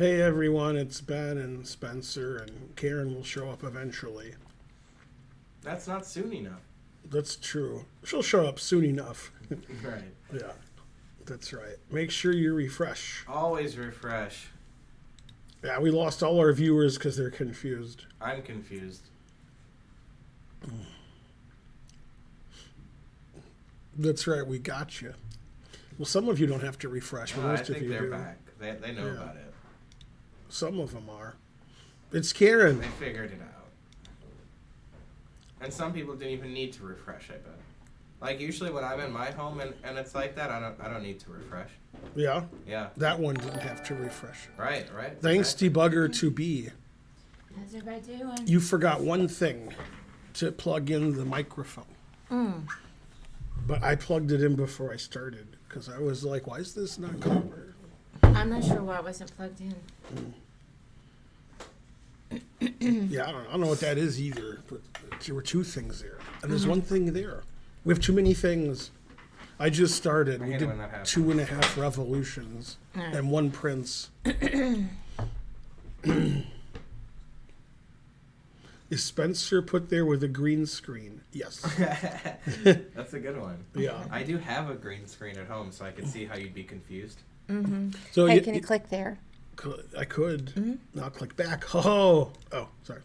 Hey everyone, it's Ben and Spencer, and Karen will show up eventually. That's not soon enough. That's true. She'll show up soon enough. Right. Yeah, that's right. Make sure you refresh. Always refresh. Yeah, we lost all our viewers because they're confused. I'm confused. That's right, we got you. Well, some of you don't have to refresh, but No, I most of think you they're do. back. They know about it. Some of them are. It's Karen. They figured it out. And some people didn't even need to refresh, I bet. Like usually when I'm in my home and it's like that, I don't need to refresh. Yeah, Yeah. that one didn't have to refresh. Right. Thanks, Debugger2B. How's everybody doing? You forgot one thing, to plug in the microphone. But I plugged it in before I started because I was like, why is this not covered? I'm not sure why it wasn't plugged in. Yeah, I don't know what that is either, but there were two things there. And there's one thing there. We have too many things. I just started. I We hate it did when that happens. 2.5 revolutions and 1 prince. Is Spencer put there with a green screen? Yes. That's a good one. Yeah. I do have a green screen at home, so I can see how you'd be confused. So Hey, can you click there? I could. Now click back. Oh, sorry.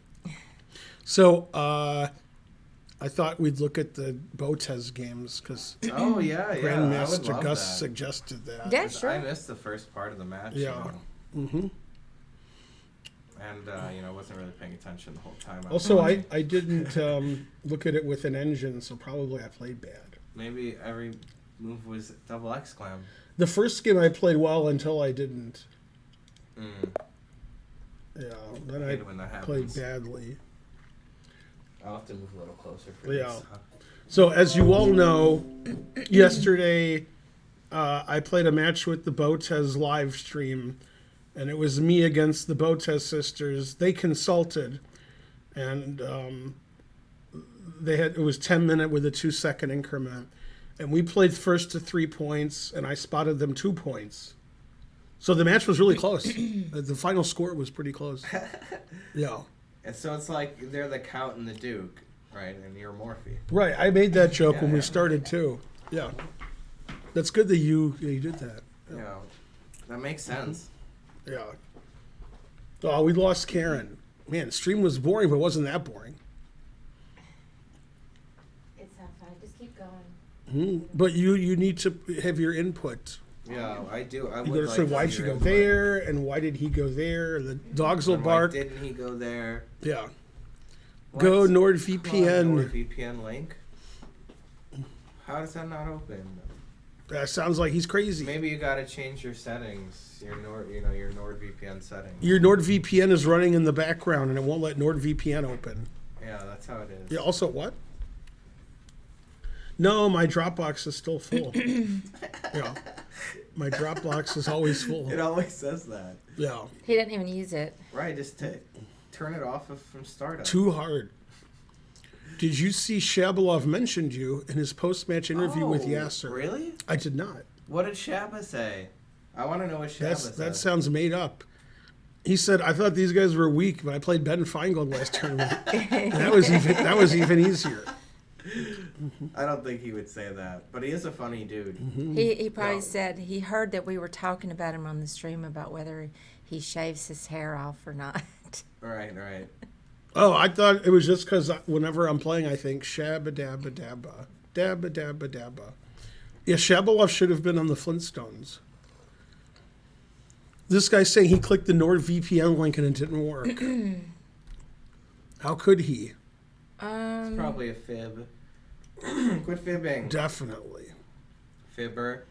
So I thought we'd look at the Botez games because Oh yeah. I would Grandmaster love Gus that. suggested that. Yeah, 'Cause sure. I missed the first part of the match. Yeah. And wasn't really paying attention the whole time. I was Also, watching. I didn't look at it with an engine, so probably I played bad. Maybe every move was double exclam. The first game I played well until I didn't. Yeah, then I Hate it when that played happens. badly. I'll have to move a little closer for Yeah. this. So as you all know, yesterday I played a match with the BotezLive stream, and it was me against the Botez sisters. They consulted, and it was 10-minute with a 2-second increment, and we played first to 3 points, and I spotted them 2 points. So the match was really close. The final score was pretty close. Yeah. And so it's like they're the Count and the Duke, right? And you're Morphe. Right, I made that joke when we Yeah. started too. Yeah, that's good that you did that. You know, that makes sense. Yeah. Oh, we lost Karen. Man, stream was boring, but it wasn't that boring. It's not fine. Just keep going. But you need to have your input. Yeah, I do. I You would gotta say like why'd to you hear go input. there and why did he go there? The dogs will And why bark. didn't he go there? Yeah. What? Go Come on, NordVPN. NordVPN link. How does that not open? That sounds like he's crazy. Maybe you gotta change your settings. Your NordVPN settings. Your NordVPN is running in the background and it won't let NordVPN open. Yeah, that's how it is. Yeah. Also, what? No, my Dropbox is still full. Yeah. My Dropbox is always full. It always says that. Yeah. He didn't even use it. Right, just turn it off from startup. Too hard. Did you see Shabalov mentioned you in his post-match interview with Yasser? Really? I did not. What did Shaba say? I want to know what Shaba said. That sounds made up. He said, "I thought these guys were weak, but I played Ben Finegold last tournament. And that was even easier." I don't think he would say that, but he is a funny dude. He probably No. said he heard that we were talking about him on the stream about whether he shaves his hair off or not. Right. Oh, I thought it was just because whenever I'm playing, I think Shabba Dabba Dabba. Dabba Dabba Dabba. Yeah, Shabalov should have been on the Flintstones. This guy's saying he clicked the NordVPN link and it didn't work. How could he? It's probably a fib. Quit fibbing. Definitely. Fibber.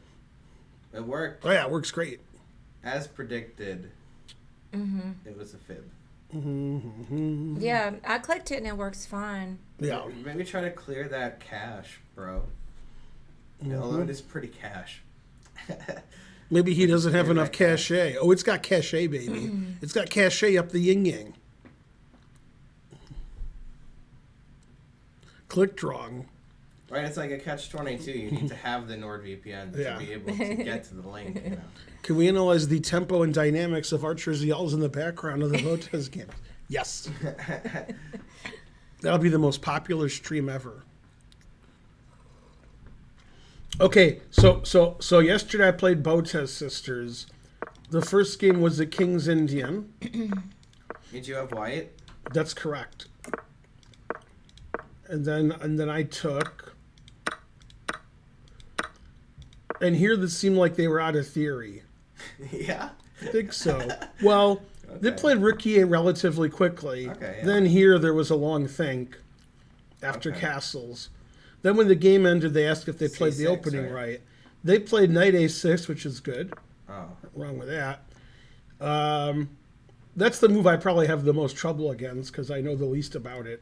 It worked. Oh, yeah, it works great. As predicted. It was a fib. Yeah, I clicked it and it works fine. Yeah. Maybe try to clear that cache, bro. Although it is pretty cache. Maybe he doesn't have Clear enough that cache. cachet. Oh, it's got cachet, baby. It's got cachet up the yin-yang. Clicked wrong. Right, it's like a catch-22. You need to have the NordVPN Yeah. to be able to get to the link. You know? Can we analyze the tempo and dynamics of Archer's yells in the background of the Botez game? Yes. That'll be the most popular stream ever. Okay, so yesterday I played Botez Sisters. The first game was the King's Indian. Did you have white? That's correct. And then I took. And here this seemed like they were out of theory. Yeah. I think so. Well, they Okay. played Rookie relatively quickly. Okay, yeah. Then here there was a long think after Okay. castles. Then when the game ended, they asked if they played the C6, opening right? right. They played Knight A6, which is good. Oh. Wrong with that. That's the move I probably have the most trouble against because I know the least about it.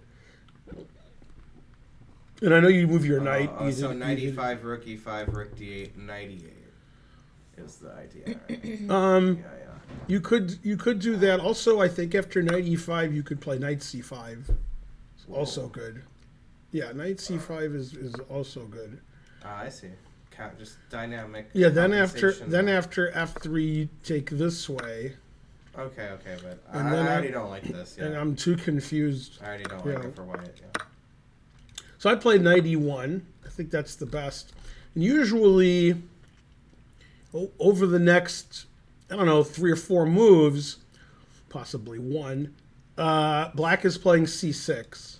And I know you move your knight. Oh, so either- knight e5, rook e5, rook d8, knight e8 is the idea. Right? Yeah. You could do that. Also, I think after knight e5, you could play knight c5. It's also good. Yeah, knight c5 is also good. Ah, I see. Just dynamic. Yeah, then after compensation. after f3, you take this way, Okay, but And I then already don't like this. and Yeah. I'm too confused. I already don't yeah. like it for white. Yeah. So I played knight e1. I think that's the best. And usually, over the next, I don't know, 3 or 4 moves, possibly one, black is playing c6,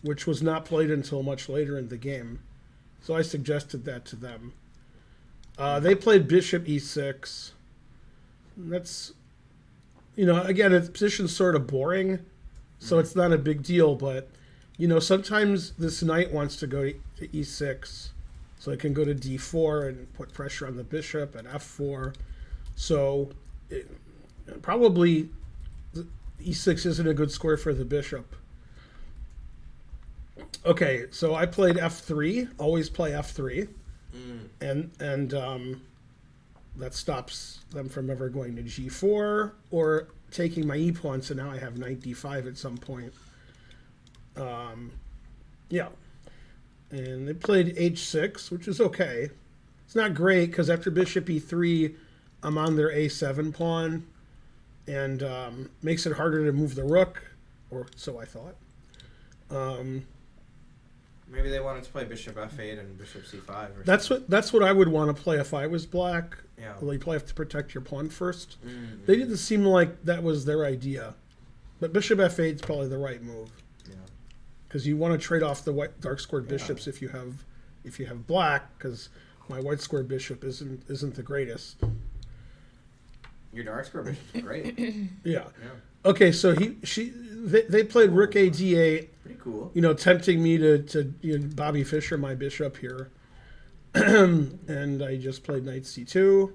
which was not played until much later in the game. So I suggested that to them. They played bishop e6. That's, again, its position's sort of boring, so it's not a big deal, but sometimes this knight wants to go to e6, so it can go to d4 and put pressure on the bishop and f4. So probably e6 isn't a good square for the bishop. Okay, so I played f3. Always play f3, and that stops them from ever going to g4 or taking my e pawn. So now I have knight d5 at some point. Yeah. And they played h6, which is okay. It's not great because after bishop e3, I'm on their a7 pawn, and makes it harder to move the rook, or so I thought. Maybe they wanted to play bishop f8 and bishop c5. Or That's what I would want to play if I was black. Yeah. Well, you probably have to protect your pawn first. Mm-hmm. They didn't seem like that was their idea, but bishop f8 is probably the right move. Yeah. Because you want to trade off the white dark squared bishops if you have black, because my white squared bishop isn't the greatest. Your dark square bishop's great. Yeah. Yeah. Okay, so they played rook a d8, Pretty cool. tempting me to Bobby Fischer my bishop here, and I just played knight c2,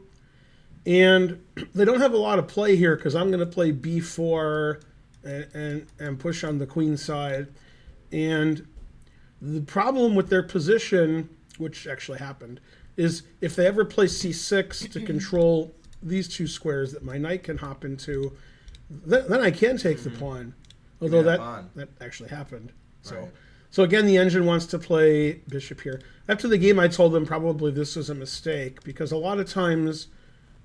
and they don't have a lot of play here because I'm going to play b4 and push on the queen side. And the problem with their position, which actually happened, is if they ever play c6 to control these two squares that my knight can hop into, then I can take the pawn. Although pawn. that actually happened. So Right. so again, the engine wants to play bishop here. After the game, I told them probably this was a mistake because a lot of times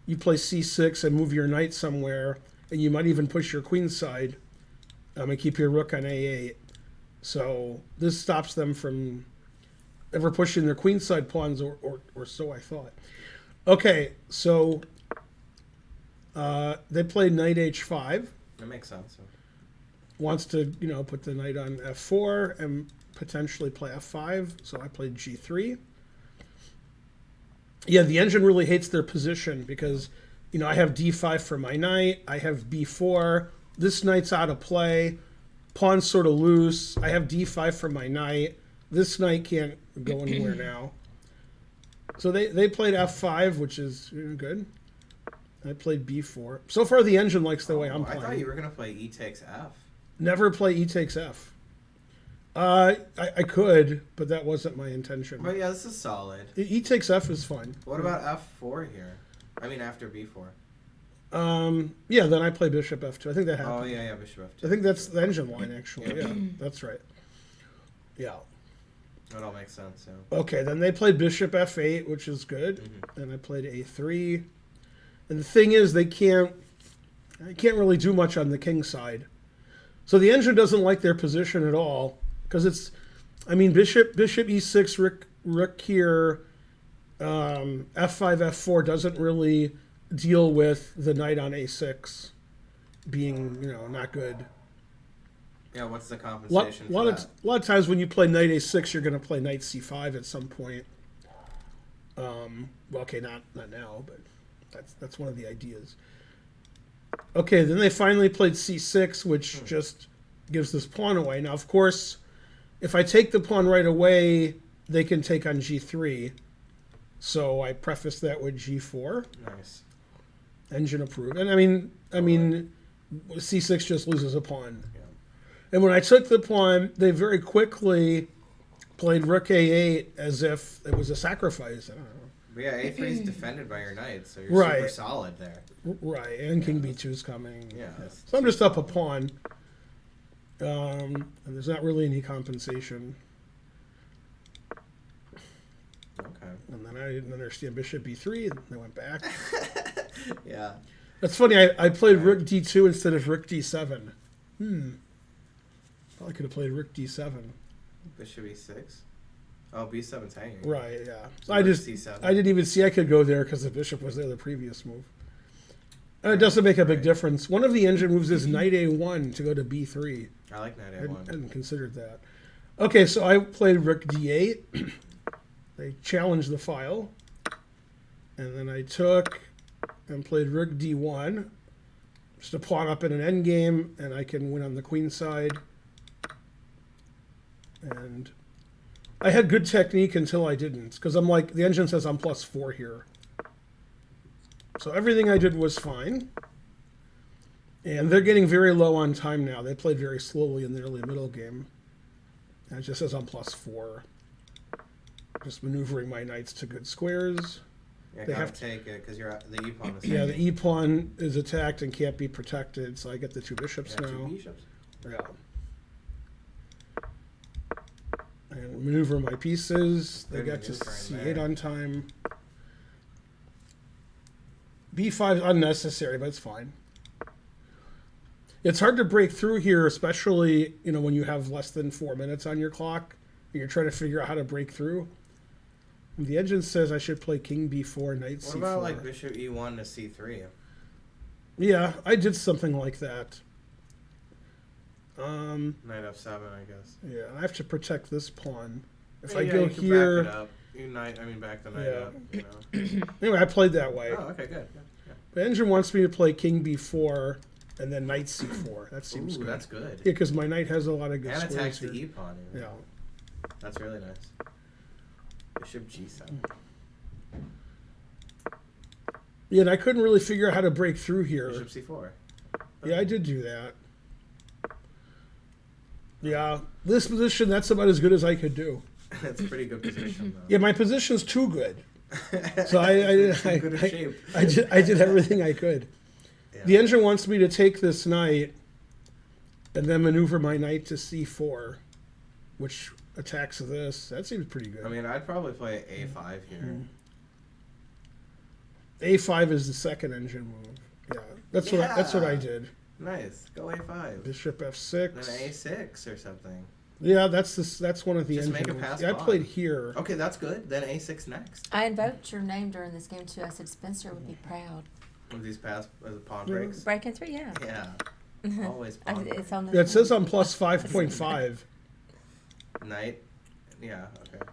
you play c6 and move your knight somewhere, and you might even push your queen side and keep your rook on a8. So this stops them from ever pushing their queenside pawns, or so I thought. Okay, so they played knight h5. That makes sense. Wants to, put the knight on f4 and potentially play f5. So I played g3. Yeah, the engine really hates their position because, I have d5 for my knight. I have b4. This knight's out of play. Pawn's sort of loose. I have d5 for my knight. This knight can't go anywhere now. So they played f5, which is good. I played b4. So far, the engine likes the way I'm I playing. thought you were going to play e takes f. Never play e takes f. I could, but that wasn't my intention. But yeah, this is solid. E takes f is fine. What about f4 here? I mean, after b4. Yeah, then I play bishop f2. I think that happened. Oh, yeah, bishop f2. I think that's the engine line, actually. Yeah, that's right. Yeah. That all makes sense. Yeah. Okay, then they played bishop f8, which is good. Mm-hmm. And I played a3. And the thing is, I can't really do much on the king side. So the engine doesn't like their position at all because it's, I mean, bishop e6, rook here, f5, f4 doesn't really deal with the knight on a6 being, not good. Yeah, what's the compensation A lot of times when you play knight a6, you're going to play knight c5 at some point. Well, okay, not now, but that's one of the ideas. Okay, then they finally played c6, which just gives this pawn away. Now, of course, if I take the pawn right away, they can take on g3. So I preface that with g4. Nice. Engine approved. And I mean, c6 just loses a pawn. Yeah. And when I took the pawn, they very quickly played rook a8 as if it was a sacrifice. I don't know. But yeah, a3 is defended by your knight, so you're Right. super solid there. Right, and king b2 is coming. Yeah. So I'm just up a pawn. And there's not really any compensation. Okay. And then I didn't understand bishop b3, and they went back. Yeah. That's funny, I played rook d2 instead of rook d7. Probably could have played rook d7. Bishop e6. Oh, b7's hanging. Right, yeah. So I rook just, c7. I didn't even see I could go there because the bishop was there the previous move. And it doesn't make a big difference. One of the engine moves is knight a1 to go to b3. I like knight I a1. hadn't considered that. Okay, so I played rook d8. They challenged the file. And then I took and played rook d1. Just a pawn up in an endgame, and I can win on the queen side. And I had good technique until I didn't, because I'm like, the engine says I'm +4 here. So everything I did was fine. And they're getting very low on time now. They played very slowly in the early middle game. And it just says I'm +4. Just maneuvering my knights to good squares. Yeah, They gotta have to- take it because you're the e pawn is Yeah, the hanging. e-pawn is attacked and can't be protected, so I get the two bishops Yeah, now. two bishops. Yeah. And maneuver my pieces. They Good got to maneuvering c8 there. on time. b5 is unnecessary, but it's fine. It's hard to break through here, especially when you have less than 4 minutes on your clock and you're trying to figure out how to break through. And the engine says I should play king b4, knight What c4. about like bishop e1 to c3? Yeah, I did something like that. Knight f7, I guess. Yeah, I have to protect this pawn. If I Yeah, go you can here, back it up. Back the knight Yeah. up. anyway, I played that way. Oh, okay, good. Yeah. The engine wants me to play king b4 and then knight c4. That seems Ooh, good. that's good. Yeah, because my knight has a lot of good And squares attacks here. the e pawn. Yeah. That's really nice. Bishop g7. Yeah, and I couldn't really figure out how to break through here. Bishop c4. Yeah, I did do that. Yeah, this position, that's about as good as I could do. That's a pretty good position, though. Yeah, my position's too good. So It's in good shape. I did everything I could. Yeah. The engine wants me to take this knight and then maneuver my knight to c4, which attacks this. That seems pretty good. I mean, I'd probably play a5 here. a5 is the second engine move. Yeah, that's what I did. Nice. Go a5. Bishop Then f6. a6 or something. Yeah, that's one of the Just engine make a moves. pass Yeah, I pawn. played here. Okay, that's good. Then a6 next. I invoked your name during this game too. I said Spencer would be proud. With these pass as a pawn breaks. Breaking through, yeah. Yeah. Always pawn break. It's on the. Yeah, it says I'm plus 5.5. Knight. Yeah, okay.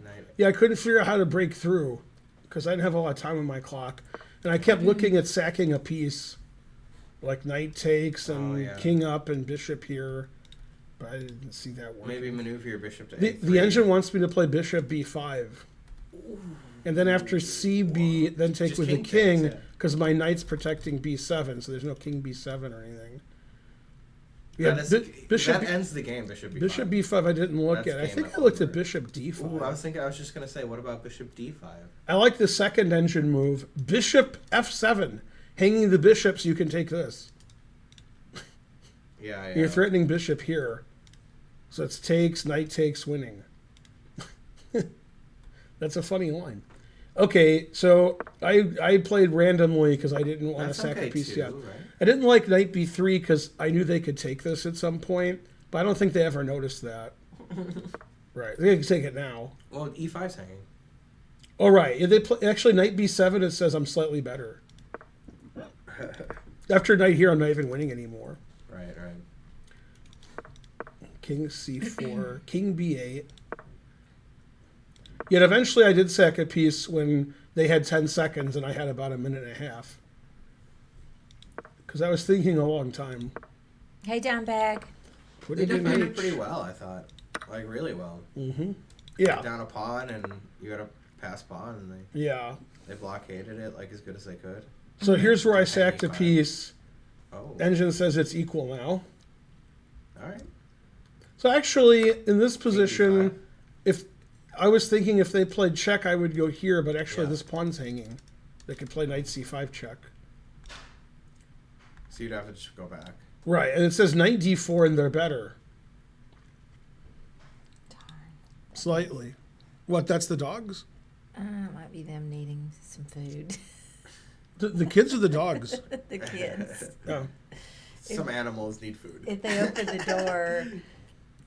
Knight. Yeah, I couldn't figure out how to break through because I didn't have a lot of time on my clock. And I kept looking at sacking a piece, like knight takes and Oh, yeah. king up and bishop here. But I didn't see that working. Maybe maneuver your bishop to The a3. engine wants me to play bishop b5. And then after cb, then take Just with the king takes, king, yeah. because my knight's protecting b7, so there's no king b7 or anything. Yeah, That is, bishop that ends the game, bishop b5. bishop b5 I didn't look That's at. I game think I looked over. at bishop d5. Ooh, I was just going to say, what about bishop d5? I like the second engine move. Bishop f7. Hanging the bishops, you can take this. Yeah, yeah. You're threatening bishop here. So it's takes, knight takes, winning. That's a funny line. Okay, so I played randomly because I didn't want to That's sack okay a piece too, yet. right? I didn't like knight b3 because I knew they could take this at some point, but I don't think they ever noticed that. Right, they can take it now. Well, E5's hanging. Oh right, yeah, actually knight b7. It says I'm slightly better. After knight here, I'm not even winning anymore. Right. King c4, king b8. Yet eventually I did sack a piece when they had 10 seconds and I had about a minute and a half. Because I was thinking a long time. Hey, down bag. Put They it in defended H. pretty well, I thought. Like, really well. Mm-hmm. Yeah. Down a pawn, and you got a pass pawn, and Yeah. they blockaded it like as good as they could. So here's where I And sacked a E5. piece. Oh, Engine says it's equal now. all right. So actually, in this position, E5. if I was thinking if they played check, I would go here, but actually Yeah. this pawn's hanging. They could play knight c5 check. So you'd have to just go back. Right, and it says knight d4 and they're better. Slightly. What, that's the dogs? It might be them needing some food. The kids or the dogs? The kids. Oh. Some animals need food. If they open the door,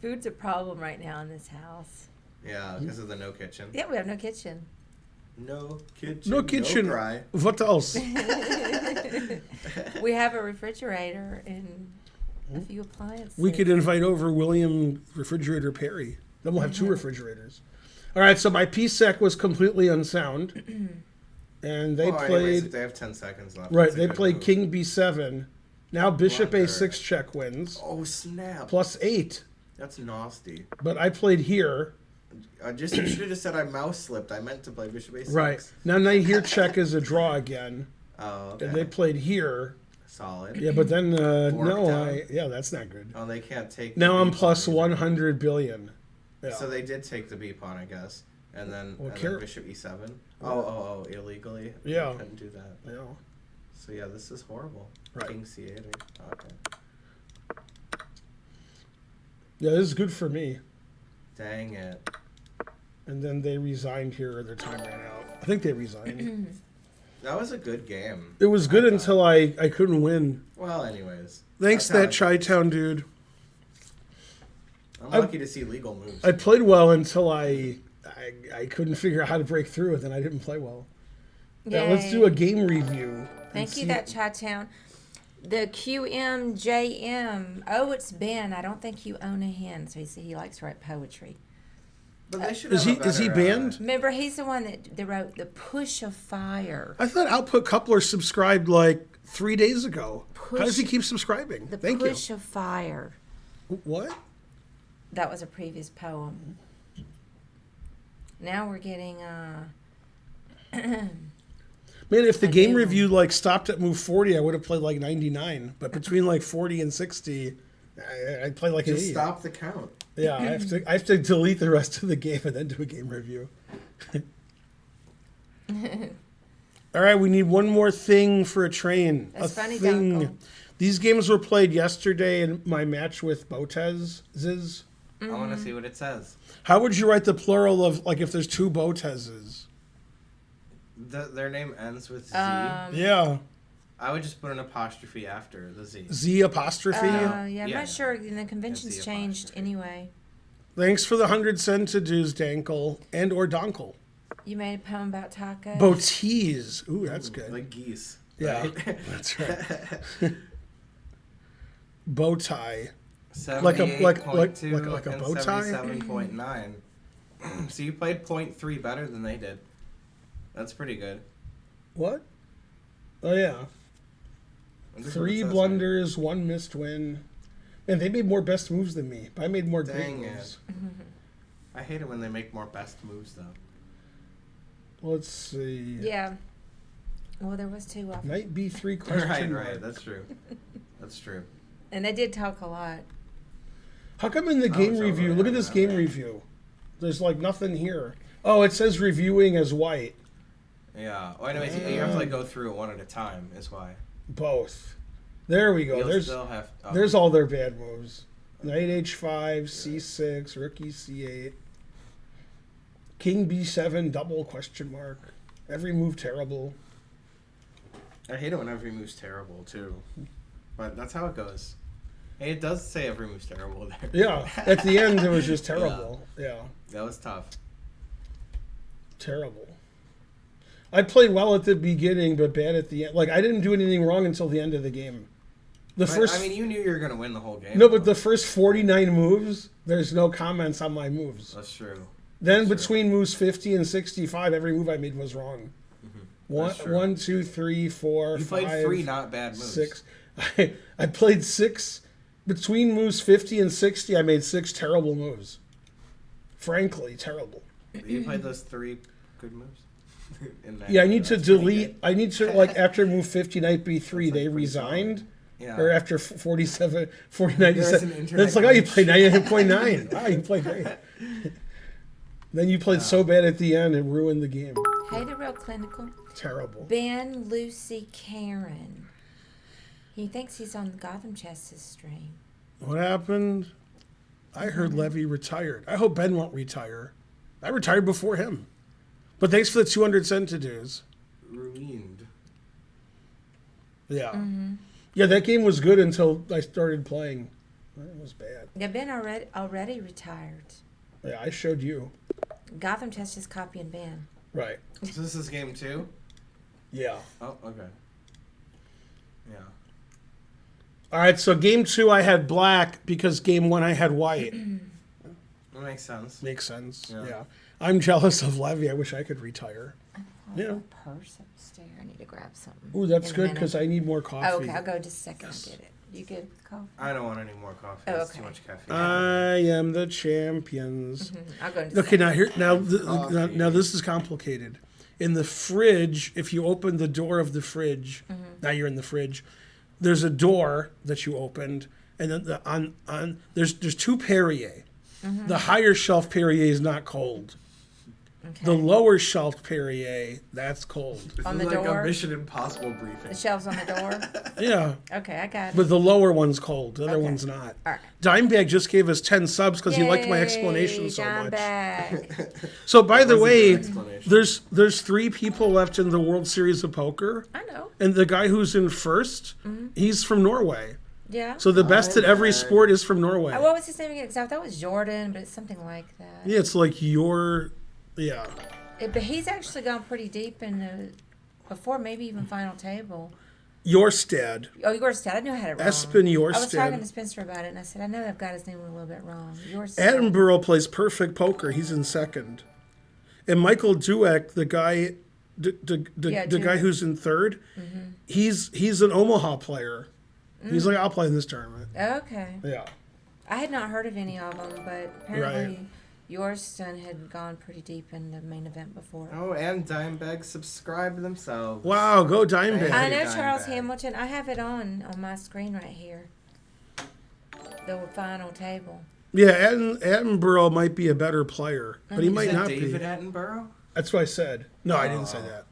food's a problem right now in this house. Yeah, because of the no kitchen. Yeah, we have no kitchen. No kitchen. No kitchen. No cry. What else? We have a refrigerator and a few appliances. We could invite over William Refrigerator Perry. Then we'll have two refrigerators. All right, so my piece sack was completely unsound. And they Well, played... anyways, if they have 10 seconds left. right, that's a they good played move. king b7. Now bishop Blunder. a6 check wins. Oh, snap. Plus 8. That's nasty. But I played here. You should have just said I mouse slipped. I meant to play bishop a6. Right. Now knight here check is a draw again. Oh, okay. And they played here. Solid. Yeah, but then, no, down. yeah, that's not good. Oh, they can't take the Now I'm B plus pawn. 100 billion. Yeah. So they did take the B pawn, I guess. And then, Well, then bishop e7. Oh, illegally. Yeah. They couldn't do that. Yeah. So yeah, this is horrible. Right. King c8. Okay. Yeah, this is good for me. Dang it. And then they resigned here, or their time ran out. I think they resigned. That was a good game. It was good I thought. until I couldn't win. Well, anyways. Thanks, That's that how Chi-Town dude. I'm lucky to see legal moves. I played well until I couldn't figure out how to break through, and then I didn't play well. Yeah, let's Yay. do a game review. Thank you, see- that Chi-Town. The QMJM. Oh, it's Ben. I don't think you own a hand, so he likes to write poetry. But they should Is have he a better, banned? Remember, he's the one that wrote The Push of Fire. I thought Output Coupler subscribed like 3 days ago. How does he keep subscribing? The Thank Push of Fire. you. What? That was a previous poem. Now we're getting Man, if the I game do. review like stopped at move 40, I would have played like 99. But between like 40 and 60, I'd play like an Just 80. stop the count. Yeah, I have to delete the rest of the game and then do a game review. All right, we need one more thing for a train. That's a funny, thing. Dunkel. These games were played yesterday in my match with Botez's. I want to see what it says. How would you write the plural of like if there's two Botez's? Their name ends with Z. Yeah, I would just put an apostrophe after the Z. Z apostrophe. yeah, I'm Yeah. not sure. The conventions the changed apostrophe. anyway. Thanks for the 100 cent to do's, Dankel and or Donkel. You made a poem about tacos. Botez. Ooh, that's good. Like geese. Yeah, right? that's right. Bow tie. Like a like a bow tie? 77.9. So you played 0.3 better than they did. That's pretty good. What? Oh yeah. This is what 3 it says blunders, 1 missed win. Man, they made more best moves than me, but I made more great Dang it. moves. here. I hate it when they make more best moves though. Let's see. Yeah. Well, there was 2 of them. Knight b3 question mark. Right. That's true. That's true. And they did talk a lot. How come in the game it's review? over Look there at this now. game review. There's like nothing here. Oh, it says reviewing as white. Yeah. Well, anyways, you have to like go through it one at a time. Is why. Both. There we go. You'll There's still have. Oh. there's all their bad moves. Knight h5, c6, rook e c8. King B7 double question mark. Every move terrible. I hate it when every move's terrible too, but that's how it goes. Hey, it does say every move's terrible there. Yeah, at the end it was just terrible. Yeah. That was tough. Terrible. I played well at the beginning, but bad at the end. Like, I didn't do anything wrong until the end of the game. I mean, you knew you were going to win the whole game. No, but the first 49 moves, there's no comments on my moves. That's true. Then between moves 50 and 65, every move I made was wrong. Mm-hmm. 1, 2, 3, 4, You 5, played 3 not bad moves. 6. I played 6. Between moves 50 and 60, I made 6 terrible moves. Frankly, terrible. You played those 3 good moves? Yeah, I need to delete. I need to, like, after move 50, knight b3, they resigned. Yeah. Or after 47, 40, There's 97. an internet It's like, oh, you glitch. played 99.9. Wow, you played great. Then you played so bad at the end, it ruined the game. Hey, the real clinical. Terrible. Ben Lucy Karen. He thinks he's on the Gotham Chess's stream. What happened? I heard Levy retired. I hope Ben won't retire. I retired before him. But thanks for the 200 centidues. Ruined. Yeah. Yeah, that game was good until I started playing. It was bad. Yeah, Ben already retired. Yeah, I showed you. Gotham Chess just copying Ben. Right. So this is game 2? Yeah. Oh, okay. Yeah. All right, so game 2 I had black because game 1 I had white. That makes sense. Makes sense. Yeah. Yeah. I'm jealous of Levy. I wish I could retire. Yeah. Yeah. Purse upstairs. I need to grab something. Ooh, that's in a good minute. because I need more coffee. Oh, okay, I'll go just a second and get it. You good with coffee? I don't want any more coffee. Oh, It's okay. too much caffeine. I am the champions. I'll go in just a Okay, second. now here Coffee. now this is complicated. In the fridge, if you open the door of the fridge, now you're in the fridge. There's a door that you opened, and then there's 2 Perrier. The higher shelf Perrier is not cold. Okay. The lower shelf Perrier, that's cold. This on is the like door? a Mission Impossible briefing. The shelves on the door. Yeah, Okay, I got it. but the lower one's cold. The other Okay. one's not. All right. Dimebag just gave us 10 subs because he liked my Yay, explanation so John much. Bag. So by the That was a way, good explanation. there's 3 people left in the World Series of Poker, I know. and the guy who's in first, he's from Norway. Yeah. So the best at every Dimebag. sport is from Norway. What was his name again? 'Cause I thought it was Jordan, but it's something like that. Yeah, it's like yeah. But he's actually gone pretty deep in the before, maybe even final table. Jorstad. Oh, Yorstad. I knew I had it wrong. Espen I was Jorstad. talking to Spencer about it, and I said, I know I've got his name a little bit wrong. Yorstad. Edinburgh plays perfect poker. He's in second. And Michael Dueck, the guy, Yeah, the guy Dueck. who's in third, he's an Omaha player. He's like, I'll play in this tournament. Okay. Yeah. I had not heard of any of them, but apparently Yorston had gone pretty deep in the main event before. Oh, and Dimebag subscribed themselves. Wow, go Dimebag. I know Dimebag. Charles Hamilton. I have it on my screen right here. The final table. Yeah, Attenborough might be a better player, but he You might said not David be. Attenborough? That's what I said. No, I didn't say that.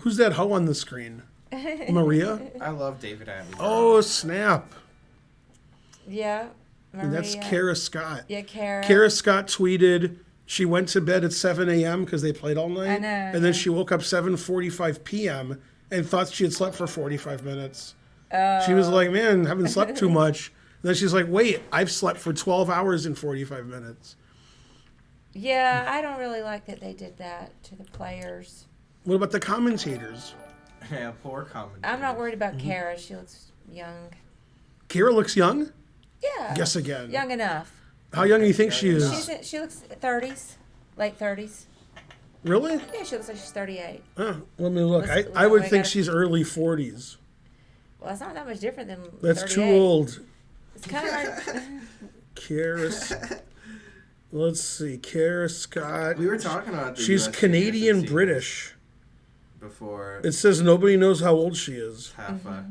Who's that hoe on the screen? Maria? I love David Attenborough. Oh, snap. Yeah. Maria. And that's Kara Scott. Yeah, Kara. Kara Scott tweeted she went to bed at 7 a.m. because they played all night. I know, And then she woke up 7:45 p.m. and thought she had slept for 45 minutes. She was like, man, haven't slept too much. And then she's like, wait, I've slept for 12 hours and 45 minutes. Yeah, I don't really like that they did that to the players. What about the commentators? Yeah, poor comment. I'm not worried Mm-hmm. about Kara. She looks young. Kara looks young? Yeah. Guess again. Young enough. How young do you think she is? She looks 30s, late 30s. Really? Yeah, she looks like she's 38. Let me look. Let's- I would we think gotta- she's early 40s. Well, it's not that much different than That's 38. too old. It's kind of like... Kara. Let's see. Kara Scott. We were talking about the She's US Canadian seniors British. before It says nobody knows how old she is. half a.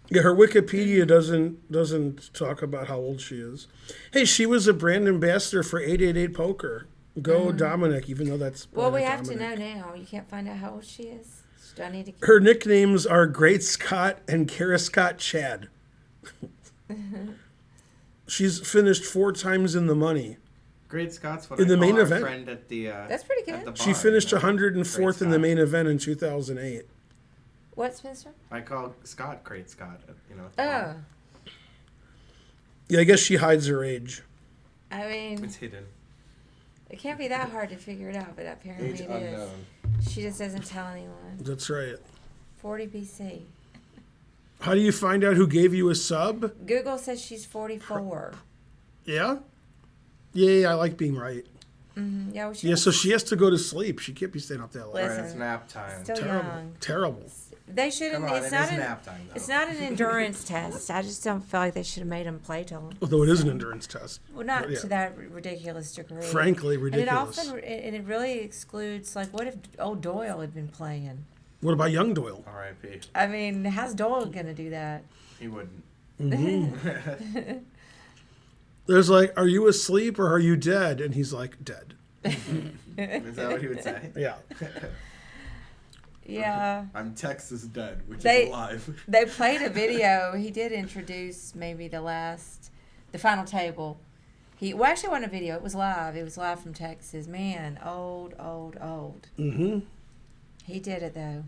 Yeah, her Wikipedia doesn't talk about how old she is. Hey, she was a brand ambassador for 888 Poker. Go Dominic, even though that's Well, we not have to Dominic. know now. You can't find out how old she is. Do I need to... Her nicknames are Great Scott and Kara Scott Chad. She's finished 4 times in the money. Great Scott's what In I the call main our event? friend at the. That's pretty good. At the She bar, finished you know? 104th Great in the Scott. main event in 2008. What, Spencer? I call Scott Great Scott. You know. At the Oh, bar. Yeah, I guess she hides her age. I mean, It's hidden. it can't be that hard to figure it out, but apparently Age it unknown. is. She just doesn't tell anyone. That's right. 40 BC. How do you find out who gave you a sub? Google says she's 44. Yeah? Yeah, I like being right. Yeah, well, Yeah, so she has to go to sleep. She can't be staying up that late. Listen, Alright, it's nap time. still Terrible. young. Terrible. They shouldn't. Come on, It's it not is an. nap time though. It's not an endurance test. I just don't feel like they should have made them play till. Although it is an endurance test. Well, not Yeah. to that ridiculous degree. Frankly, And ridiculous. it really excludes, like, what if old Doyle had been playing? What about young Doyle? R.I.P. I mean, how's Doyle gonna do that? He wouldn't. There's like, are you asleep or are you dead? And he's like, dead. Is that what he would say? Yeah. Yeah. I'm Texas dead, which They- is alive. They played a video. He did introduce maybe the final table. Well, actually, it wasn't a video. It was live. It was live from Texas. Man, old. Mm-hmm. He did it though.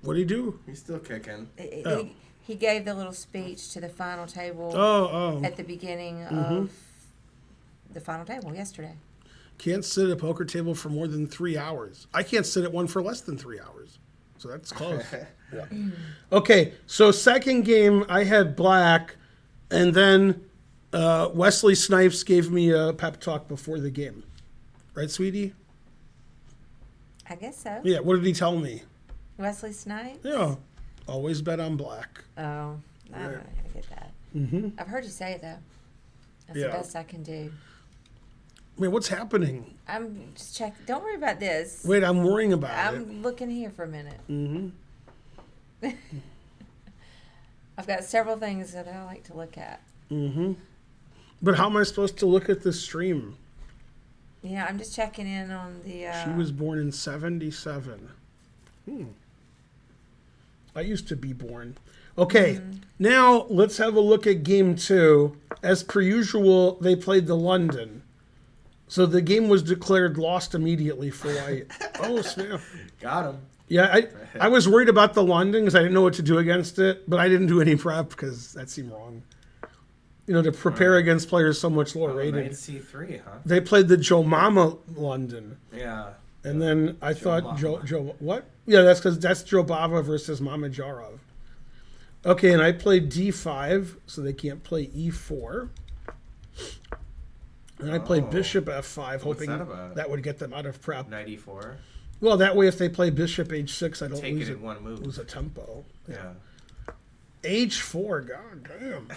What do you do? He's still kicking. Oh. He gave the little speech to the final table Oh. at the beginning of the final table yesterday. Can't sit at a poker table for more than 3 hours. I can't sit at one for less than 3 hours. So that's close. Yeah. Okay, so second game, I had black, and then Wesley Snipes gave me a pep talk before the game. Right, sweetie? I guess so. Yeah, what did he tell me? Wesley Snipes? Yeah, always bet on black. Oh, I'm not going to get that. I've heard you say it, though. That's Yeah. the best I can do. Wait, what's happening? I'm just checking. Don't worry about this. Wait, I'm worrying about it. I'm looking here for a minute. Mm-hmm. I've got several things that I like to look at. Mm-hmm. But how am I supposed to look at the stream? Yeah, I'm just checking in on the. She was born in 77. I used to be born. Okay, now let's have a look at game 2. As per usual, they played the London. So the game was declared lost immediately for white. Oh, snap. Got him. Yeah, I was worried about the London because I didn't know what to do against it, but I didn't do any prep because that seemed wrong. You know, to prepare against players so much lower Knight rated. C3, huh? They played the Joe Mama London. Yeah. And then I thought Mama. Joe what? Yeah, that's because that's Joe Bava versus Mama Jarov. Okay, and I played D5, so they can't play E4. And I played Oh. Bishop F5, hoping that about? that would get them out of prep. Knight E4. Well, that way if they play Bishop H6, I don't Take lose it in one lose move. a tempo. Yeah. H4, god damn.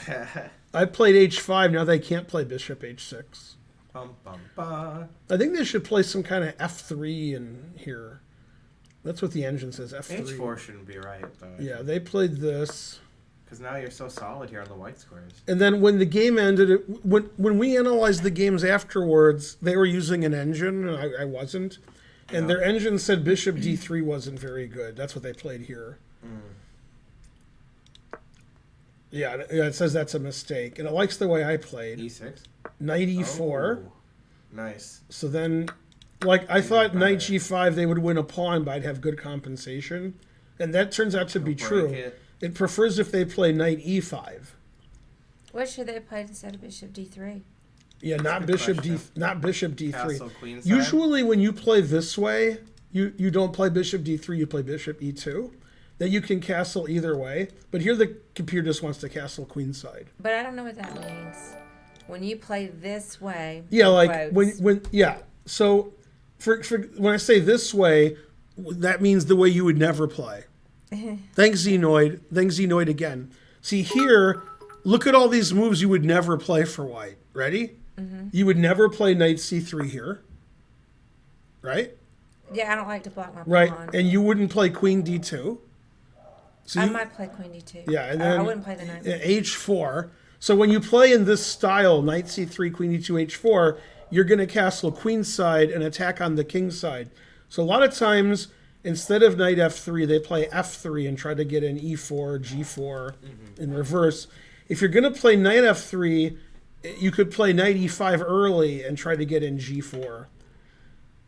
I played H5, now they can't play Bishop H6. Bum, bum, ba. I think they should play some kind of F3 in here. That's what the engine says, F3. H4 shouldn't be right, though. Yeah, they played this. Because now you're so solid here on the white squares. And then when the game ended, when we analyzed the games afterwards, they were using an engine, and I wasn't. And their engine said Bishop D3 wasn't very good. That's what they played here. Yeah, it says that's a mistake. And it likes the way I played. E6. Knight E4. Oh, nice. So then, like, I thought better. Knight G5, they would win a pawn, but I'd have good compensation. And that turns out to be Break true. it. It prefers if they play Knight E5. What should they play instead of Bishop D3? Yeah, not good Bishop question. not Bishop D3. Castle, queen side. Usually when you play this way, you don't play Bishop D3, you play Bishop E2. Then you can castle either way. But here the computer just wants to castle queenside. But I don't know what that means. When you play this way. Yeah, like quotes, when yeah. So for when I say this way, that means the way you would never play. Thanks Xenoid. Thanks Xenoid again. See here, look at all these moves you would never play for white. Ready? You would never play Knight C3 here. Right? Yeah, I don't like to block my Right. pawn. And you wouldn't play Queen D2. So I you- might play Queen D2. Yeah, and then I wouldn't play the knight. H4. So when you play in this style, Knight C3, Queen E2, H4, you're going to castle queen side and attack on the king side. So a lot of times, instead of Knight F3, they play F3 and try to get an E4, G4 in reverse. If you're going to play Knight F3, you could play knight e5 early and try to get in g4.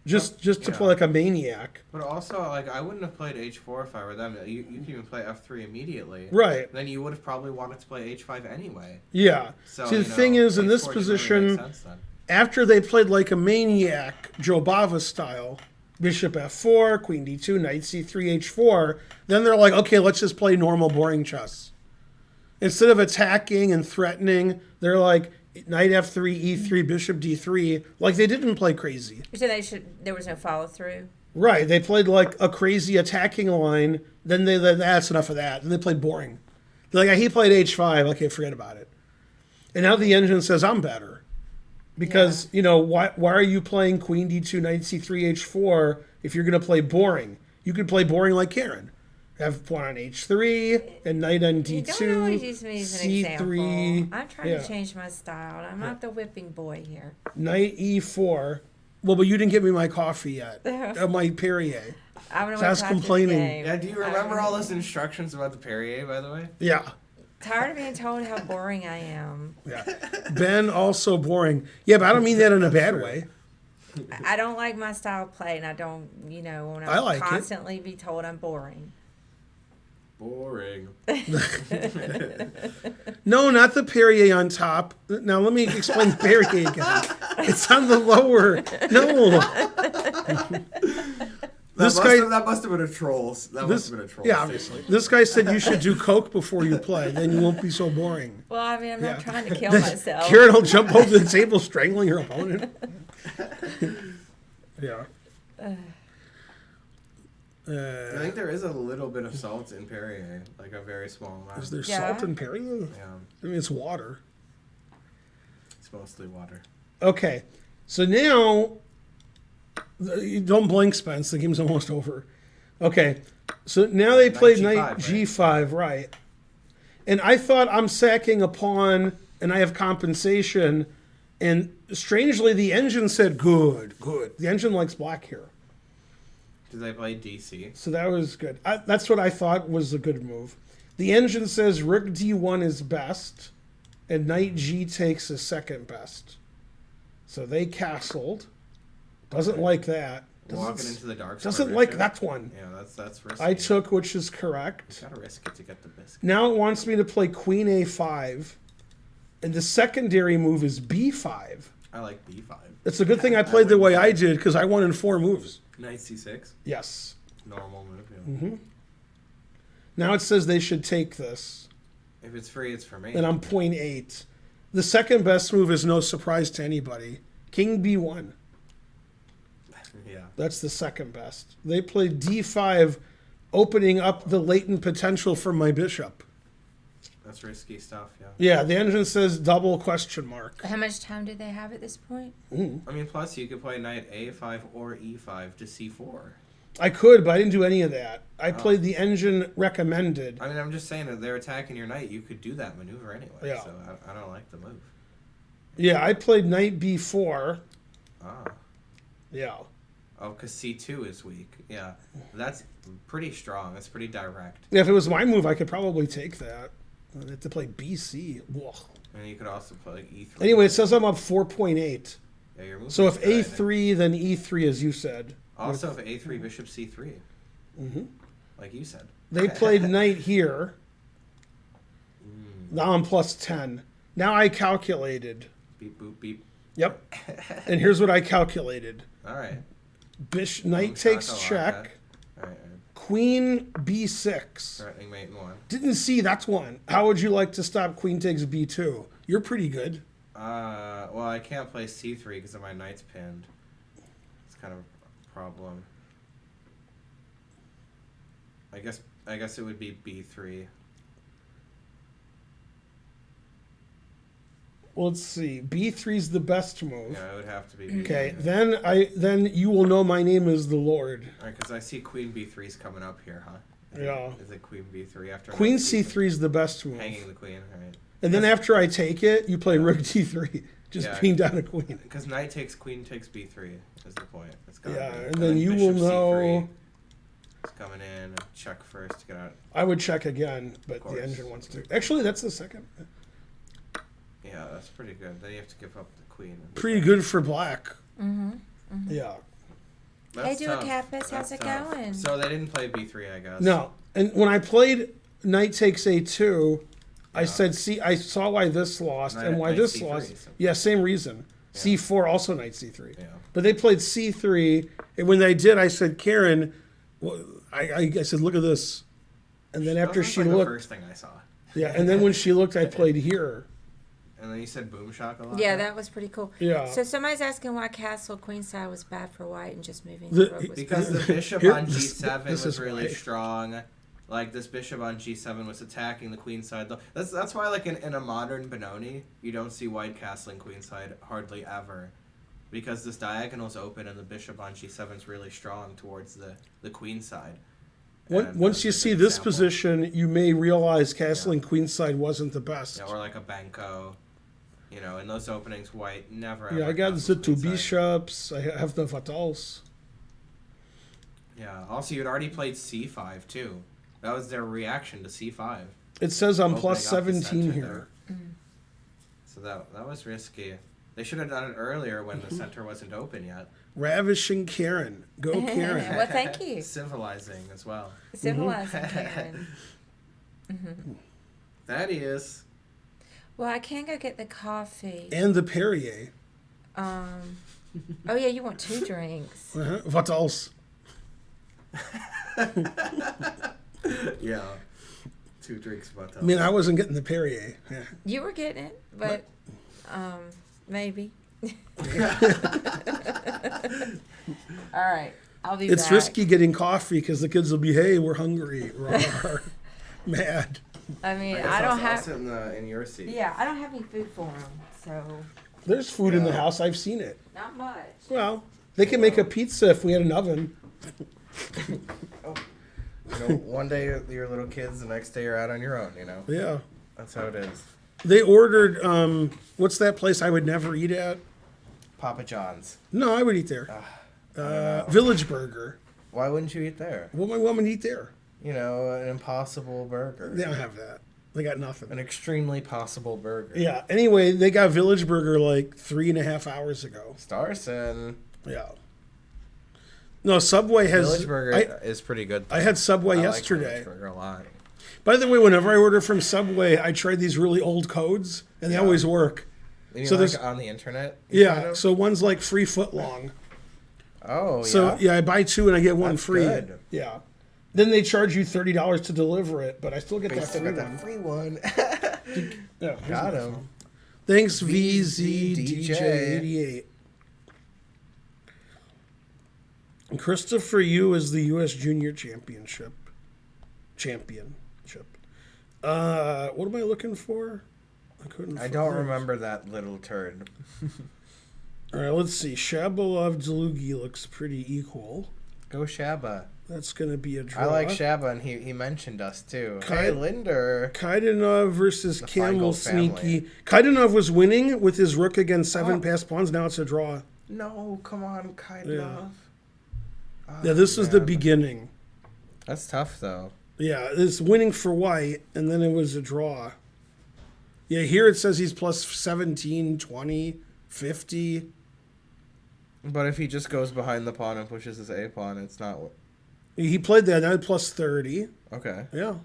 Just to play like a maniac. But also, like, I wouldn't have played h4 if I were them. You can even play f3 immediately. Right. Then you would have probably wanted to play h5 anyway. Yeah. So, See, the thing is, in this h4 doesn't really position, make sense then. after they played like a maniac, Joe Bava style, bishop f4, queen d2, knight c3, h4, then they're like, okay, let's just play normal boring chess. Instead of attacking and threatening, they're like, knight f3, e3, bishop d3. Like, they didn't play crazy. So there was no follow through. Right. They played like a crazy attacking line. Then that's enough of that. Then they played boring. They're like, he played h5. Okay, forget about it. And now the engine says, I'm better. Because, why are you playing queen d2, knight c3, h4 if you're going to play boring? You could play boring like Karen. Have pawn on h3 and knight on d2, You don't always use me as an c3. example. I'm trying to change my style. I'm not the whipping boy here. Knight e4. Well, but you didn't give me my coffee yet. My Perrier. That's complaining. Yeah, do you remember all those instructions about the Perrier, by the way? Yeah. Tired of being told how boring I am. Yeah. Ben, also boring. Yeah, but I don't mean that in a bad way. I don't like my style of play, and I don't, want I like to constantly be told I'm boring. Boring. No, not the Perrier on top. Now, let me explain the Perrier again. It's on the lower. No. That must have been a troll's. Yeah, obviously. This guy said you should do coke before you play. Then you won't be so boring. Well, I mean, I'm not trying to kill myself. Karen will jump over the table strangling her opponent. Yeah. I think there is a little bit of salt in Perrier, like a very small amount. Is there salt in Perrier? Yeah. I mean, it's water. It's mostly water. Okay. So now, don't blink, Spence. The game's almost over. Okay. So now they played knight G5, right? And I thought I'm sacking a pawn and I have compensation. And strangely, the engine said, good. The engine likes black here. Did they play DC? So that was good. That's what I thought was a good move. The engine says rook d1 is best, and knight g takes is second best. So they castled. Doesn't like that. Walking into the dark. Doesn't like that one. Yeah, that's risky. I took, which is correct. You gotta risk it to get the biscuit. Now it wants me to play queen a5, and the secondary move is b5. I like b5. It's a good thing I played the way I did, because I won in 4 moves. Knight c6? Yes. Normal move, yeah. Now it says they should take this. If it's free, it's for me. And I'm 0.8. The second best move is no surprise to anybody. King b1. Yeah. That's the second best. They played d5, opening up the latent potential for my bishop. That's risky stuff, yeah. Yeah, the engine says double question mark. How much time do they have at this point? I mean, plus you could play knight a5 or e5 to c4. I could, but I didn't do any of that. I played the engine recommended. I mean, I'm just saying that they're attacking your knight. You could do that maneuver anyway. Yeah. So I don't like the move. Yeah, I played knight b4. Ah. Yeah. Oh, because c2 is weak. Yeah. That's pretty strong. That's pretty direct. Yeah, if it was my move, I could probably take that. I have to play bc. Whoa. And you could also play like e3. Anyway, it says I'm up 4.8. Yeah, your move So is if good, a3, then e3, as you said. Also, if a3, bishop c3. Like you said. They played knight here. Now I'm plus 10. Now I calculated. Beep, boop, beep. Yep. And here's what I calculated. All right. Knight takes check. All right. Queen b6. Threatening mate in 1. Didn't see, that's 1. How would you like to stop queen takes b2? You're pretty good. Well, I can't play c3 because my knight's pinned. It's kind of a problem. I guess it would be b3. Well, let's see. b3 is the best move. Yeah, it would have to be b3. Okay, then you will know my name is the Lord. All right, because I see queen b3's coming up here, huh? Yeah. Is it queen b3 after Queen knight c3 is the best move. hanging the queen? All right. And then after I take it, you play rook d3. Just ping down a queen. Because knight takes queen takes b3 is the point. It's and then you will know. It's coming in. Check first to get out. I would check again, but the engine wants to. Actually, that's the second. Yeah, Yeah, that's pretty good. Then you have to give up the queen. Pretty good for black. Mm-hmm. Yeah. Hey, That's tough. Duocapis, how's That's it tough. going? So they didn't play b3, I guess. No, and when I played knight takes a2, I Yeah. said, see, I saw why this lost Knight- and why knight this C3, lost. so- Yeah, same reason. Yeah. C4 also knight c3. Yeah. But they played c3, and when they did, I said, Karen, well, I said, look at this. And then after That was she like the looked, first thing I saw. yeah, and then when she looked, I played here. And then you said boom shakalaka. Yeah, that was pretty cool. Yeah. So somebody's asking why castle queenside was bad for white and just moving The- the rook was Because bad. the bishop Here- on this- g7 this was is really why. strong. Like this bishop on g7 was attacking the queenside. That's why like in a modern Benoni, you don't see white castling queenside hardly ever. Because this diagonal's open and the bishop on g7 is really strong towards the queen side. And Once that's you a see good this example. position, you may realize castling queenside wasn't the best. Yeah, or like a banco. You know, in those openings, white never ever Yeah, I got the castles two queenside. bishops. I have the fatals. Yeah. Also, you'd already played c5 too. That was their reaction to c5. It says I'm Opening plus up the 17 center here. there. So that was risky. They should have done it earlier when the center wasn't open yet. Ravishing Karen. Go Karen. Well, thank you. Civilizing as well. Civilizing Karen. That is. Well, I can go get the coffee. And the Perrier. Oh yeah, you want 2 drinks. Fatals. Yeah. 2 drinks about I mean, I wasn't getting the Perrier. Yeah. You were getting it, but maybe. All right, I'll be It's back. risky getting coffee because the kids will be, hey, we're hungry. Rawr. Mad. I mean, guess I don't I'll have. sit in your seat. Yeah, I don't have any food for them, so There's food in the Yeah. house. I've seen it. not much. Well, they can make a pizza if we had an oven. You know, one day you're little kids, the next day you're out on your own. You know, Yeah. that's how it is. They ordered, what's that place I would never eat at? Papa John's. No, I would eat there. Village Burger. Why wouldn't you eat there? What would my woman eat there? You know, an impossible burger. They don't have that. They got nothing. An extremely possible burger. Yeah. Anyway, they got Village Burger like 3.5 hours ago. Starson. Yeah. No, Subway has. Village Burger is pretty good. I had Subway I like yesterday. Village Burger a lot. By the way, whenever I order from Subway, I try these really old codes, and they Yeah. always work. You So mean there's- like on the internet? Yeah. kind of? So one's like free foot long. Oh, So yeah. I buy 2 and I get 1 That's free. good. Yeah. Then they charge you $30 to deliver it, but I still get But you that still free got one. that free one. Yeah, here's Got my him. phone. Thanks, VZDJ. VZDJ88. And Christopher Yu is the U.S. Junior Championship. What am I looking for? I couldn't. I find don't it. remember that little turd. All right, let's see. Shabalov Delugi looks pretty equal. Go Shaba. That's going to be a draw. I like Shaba, and he mentioned us too. Kai- Hey, Linder. Kaidanov versus The Camel Finegold family. Sneaky. Kaidanov was winning with his rook against 7 Oh. passed pawns. Now it's a draw. No, come on, Kai Yeah. Love. Oh, Yeah, this was the man. beginning. That's tough, though. Yeah, it's winning for white, and then it was a draw. Yeah, here it says he's plus 17, 20, 50. But if he just goes behind the pawn and pushes his A pawn, it's not. He played that, now plus 30. Okay. Yeah.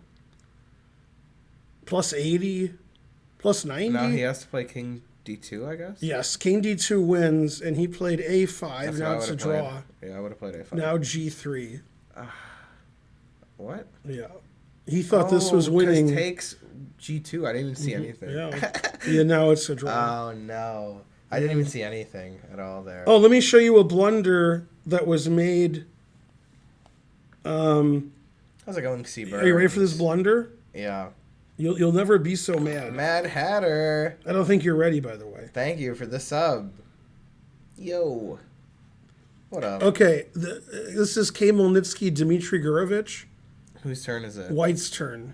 Plus 80. Plus 90. Now he has to play King D2, I guess? Yes, King D2 wins, and he played A5. That's Now what it's I a would've draw. played. Yeah, I would have played A5. Now G3. What? Yeah. He thought this was 'cause winning. takes G2. I didn't even see anything. Yeah. Yeah, now it's a draw. Oh, no. I didn't even see anything at all there. Oh, let me show you a blunder that was made. How's it going, Seabird? Are you ready for this blunder? Yeah. You'll never be so mad. Mad Hatter. I don't think you're ready, by the way. Thank you for the sub. Yo. What up? Okay, this is Kamelnitsky Dmitry Gurovich. Whose turn is it? White's turn.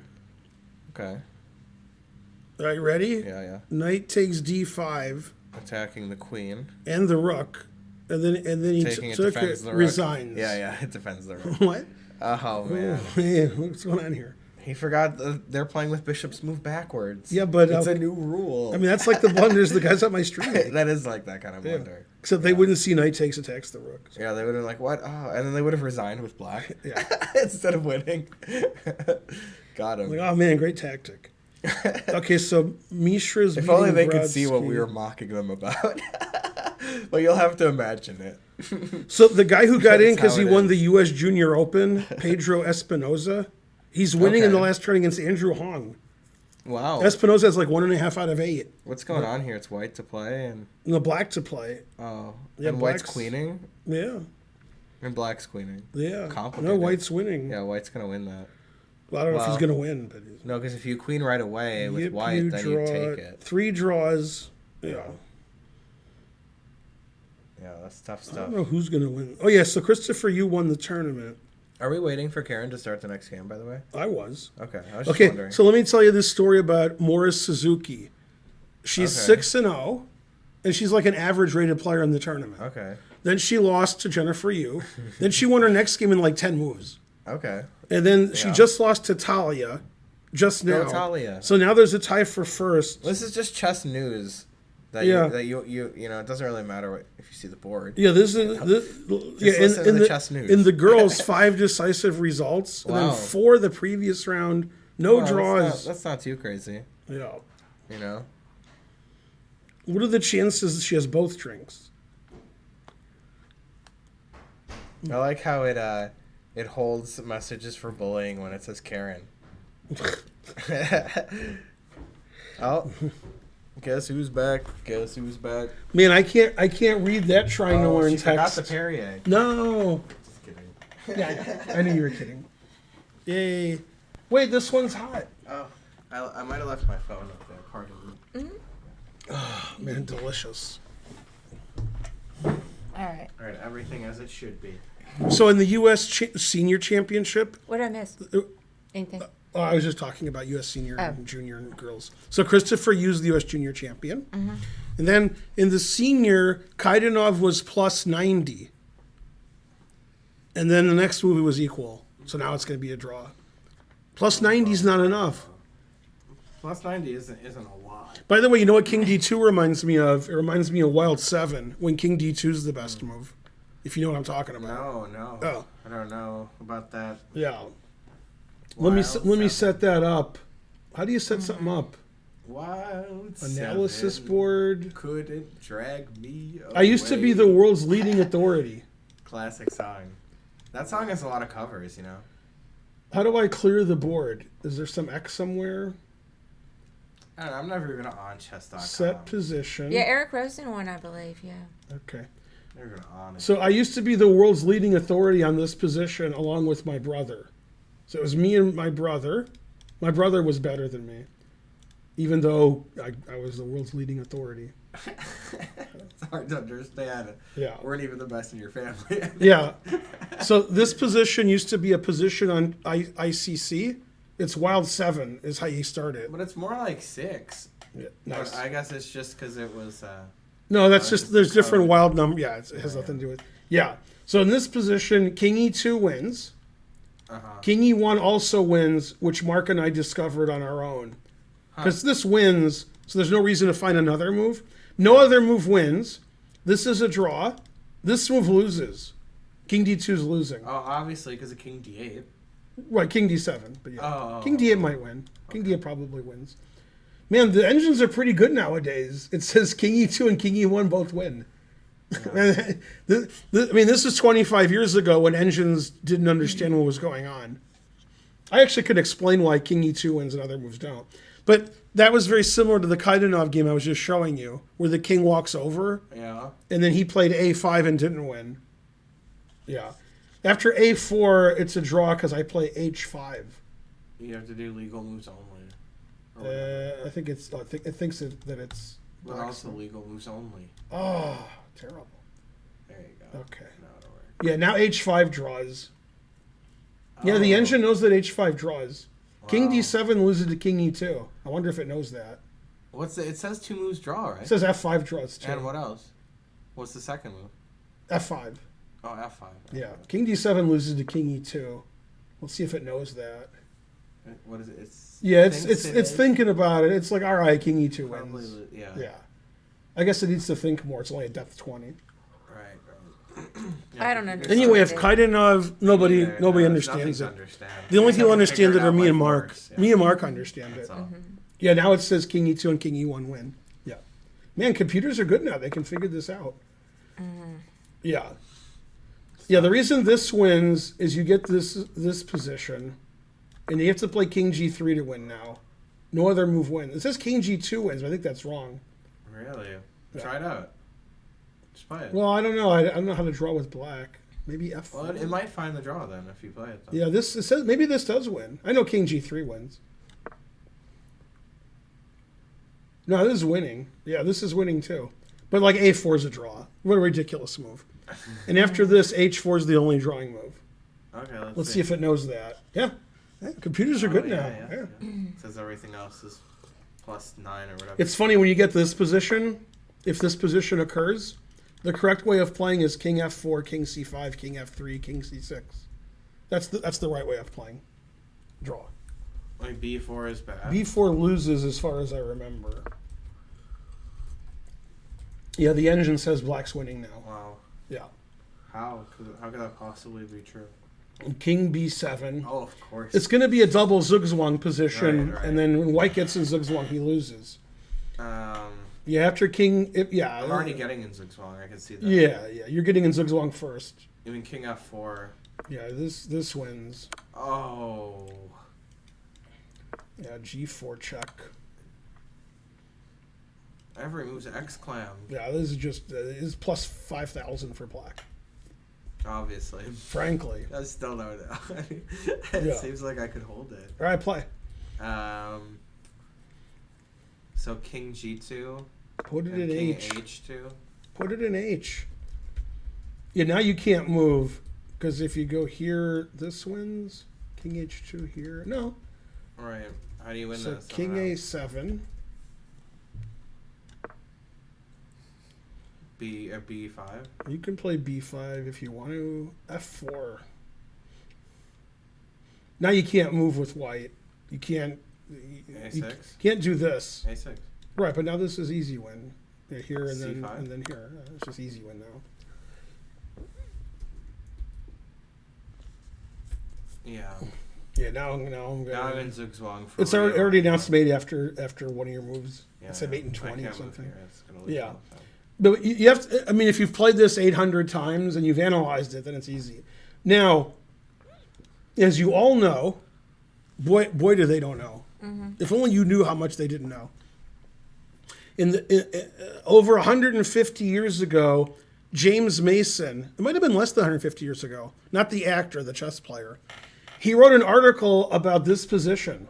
Okay. Are you ready? Yeah, yeah. Knight takes D5 Attacking the queen. and the rook, and then he Taking it took defends it, the rook. resigns. Yeah, yeah. It defends the rook. What? Oh, man. Oh, man, what's going on here? He forgot they're playing with bishops move backwards. Yeah, but it's a new rule. I mean, that's like the blunders the guys at my stream make. That is like that kind of blunder. Except they wouldn't see knight takes attacks the rook. So. Yeah, they would have been like, what? Oh, and then they would have resigned with black. Yeah. Instead of winning. Got him. Like, oh man, great tactic. Okay, so Mishra's. If only they beating could see what Brodsky. we were mocking them about. But you'll have to imagine it. So the guy who got in That's because how he it won is. the U.S. Junior Open, Pedro Espinoza, he's winning in the Okay. last turn against Andrew Hong. Wow. Espinoza has like 1.5 out of 8. What's going on here? It's white to play and And the black to play. oh, Yeah, and white's black's- queening Yeah, and black's queening. yeah. Complicated. No, white's winning. Yeah, white's gonna win that. Well, I don't know if he's Well, going to win, but he's. No, because if you queen right away with Yep, white, then you take it. 3 draws. Yeah. Yeah, that's tough I stuff. don't know who's going to win. Oh, yeah, so Christopher, you won the tournament. Are we waiting for Karen to start the next game, by the way? I was. Okay, I was just Okay, wondering. so let me tell you this story about Morris Suzuki. She's Okay. 6-0, and she's like an average rated player in the tournament. Okay, Then she lost to Jennifer Yu. Then she won her next game in like 10 moves. okay. And then she Yeah. just lost to Talia just now. Go Talia. So now there's a tie for first. This is just chess news. That Yeah. you know, it doesn't really matter if you see the board. Yeah, this is yeah, listen to in the the chess news. in the girls 5 decisive results, and Wow. then 4 the previous round, no Well, draws. That's not too crazy, Yeah. you know? What are the chances she has both drinks? I like how it holds messages for bullying when it says Karen. Oh, guess who's back? Guess who's back? Man, I can't read that triangular in she forgot text. the Perrier. No. Just kidding. Yeah, I knew you were kidding. Yay. Wait, this one's hot. Oh, I might have left my phone up there. Pardon me. Oh, man, delicious. All right. All right, everything as it should be. So in the U.S. Senior Championship, What did I miss? Anything? I was just talking about U.S. Senior Oh. and Junior and girls. So Christopher used the U.S. Junior Champion. Mm-hmm. And then in the Senior, Kaidanov was plus 90. And then the next movie was equal. So now it's going to be a draw. Plus 90 is not enough. Plus 90 isn't a lot. By the way, you know what King D2 reminds me of? It reminds me of Wild 7, when King D2 is the best move. If you know what I'm talking about. No. Oh. I don't know about that. Yeah. Let me Wild set that up. How do you set something up? Wild Analysis seven board. couldn't drag me away. I used to be the world's leading authority. Classic song. That song has a lot of covers, you know. How do I clear the board? Is there some X somewhere? I don't know, I'm never even on chess.com. Set position. Yeah, Eric Rosen won, I believe. Yeah. Okay. Never even on it. So I used to be the world's leading authority on this position along with my brother. So it was me and my brother. My brother was better than me, even though I was the world's leading authority. It's hard to understand. Yeah. Weren't even the best in your family. Yeah. So this position used to be a position on ICC. It's Wild 7 is how you start it. But it's more like 6. Yeah, But nice. I guess it's just because it was... No, that's it's just, just there's the different code. wild number. Yeah, it has nothing to do with. Yeah. So in this position, King E2 wins. King E1 also wins, which Mark and I discovered on our own. Because this wins, so there's no reason to find another move. No other move wins. This is a draw. This move loses. King D2 is losing. Oh, obviously, because of King D8. Right, King D7. But yeah. Oh. King D8 might win. King D8 probably wins. Man, the engines are pretty good nowadays. It says King E2 and King E1 both win. I mean, this is 25 years ago when engines didn't understand what was going on. I actually could explain why King E2 wins and other moves don't. But that was very similar to the Kaidanov game I was just showing you, where the king walks over, Yeah. and then he played A5 and didn't win. Yeah. After A4, it's a draw because I play H5. You have to do legal moves only. Or whatever. I think it thinks that it's. But also legal moves only. Oh, terrible. There you go. Okay. Now it'll work. Yeah, now H5 draws. Yeah, the Oh. engine knows that H5 draws. King Wow. D7 loses to King E2. I wonder if it knows that. It says 2 moves draw, right? It says F5 draws too. And what else? What's the second move? F5. Oh, F5. Yeah. King D7 loses to King E2. Let's see if it knows that. What is it? It's it's thinking about it. It's like, all right, king e2 probably wins. yeah. I guess it needs to think more. It's only a depth 20. Right. I don't understand. Anyway, if it. Kaidanov, nobody There's nothing understands to it. understand. The only Just people have to understand figure it are out me by and Mark. force, yeah. Me and Mark understand That's it. all. Yeah, now it says king e2 and king e1 win. Yeah. Man, computers are good now. They can figure this out. Yeah. Yeah, the reason this wins is you get this position, and you have to play king g3 to win now. No other move wins. It says king g2 wins, but I think that's wrong. Really? Try it out. Just play it. Well, I don't know. I don't know how to draw with black. Maybe f4. Well, it might find the draw then if you play it. Then. Yeah, it says maybe this does win. I know king g3 wins. No, this is winning. Yeah, this is winning too. But like a4 is a draw. What a ridiculous move. And after this, h4 is the only drawing move. Okay, Let's see if it knows that. Yeah. Computers are good now. Yeah. It says everything else is +9 or whatever. It's funny when you get this position, if this position occurs, the correct way of playing is king f4, king c5, king f3, king c6. That's the right way of playing. Draw. Like b4 is bad. b4 loses as far as I remember. Yeah, the engine says black's winning now. Wow. Yeah. How could that possibly be true? And king b7. Oh, of course. It's going to be a double zugzwang position, Right. and then when white gets in zugzwang, he loses. Yeah, after king... I'm already getting in zugzwang. I can see that. Yeah, you're getting in zugzwang first. Even king f4. Yeah, this wins. Oh. Yeah, g4 check. Every move's x-clam. Yeah, this is just this is plus 5,000 for black. Obviously. Frankly. I still don't know. It Yeah. seems like I could hold it. All right, play. So king g2. Put it and in king h. h2. Put it in h. Yeah, now you can't move because if you go here, this wins. King h2 here. No. All right. How do you win So this? king a7. b5. You can play b5 if you want to. f4. Now you can't move with white. You can't. You A6? can't do this. a6. Right, but now this is easy win. Yeah, here and C5? then here. It's just easy win now. Yeah. Yeah, now I'm Now I'm gonna. in zugzwang for It's real. already announced made after one of your moves. Yeah, It's at 8 and I 20 or can't move something. here. It's gonna lose Yeah. all the time. But you have to, I mean, if you've played this 800 times and you've analyzed it, then it's easy. Now, as you all know, boy do they don't know. If only you knew how much they didn't know. Over 150 years ago, James Mason, it might have been less than 150 years ago, not the actor, the chess player, he wrote an article about this position.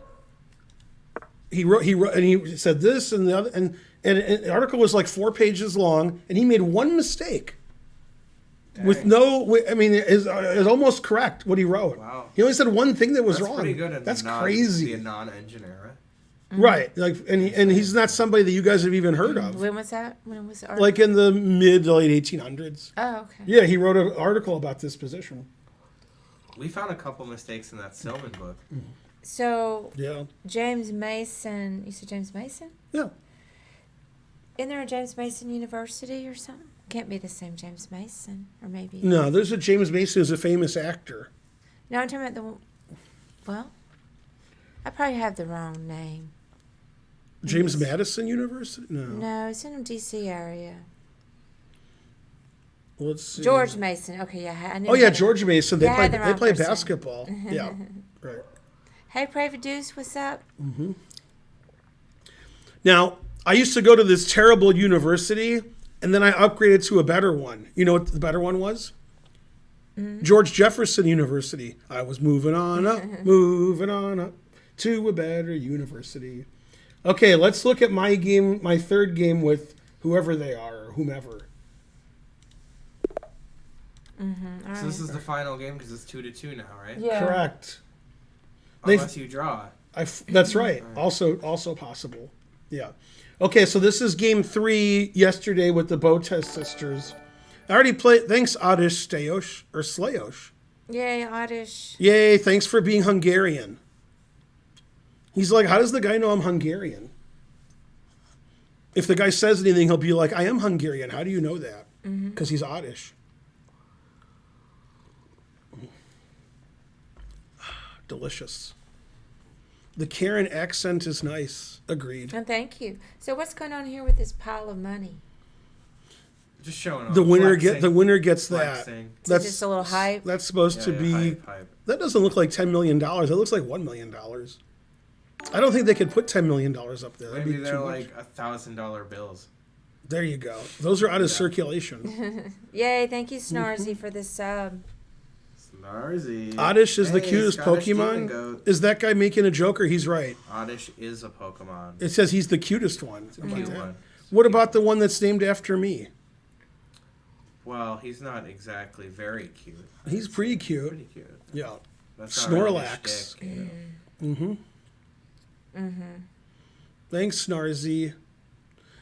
He wrote, and he said this and the other, and the article was like 4 pages long, and he made one mistake. With no, I mean, is almost correct what he wrote. Wow. He only said one thing that was That's wrong. pretty good in That's crazy. the non-engine era. Right, like, and he's not somebody that you guys have even heard of. When was that? When was the article? Like in the mid to late 1800s. Oh, okay. Yeah, he wrote an article about this position. We found a couple mistakes in that Silman book. So Yeah. James Mason, you said James Mason? Yeah. Isn't there a James Mason University or something? Can't be the same James Mason, or maybe. No, there's a James Mason who's a famous actor. No, I'm talking about well, I probably have the wrong name. James Madison University? No. No, it's in the D.C. area. Well, let's see. George Mason. Okay, yeah. I knew Oh yeah, that. George Mason. They Yeah, I play had the wrong person. basketball. Yeah. Right. Hey, Deuce, what's up? Now, I used to go to this terrible university, and then I upgraded to a better one. You know what the better one was? George Jefferson University. I was moving on up to a better university. Okay, let's look at my game, my third game with whoever they are or whomever. So this is the final game because it's 2-2 now, right? Yeah. Correct. They- Unless you draw. That's right. Also possible. Yeah. Okay, so this is game 3 yesterday with the Botez sisters. I already played. Thanks, Adish Steyosh or Slayosh. Yay, Oddish. Yay! Thanks for being Hungarian. He's like, how does the guy know I'm Hungarian? If the guy says anything, he'll be like, I am Hungarian. How do you know that? Because he's Oddish. Delicious. The Karen accent is nice. Agreed. And thank you. So what's going on here with this pile of money? Just showing off. The winner Flexing. gets that. Flexing. So just a little hype. That's supposed Yeah, to yeah, be. hype. That doesn't look like $10 million. It looks like $1 million. I don't think they could put $10 million up there. That'd Maybe be they're too much. like $1,000 bills. There you go. Those are out of circulation. Yay, thank you, Snarzy, for this sub. Snarzy. Oddish is the Hey, cutest Scottish demon Pokemon. goat. Is that guy making a joke or he's right? Oddish is a Pokemon. It says he's the cutest one. It's a How about cute that? one. What about the one that's named after me? Well, he's not exactly very cute. He's pretty cute. Pretty cute. Yeah. That's not really a Snorlax. shtick, you know. Mm-hmm. Thanks, Snarzy.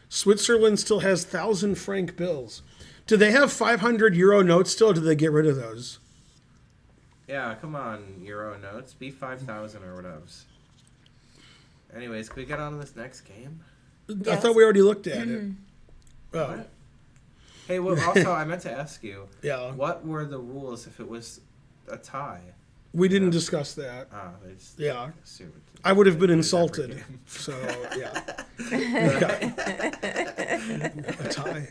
Switzerland still has 1,000 franc bills. Do they have 500 euro notes still, or did they get rid of those? Yeah, come on, Euro notes. Be 5,000 or whatever. Anyways, can we get on to this next game? I Yes. thought we already looked at it. Oh, What? Hey, well, also, I meant to ask you, yeah. what were the rules if it was a tie? We didn't Yeah. discuss that. Ah, they just Yeah. assumed. I would have been Every insulted. game. So, yeah. A tie.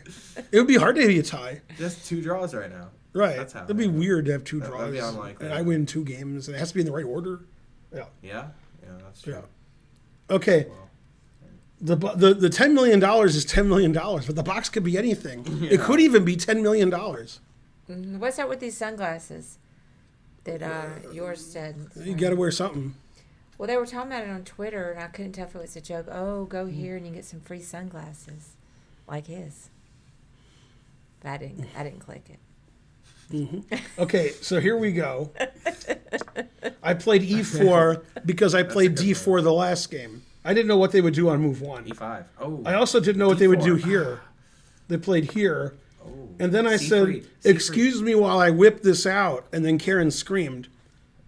It would be hard to be a tie. Just 2 draws right now. Right. That's how It'd be I know. weird to have 2 That'd draws. be unlikely. And I win 2 games, and it has to be in the right order. Yeah. Yeah? Yeah, that's true. Yeah. Okay. Well, The $10 million is $10 million, but the box could be anything. It Yeah. could even be $10 million. What's up with these sunglasses that yours said? You got to wear something. Well, they were talking about it on Twitter, and I couldn't tell if it was a joke. Oh, go here and you get some free sunglasses, like his. But I didn't click it. Okay, so here we go. I played E4 because I played a good D4 the last game. I didn't know what they would do on move 1. E5. Oh. I also didn't know what they would do D4. here. They played here. Oh. And then I C3. said, excuse me while I whip this out. And then Karen screamed.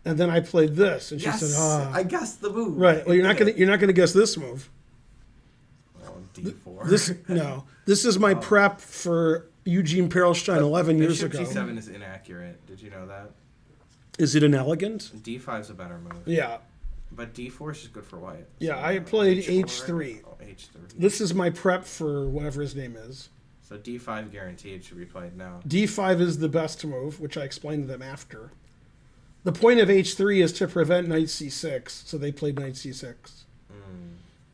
And then I played this. And she Yes, said, ah. I guessed the move. Right. Well, you're not Did it. gonna guess this move. Oh, D4. This is my prep for Eugene Perelstein 11 years Bishop ago. G7 is inaccurate. Did you know that? Is it inelegant? D5 is a better move. Yeah. But D4 is just good for white. Yeah, So, I played H4, H3. Oh, H3. This is my prep for whatever his name is. So D5 guaranteed should be played now. D5 is the best move, which I explained to them after. The point of H3 is to prevent knight C6, so they played knight C6.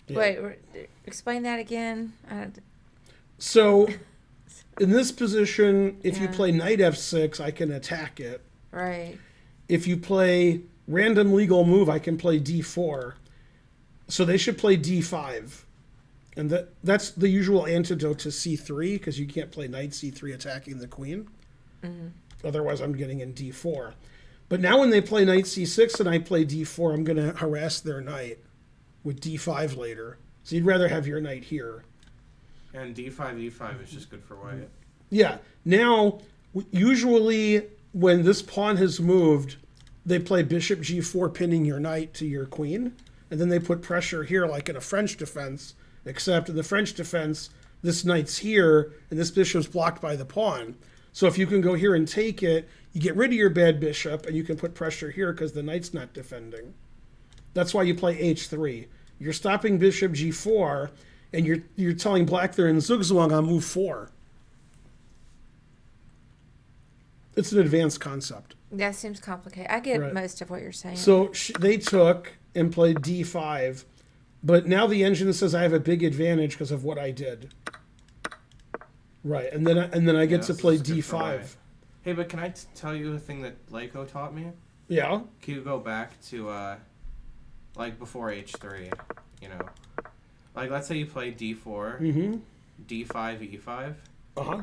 Yeah. Wait, explain that again. So, in this position, if you Yeah. play knight F6, I can attack it. Right. If you play random legal move, I can play D4. So they should play D5. And that's the usual antidote to C3, because you can't play knight C3 attacking the queen. Otherwise, I'm getting in D4. But now when they play knight C6 and I play D4, I'm going to harass their knight with D5 later. So you'd rather have your knight here. And D5, E5 is just good for white. Yeah. Now, usually when this pawn has moved, they play bishop G4, pinning your knight to your queen. And then they put pressure here like in a French defense, except in the French defense, this knight's here and this bishop's blocked by the pawn. So if you can go here and take it, you get rid of your bad bishop and you can put pressure here because the knight's not defending. That's why you play H3. You're stopping bishop G4 and you're telling black they're in zugzwang on move 4. It's an advanced concept. That seems complicated. I get Right. most of what you're saying. So they took and played D5, but now the engine says I have a big advantage because of what I did. Right, and then I get to this play is good for white. D5. Hey, but can I tell you a thing that Leiko taught me? Yeah. Can you go back to, like, before H3, you know? Like, let's say you play D4, Mm-hmm. D5, E5, Uh-huh.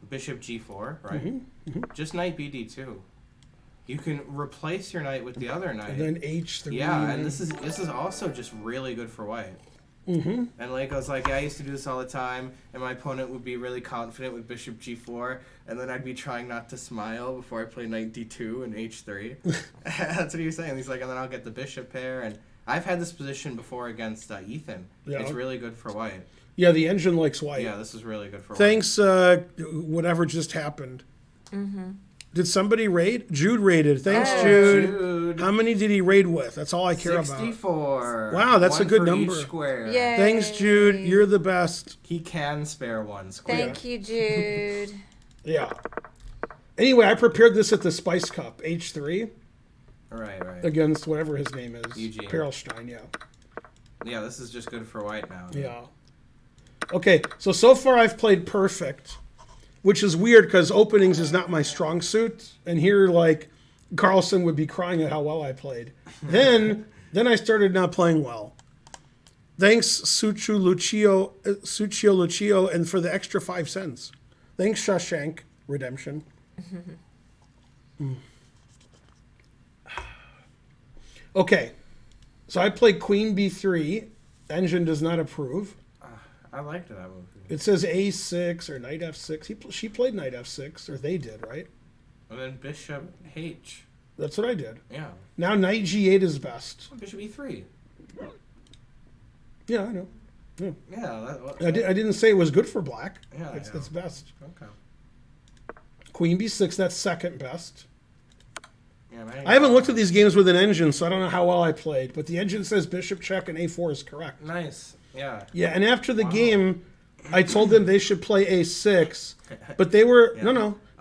Bishop G4, right? Mm-hmm. Just knight BD2. You can replace your knight with the other knight. And then H3. Yeah, and this is also just really good for white. Mm-hmm. And Leiko's like, yeah, I used to do this all the time, and my opponent would be really confident with bishop G4, and then I'd be trying not to smile before I play knight D2 and H3. That's what he was saying. He's like, and then I'll get the bishop pair, and I've had this position before against Ethan. Yeah. It's really good for white. Yeah, the engine likes white. Yeah, this is really good for Thanks, whatever just happened. Did somebody raid? Jude raided. Thanks, Oh. Jude. How many did he raid with? That's all I care about. 64. Wow, that's a One good for number. Each square. Yay. Thanks, Jude. You're the best. He can spare one square. Thank you, Jude. Yeah. Anyway, I prepared this at the Spice Cup, H3, Right. against whatever his name is. Eugene. Perlstein, yeah. Yeah, this is just good for white now. Yeah. Okay, so far I've played perfect, which is weird because openings is not my strong suit. And here, like, Carlson would be crying at how well I played. Then I started not playing well. Thanks, Sucio Lucio, and for the extra 5 cents. Thanks, Shawshank Redemption. Okay, so I played Queen B3. Engine does not approve. I liked that movie. It says A6 or Knight F6. She played Knight F6, or they did, right? And then Bishop H. That's what I did. Yeah. Now Knight G8 is best. Bishop E3. Yeah, I know. Yeah. I didn't say it was good for black. Yeah, It's best. Okay. Queen B6, that's second best. Yeah, I haven't looked at these games with an engine, so I don't know how well I played. But the engine says bishop check and A4 is correct. Nice. Yeah. Yeah, and after the game, I told them they should play A6, but they were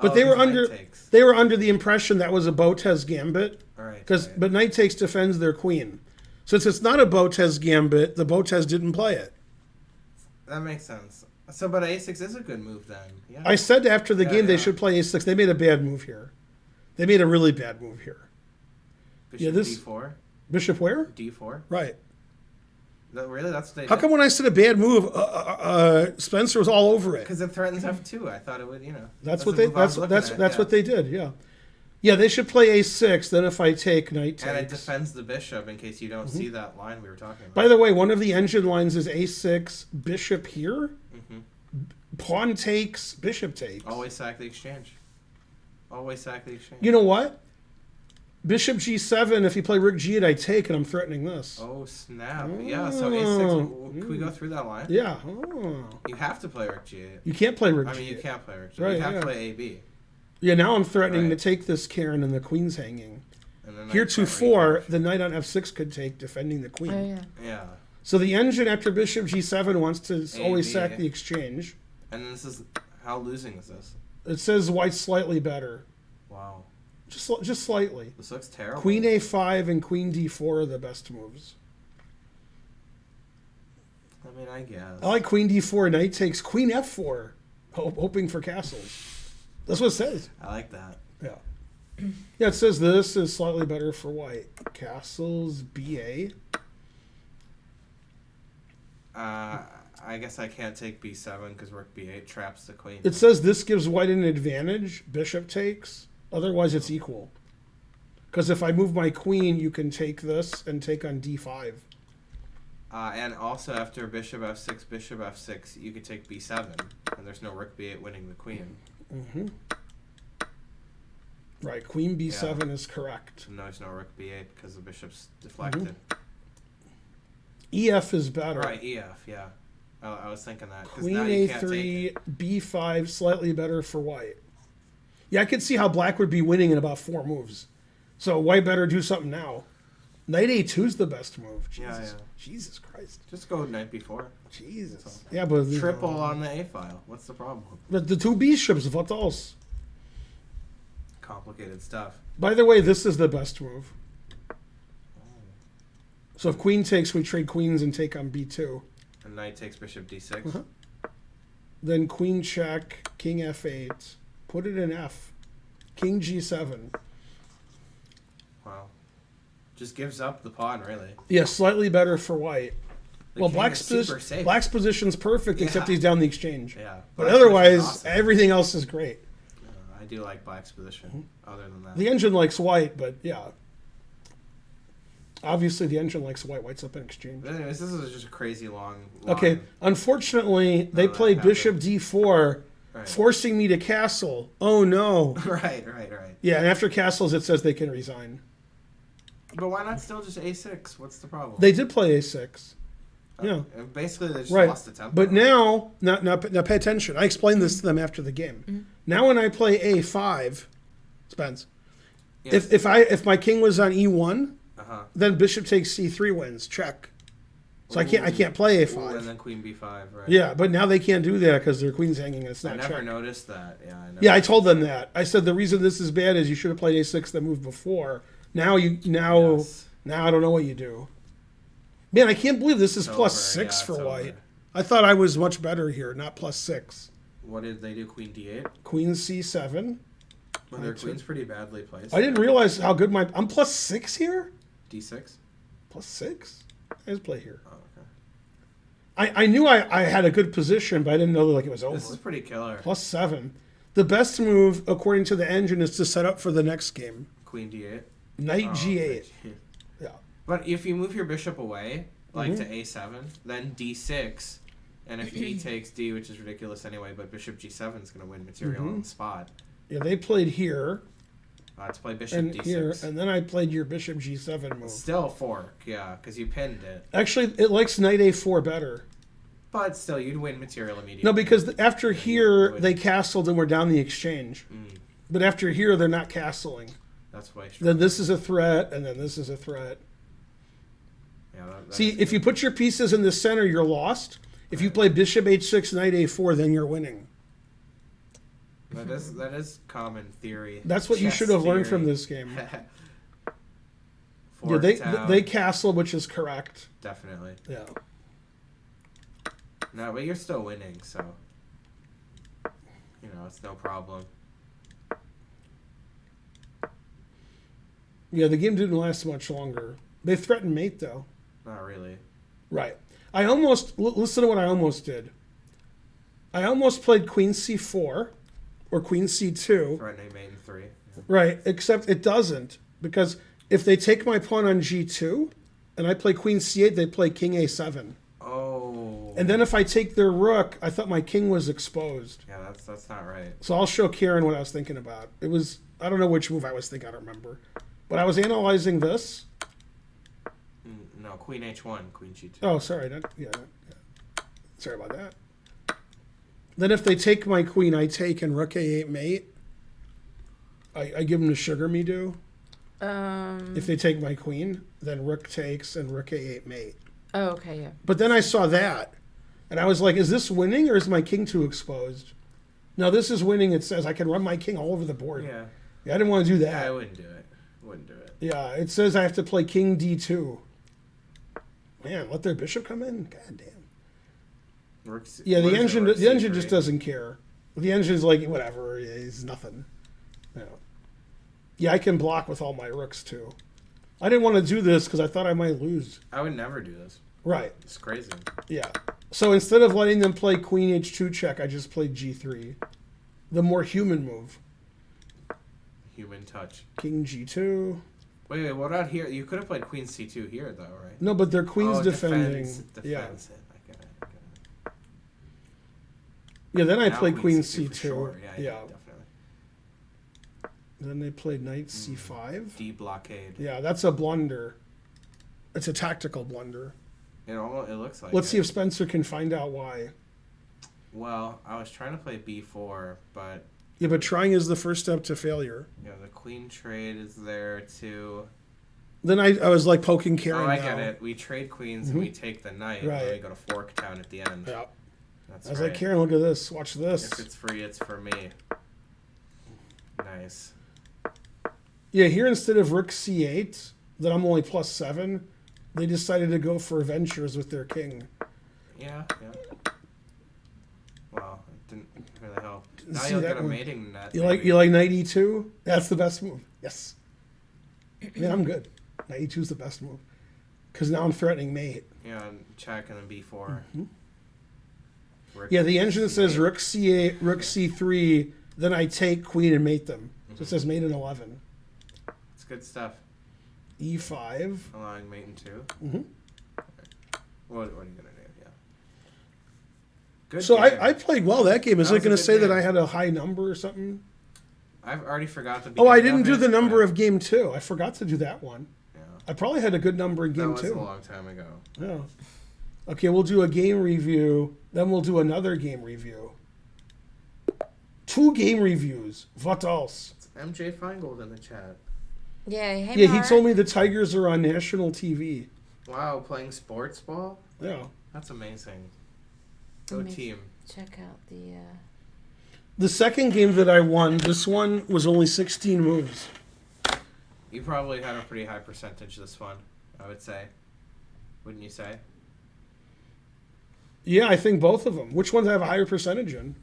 But they were under the impression that was a Botez gambit. Right. But knight takes defends their queen. Since it's not a Botez gambit, the Botez didn't play it. That makes sense. So, but A6 is a good move then. Yeah. I said after the game they yeah. should play A6. They made a bad move here. They made a really bad move here. Bishop D4. Bishop where? D4. Right. Really? That's what they How did? come when I said a bad move, Spencer was all over it? Because it threatens F2. I thought it would, That's the what they. move I was looking at, That's what they did. Yeah. Yeah, they should play A6. Then if I take knight takes. And it defends the bishop in case you don't see that line we were talking about. By the way, one of the engine lines is A6, bishop here, pawn takes, bishop takes. Always sack the exchange. Always sack the exchange. You know what? Bishop G7, if you play rook G8, I take, and I'm threatening this. Oh, snap. Yeah, so A6, can we go through that line? Yeah. Oh. You have to play rook G8. You can't play rook G8. I mean, you can't play rook G8. Right, you have yeah. to play AB. Yeah, now I'm threatening to Right. take this Karen, and the queen's hanging. And then Heretofore, the knight on F6 could take, defending the queen. Oh, yeah. Yeah. So the engine after bishop G7 wants to always AB. sack the exchange. And this is, how losing is this? It says white's slightly better. Wow. Just slightly. This looks terrible. Queen A5 and Queen D4 are the best moves. I mean, I guess. I like Queen D4, knight takes, Queen F4, hoping for castles. That's what it says. I like that. Yeah. Yeah, it says this is slightly better for white. Castles, BA. I guess I can't take B7 because rook B8 traps the queen. It says this gives white an advantage, bishop takes. Otherwise, it's equal. Because if I move my queen, you can take this and take on D5. And also after bishop F6, you could take B7, and there's no rook B8 winning the queen. Mm-hmm. Right, Queen B7 is correct. So there's no rook B8 because the bishop's deflected. EF is better. Right, EF, yeah. I was thinking that. 'Cause Queen now you can't take A3, it. B5, slightly better for white. Yeah, I could see how black would be winning in about 4 moves. So white better do something now. Knight A2 is the best move. Jesus, Yeah. Jesus Christ. Just go knight B4. Jesus. Yeah, but Triple on the A file. What's the problem? But the 2 bishops, what else? Complicated stuff. By the way, this is the best move. So if queen takes, we trade queens and take on B2. And knight takes bishop D6. Then queen check, king F8. Put it in F. King G7. Wow. Just gives up the pawn, really. Yeah, slightly better for white. The Well, king black's, is super safe. black's position's perfect, except Yeah. he's down the exchange. Yeah. But Black's otherwise, position is awesome. everything else is great. I do like black's position. Other than that. The engine likes white, but yeah. Obviously, the engine likes white. White's up in exchange. But anyways, this is just a crazy long Okay, line. unfortunately, they that played bishop happened. D4, Right. forcing me to castle. Oh, no. right. Yeah, and after castles, it says they can resign. But why not still just A6? What's the problem? They did play A6. Yeah. Basically, they just Right. lost the tempo. But now pay attention. I explained this to them after the game. Mm-hmm. Now when I play A5, Spence, Yes. if my king was on E1, Uh-huh. then bishop takes C3 wins. Check. So I can't play Ooh, A5. and then queen B5, right? Yeah, but now they can't do that because their queen's hanging and it's I not never checked. noticed that. Yeah, I know. Yeah, I told them that. I said the reason this is bad is you should have played A6 the move before. Now Yes. I don't know what you do. Man, I can't believe this is It's plus over. 6 Yeah, for it's white. over. I thought I was much better here, not plus 6. What did they do? Queen D8? Queen C7. Well, their queen's pretty badly placed. I didn't realize how good I'm plus 6 here? D6? Plus 6? I just play here. Oh, okay. I knew I had a good position, but I didn't know like it was over. This is pretty killer. Plus 7. The best move, according to the engine, is to set up for the next game. Queen D8? Knight Oh, G8. okay. Yeah. But if you move your bishop away, like Mm-hmm. to A7, then D6, and if E takes D, which is ridiculous anyway, but bishop G7 is going to win material Mm-hmm. on the spot. Yeah, they played here Let's play bishop and D6. here, and then I played your bishop G7 move. Still a fork, yeah, because you pinned it. Actually, it likes Knight A4 better. But still, you'd win material immediately. No, because after here, would. they castled and were down the exchange. But after here, they're not castling. That's why. Then this is a threat, and then this is a threat. Yeah, that See, is if you put your pieces in the center, you're lost. If you play bishop H6, Knight A4, then you're winning. good. That is common theory. That's what you Chess should have learned from theory. this game. Yeah, Fork they down, castle, which is correct. definitely. Yeah. No, but you're still winning, so it's no problem. Yeah, the game didn't last much longer. They threatened mate, though. Not really. Right. I almost, listen to what I almost did. I almost played Queen C4 or Queen C2. Threatening mate in 3. Yeah. Right, except it doesn't. Because if they take my pawn on G2 and I play Queen C8, they play King A7. Oh. And then if I take their rook, I thought my king was exposed. Yeah, that's not right. So I'll show Karen what I was thinking about. It was, I don't know which move I was thinking, I don't remember. But I was analyzing this. No, Queen H1, Queen G2. Oh, sorry. Yeah. Sorry about that. Then if they take my queen, I take and rook A8 mate. I give them the sugar me do. If they take my queen, then rook takes and rook A8 mate. Oh, okay, yeah. But then I saw that, and I was like, is this winning or is my king too exposed? No, this is winning. It says I can run my king all over the board. Yeah. I didn't want to do Yeah, that. I wouldn't do it. Wouldn't do it. Yeah, it says I have to play king D2. Man, let their bishop come in? God damn. Rook's, Yeah, what the is it, engine rook the engine C3? just doesn't care. The engine's like, whatever, it's nothing. Yeah, I can block with all my rooks, too. I didn't want to do this because I thought I might lose. I would never do this. Right, It's crazy. yeah. So instead of letting them play queen H2 check, I just played G3. The more human move. Human touch. King G2. Wait, what about here? You could have played Queen C2 here, though, right? No, but their queen's Oh, defending. Yeah. Defends it. I get it. Yeah, then I Now played queen C2 for C2. sure. Yeah, definitely. Then they played knight C5. D-blockade. Yeah, that's a blunder. It's a tactical blunder. It looks like Let's it. see if Spencer can find out why. Well, I was trying to play B4, but Yeah, but trying is the first step to failure. the queen trade is there too. Then I was like poking Karen. Oh, I now. get it. We trade queens and we take the knight, and Right. then we go to Fork Town at the end. Yeah. That's I was right. like, Karen, look at this. Watch this. If it's free, it's for me. Nice. Yeah, here instead of rook C8, that I'm only plus 7, they decided to go for ventures with their king. Yeah. Well, it didn't really help. Now see you'll that get a one. mating net. You like knight E2? That's the best move. Yes. Man, I'm good. Knight E2 is the best move. Because now I'm threatening mate. Yeah, and check and then B4. Rook Yeah, the engine says C8. rook C8, rook C3, then I take queen and mate them. So it says mate in 11. It's good stuff. E5. Allowing mate in 2. Mhm. What are you gonna do? Yeah. Good. So game. I played well that game. Is That it was a going to good say that game. I had a high number or something? I've already forgot the. Oh, I beginning didn't of do it, the number but- of game 2. I forgot to do that one. Yeah. I probably had a good number in That game was 2. a long time ago. Yeah. Okay, we'll do a game review. Then we'll do another game review. 2 game reviews. What else? It's MJ Finegold in the chat. Yeah, hey, Yeah, Mark. he told me the Tigers are on national TV. Wow, playing sports ball? Yeah. That's amazing. Go Let me team. Check out the. The second game that I won, this one was only 16 moves. You probably had a pretty high percentage this one, I would say. Wouldn't you say? Yeah, I think both of them. Which ones I have a higher percentage in?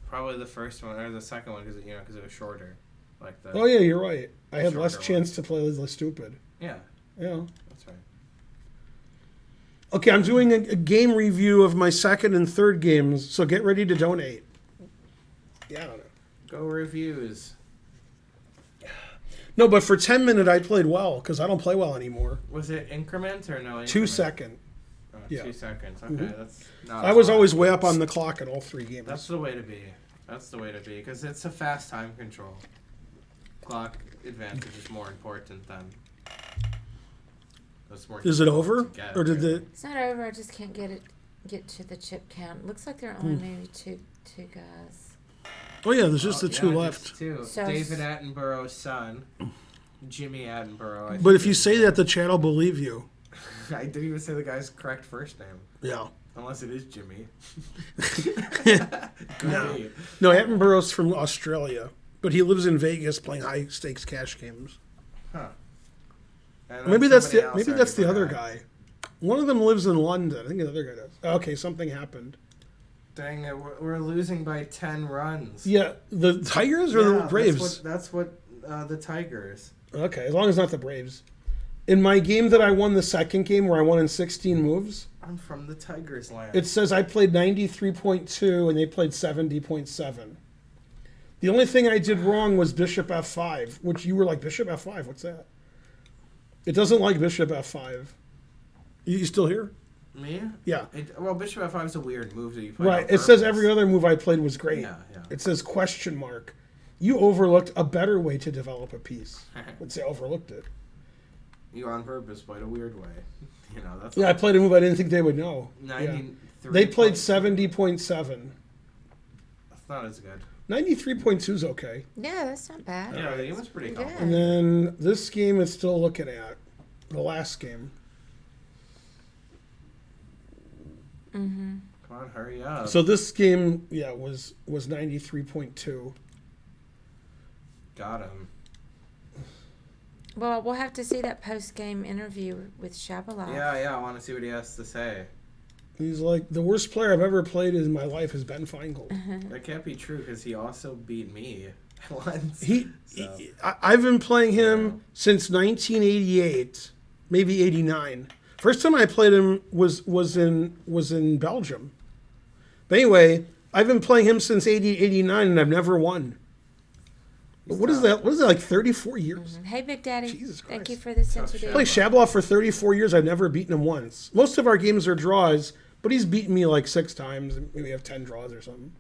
Probably the first one or the second one because it was shorter. Like the. Oh yeah, you're right. I had less Shorter chance to play less stupid. Yeah, Yeah. that's right. Okay, I'm doing a game review of my second and third games, so get ready to donate. Yeah, I don't know. Go reviews. No, but for 10 minute I played well because I don't play well anymore. Was it increment or no increment? 2 second. Oh, Yeah. 2 seconds. Okay, that's not. I was a lot. always way up on the clock in all 3 games. That's the way to be. That's the way to be because it's a fast time control. Clock advantage is more important than. That's more Is it difficult over, to get, or did really. It's not over. I just can't get to the chip count. Looks like there are only maybe two guys. Oh yeah, there's just the 2 yeah, left. just 2. So- David Attenborough's son, Jimmy Attenborough. I But think if you is- say that, the chat will believe you. I didn't even say the guy's correct first name, Yeah. unless it is Jimmy. No. Be. No, Attenborough's from Australia, but he lives in Vegas playing high stakes cash games. Huh. And then Maybe that's somebody the else maybe already that's the other forgot. guy. One of them lives in London. I think the other guy does. Okay, something happened. Dang it, we're losing by 10 runs. Yeah, the Tigers or the Yeah, Braves? That's what the Tigers. Okay, as long as not the Braves. In my game that I won, the second game where I won in 16 moves, I'm from the Tigers land. it says I played 93.2 and they played 70.7. The only thing I did wrong was Bishop F5, which you were like, Bishop F5, what's that? It doesn't like Bishop F5. You still here? Me? Yeah. Well, Bishop F5 is a weird move that you play. Right. It says every other move I played was great. Yeah, yeah. It says question mark. You overlooked a better way to develop a piece. Let's say overlooked it. You on purpose played a weird way. You know, that's Yeah, I played a move I didn't think they would know. Yeah. 93. They played 70.7. That's not as good. 93.2 is okay. Yeah, that's not bad. Yeah, the game was pretty Yeah. complicated. And then this game is still looking at the last game. Mm-hmm. Come on, hurry up. So this game, yeah, was 93.2. Got him. Well, we'll have to see that post-game interview with Shabalov. Yeah, I want to see what he has to say. He's like, the worst player I've ever played in my life has been Finegold. That can't be true because he also beat me once. So. I've been playing him since 1988, maybe 89. First time I played him was in Belgium. But anyway, I've been playing him since 89 and I've never won. What is that? What is that, like 34 years? Hey, Big Daddy. Jesus Thank Christ. you for this Tough introduction. I played Shabalov for 34 years. I've never beaten him once. Most of our games are draws, but he's beaten me like 6 times. Maybe we have 10 draws or something.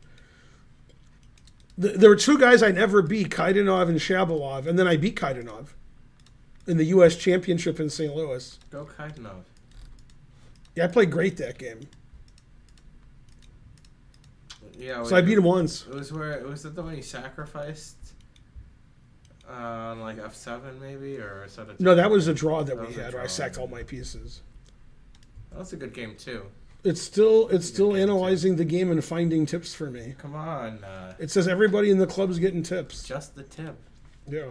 There were 2 guys I never beat, Kaidanov and Shabalov, and then I beat Kaidanov in the U.S. Championship in St. Louis. Go Kaidanov. Yeah, I played great that game. Yeah. So I beat him once. It was that the one he sacrificed? On like F7 maybe, or is that a No, that was a draw that That we was a had where I draw. sacked all my pieces. That's a good game too. It's still game, analyzing the game and finding tips for me. Come on, It says everybody in the club's getting tips. just the tip. Yeah.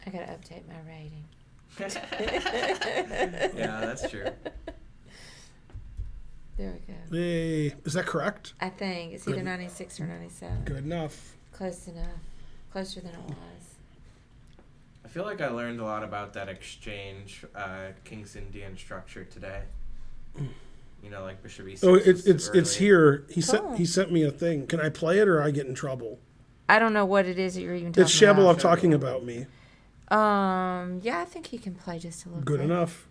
I gotta update my rating. Yeah, that's true. There we go. Hey, is that correct? I think it's either Good. 96 or 97. Good enough. Close enough. Closer than it was. I feel like I learned a lot about that exchange King's Indian structure today. You know, like Bishop E6. Oh, was it's early. here. Cool. He sent me a thing. Can I play it or I get in trouble? I don't know what it is that you're even talking It's Shabalov about. talking about me. Yeah, I think he can play just a little Good bit. enough.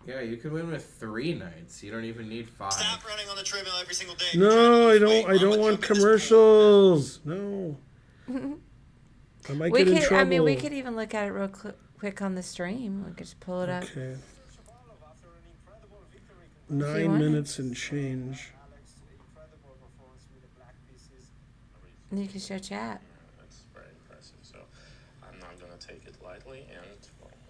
Yeah, you could win with 3 knights. You don't even need 5. Stop running on the treadmill every single day. No, I Wait, don't Mama, want jump in this pool. commercials. No. I might We get in could. trouble. I mean, we could even look at it real quick on the stream. We could just pull it up. Okay. you 9 want it. minutes and change. And you can show chat. That's very impressive. So I'm not going to take it lightly, and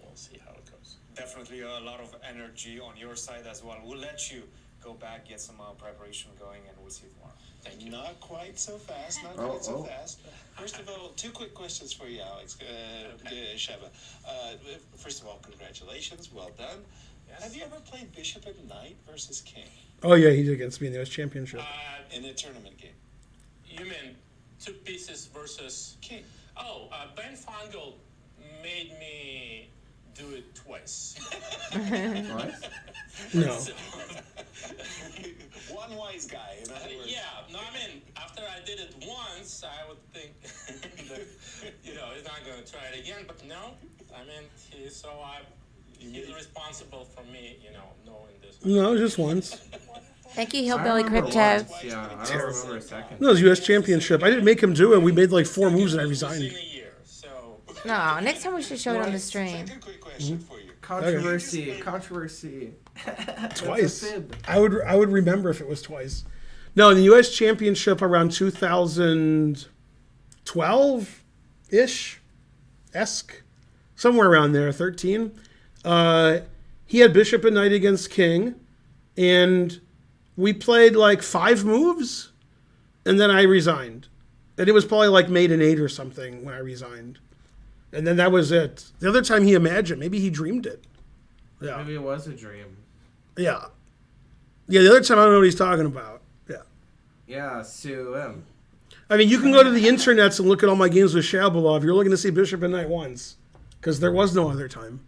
we'll see how it goes. Definitely a lot of energy on your side as well. We'll let you go back, get some preparation going, and we'll see you tomorrow. Thank you. Not quite so fast. Not Oh, quite so oh. fast. First of all, two quick questions for you, Alex. Sheva. First of all, congratulations. Well done. Yes. Have you ever played Bishop at Knight versus King Oh, yeah, he did against me in the U.S. Championship. in a tournament game? You mean two pieces versus... King. Oh, Ben Finegold made me do it twice. Twice? No. So, One wise guy. In other words. yeah, no, I mean, after I did it once, I would think that, he's not going to try it again. But no, I mean, he's responsible for me, knowing this. No, just once. Thank you, I Hillbilly remember Crypto. once, yeah, I don't remember a second. No, it was U.S. Championship. I didn't make him do it. We made like 4 moves and I Losing resigned. a year, so No, next time we should show it on the stream. Second quick question for you. Controversy. Twice. That's a fib. I would remember if it was twice. No, in the U.S. Championship around 2012-ish, somewhere around there, 13. He had Bishop and Knight against King, and we played like 5 moves, and then I resigned. And it was probably like mate an 8 or something when I resigned. And then that was it. The other time he imagined, maybe he dreamed it. Yeah. Maybe it was a dream. Yeah. Yeah, the other time I don't know what he's talking about. Yeah. Yeah, sue him. I mean, you can go to the internets and look at all my games with Shabalov. You're looking to see Bishop and Knight once. Because there was no other time.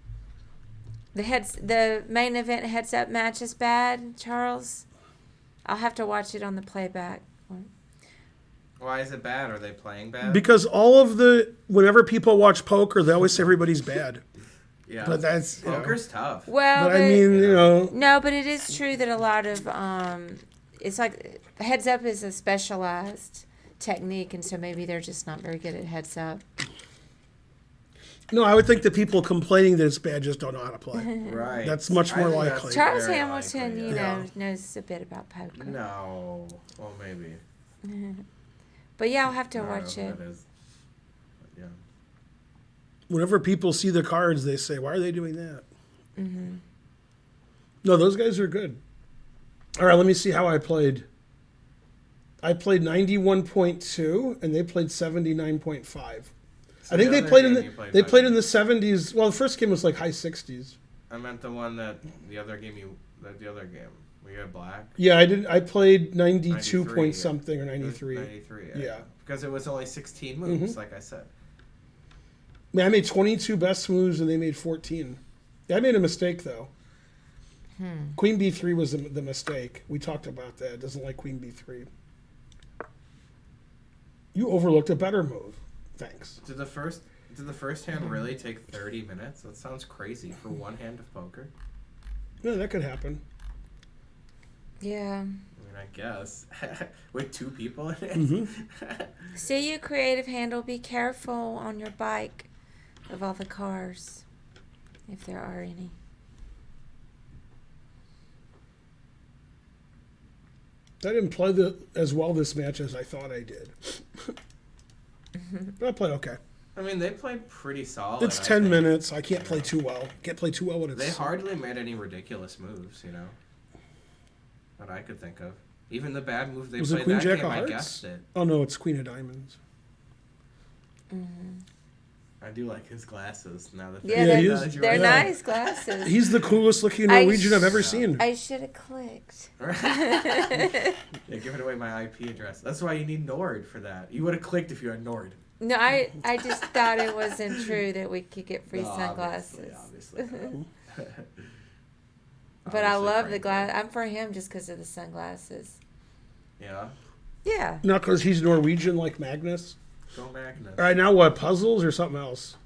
The main event heads up match is bad, Charles. I'll have to watch it on the playback. Why is it bad? Are they playing bad? Because whenever people watch poker, they always say everybody's bad. Yeah. But that's, Poker's tough. Well, But I mean, no, but it is true that a lot of it's like heads up is a specialized technique, and so maybe they're just not very good at heads up. no, I would think the people complaining that it's bad just don't know how to play. Right. That's much I more think likely. that's Charles very Hamilton, likely, you yeah. know, knows a bit about poker. No. Well, maybe. But yeah, I'll have to I don't know watch who it. that is. But yeah. Whenever people see the cards, they say, why are they doing that? Mm-hmm. No, those guys are good. All right, let me see how I played. I played 91.2, and they played 79.5. I think they other played in game the you played they better. played in the 70s. Well, the first game was like high 60s. I meant the other game the other game. Where you had black. Yeah, I did. I played 92 93, point yeah. something or It was 93. 93. Yeah. Because it was only 16 moves, Mhm. like I said. I mean, I made 22 best moves and they made 14. Yeah, I made a mistake though. Queen B3 was the mistake. We talked about that. It doesn't like Queen B3. You overlooked a better move. Thanks. Did the first hand really take 30 minutes? That sounds crazy for one hand of poker. Yeah, that could happen. Yeah. I mean, I guess. With 2 people in it. Mhm. See you, creative handle. Be careful on your bike of all the cars, if there are any. I didn't play as well this match as I thought I did. But I played okay. I mean, they played pretty solid. It's I 10 think. minutes. I can't play too well. Can't play too well when They it's... hardly made any ridiculous moves, that I could think of. Even the bad move they Was it played Queen that Jack game, of I Hearts? guessed it. Oh, no, it's Queen of Diamonds. I do like his glasses now that Yeah, Yeah, he they're, is- they're yeah. nice glasses. He's the coolest looking I Norwegian I've ever sh- seen. I should have clicked. Yeah, giving away my IP address. That's why you need Nord for that. You would have clicked if you had Nord. No, I just thought it wasn't true that we could get free No, sunglasses. Obviously. But I Obviously, love the Frank glass. did. I'm for him just because of the sunglasses. Yeah. Yeah. Not because he's Norwegian like Magnus. Go Magnus. All right, now what? Puzzles or something else?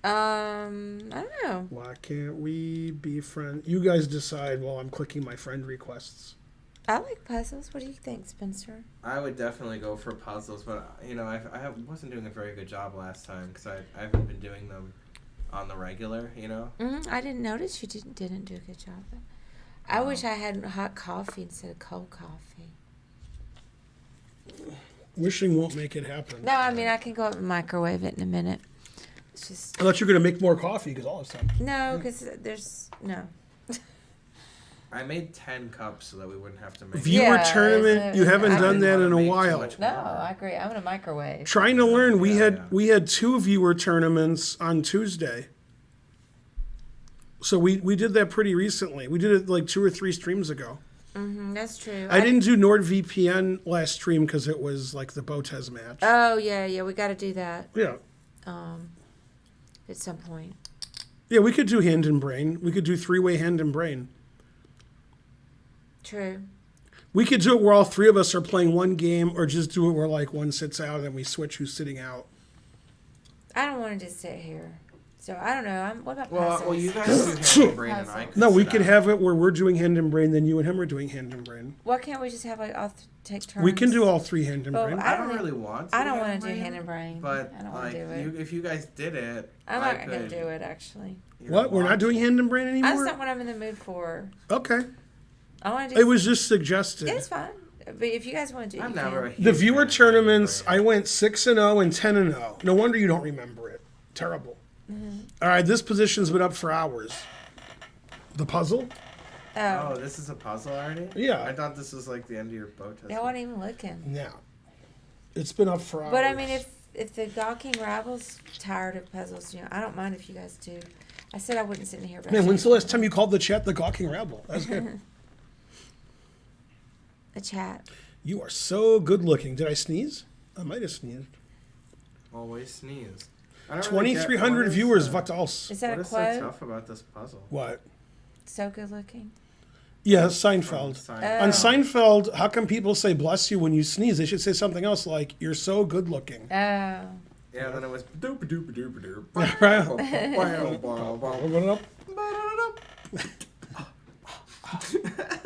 I don't know. Why can't we be friends? You guys decide while I'm clicking my friend requests. I like puzzles. What do you think, Spencer? I would definitely go for puzzles, but I wasn't doing a very good job last time because I haven't been doing them on the regular. I didn't notice you didn't do a good job. I wish I had hot coffee instead of cold coffee. Wishing won't make it happen. No, I mean I can go up and microwave it in a minute. It's just I thought you were going to make more coffee because all this time. no, because there's no. I made 10 cups so that we wouldn't have to make. Viewer Yeah, tournament, you haven't I done didn't that wanna in a make too while. much No, more. I agree. I'm gonna microwave. Trying to learn. We Yeah. had 2 viewer tournaments on Tuesday. So we did that pretty recently. We did it like 2 or 3 streams ago. That's true. I didn't do NordVPN last stream because it was like the Botez match. Oh yeah, we got to do that Yeah. at some point. Yeah, we could do hand and brain. We could do 3-way hand and brain. True. We could do it where all 3 of us are playing one game, or just do it where like one sits out and we switch who's sitting out. I don't want to just sit here, so I don't know. What about Well, puzzles? you guys do hand and brain, and I could No, we sit could out. have it where we're doing hand and brain, then you and him are doing hand and brain. Why can't we just have like all take turns? We can do all 3 hand and Well, brain. I don't really want. I don't want to do hand and brain. But I don't want like, to do it. if you guys did it, I'm I not gonna could, do it actually. What? We're not watch. doing hand and brain That's anymore? not what I'm in the mood for. Okay. I want to do. It was just suggested. Yeah, it's fine. But if you guys want to do it, I'm you never a can. huge The fan viewer of hand and tournaments, brain. I went 6-0 and 10-0. No wonder you don't remember it. Terrible. All right, this position's been up for hours. The puzzle? Oh, this is a puzzle already? Yeah. I thought this was like the end of your boat test. I wasn't even looking. Yeah. It's been up for hours. But I mean, if the gawking rabble's tired of puzzles, I don't mind if you guys do. I said I wouldn't sit in here. But Man, when's the last time you called the chat the Gawking Rabble? That's good. a chat? You are so good looking. Did I sneeze? I might have sneezed. Always sneeze. I don't really get 2,300 what is, viewers, uh, what else? Is that What a is so quote? tough about this puzzle? What? So good looking. Yeah, Seinfeld. Seinfeld. On Seinfeld, how come people say bless you when you sneeze? They should say something else like, you're so good looking. Oh. Yeah, then it was doop doop doop doop.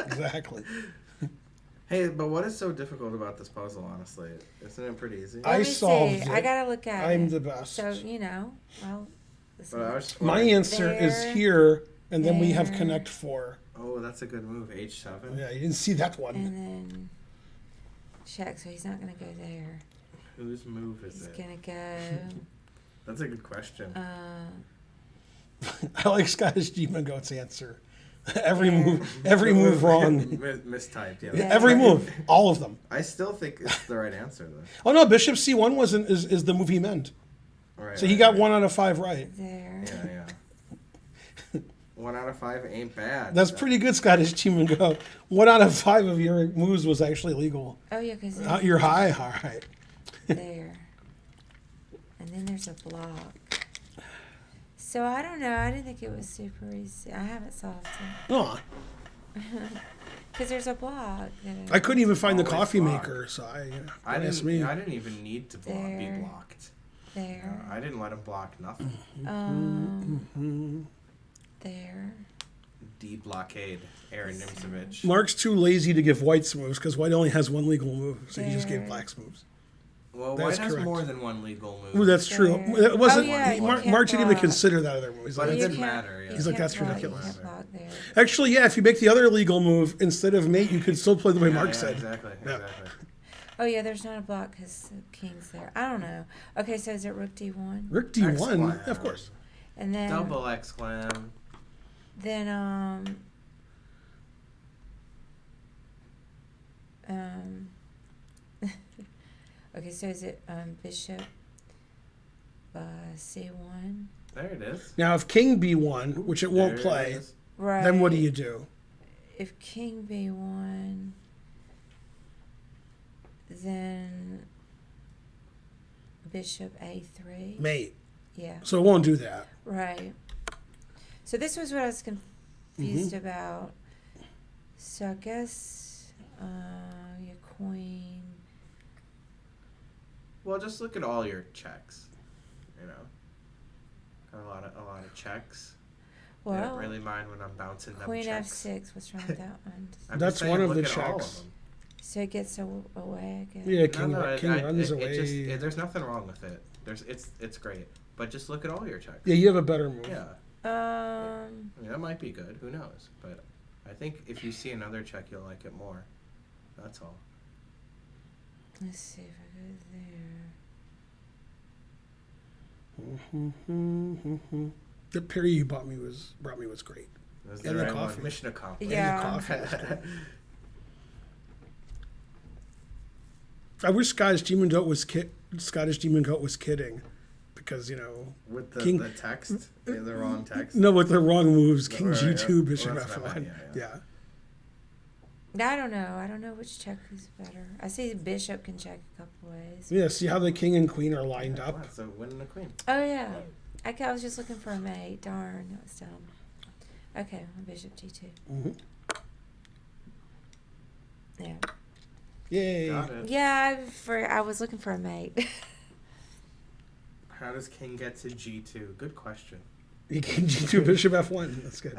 Exactly. Hey, but what is so difficult about this puzzle, honestly? Isn't it pretty easy? I Let me solved see. it. I gotta look at it. I'm the best. So well. But I was just My wondering- answer is There. here, and then we have There. connect 4. Oh, that's a good move. H7. Yeah, you didn't see that one. And then check. So he's not gonna go there. Whose move is He's it? gonna go. That's a good question. I like Scottish Demon Goat's answer. Every move wrong. Mistyped. Yeah. Yeah. Every move, all of them. I still think it's the right answer though. Oh no, Bishop C1 is the move he meant. Right, So he got 1 out of 5 right. There. Yeah. 1 out of 5 ain't bad. That's pretty good, Scottish Demon Goat. 1 out of 5 of your moves was actually legal. Oh yeah, because You're high, all right. there. And then there's a block. So I don't know. I didn't think it was super easy. I haven't solved it. Oh, Because there's a block. I couldn't even find the Always coffee block. maker, so I ask me. didn't even need to be There. blocked. There. I didn't let him block nothing. There. D blockade. Aaron Nimzovich. Mark's too lazy to give White's moves because White only has 1 legal move, so he just gave There. Black's moves. Well, That's White has correct. more than 1 legal move. Ooh, that's true. There. It wasn't. Oh, yeah, you Mark can't didn't even block. consider that other move. He's But like, it You didn't can't- matter, yeah. you He's like, can't that's block, ridiculous. You can't block there. actually, yeah, if you make the other legal move instead of mate, you could still play the way Mark said. Exactly. Yeah. Exactly. Oh yeah, there's not a block because the king's there. I don't know. Okay, so is it Rook D1? Rick D1, Excellent. of course. And then Double exclam. Then okay, so is it bishop C1? There it is. Now, if King B1, which it won't There play, is. Right. then what do you do? If king B1, then bishop A3. Mate. Yeah. So it won't do that. Right. So this was what I was confused about. So I guess your queen. Well, just look at all your checks. You know, got a lot of checks. I Well, don't really mind when I'm bouncing them Queen checks. F6. What's wrong with that one? I'm That's just saying, one of look the at all of checks. them. So it gets away again. Yeah, King, No, King runs away. There's nothing wrong with it. It's great. But just look at all your checks. Yeah, you have a better move. Yeah. I mean, that might be good. Who knows? But I think if you see another check, you'll like it more. That's all. Let's see if I go there. The Perry you brought me was great. That was And the right coffee. one. Mission accomplished. Yeah. And the coffee was great. I wish Scottish Demon Goat was kidding, because With King- the text, the wrong text. no, with the wrong moves, King Right, G2, yeah. Bishop Well, that's what I F1. meant, Yeah. I don't know. I don't know which check is better. I see the bishop can check a couple ways. Yeah, see how the king and queen are lined up? Wow, so winning the queen. Oh yeah. I was just looking for a mate. Darn, that was dumb. Okay, bishop G2. Mhm. Yeah. Yay. Got it. Yeah, I was looking for a mate. How does king get to G2? Good question. King G2, Bishop F1. That's good.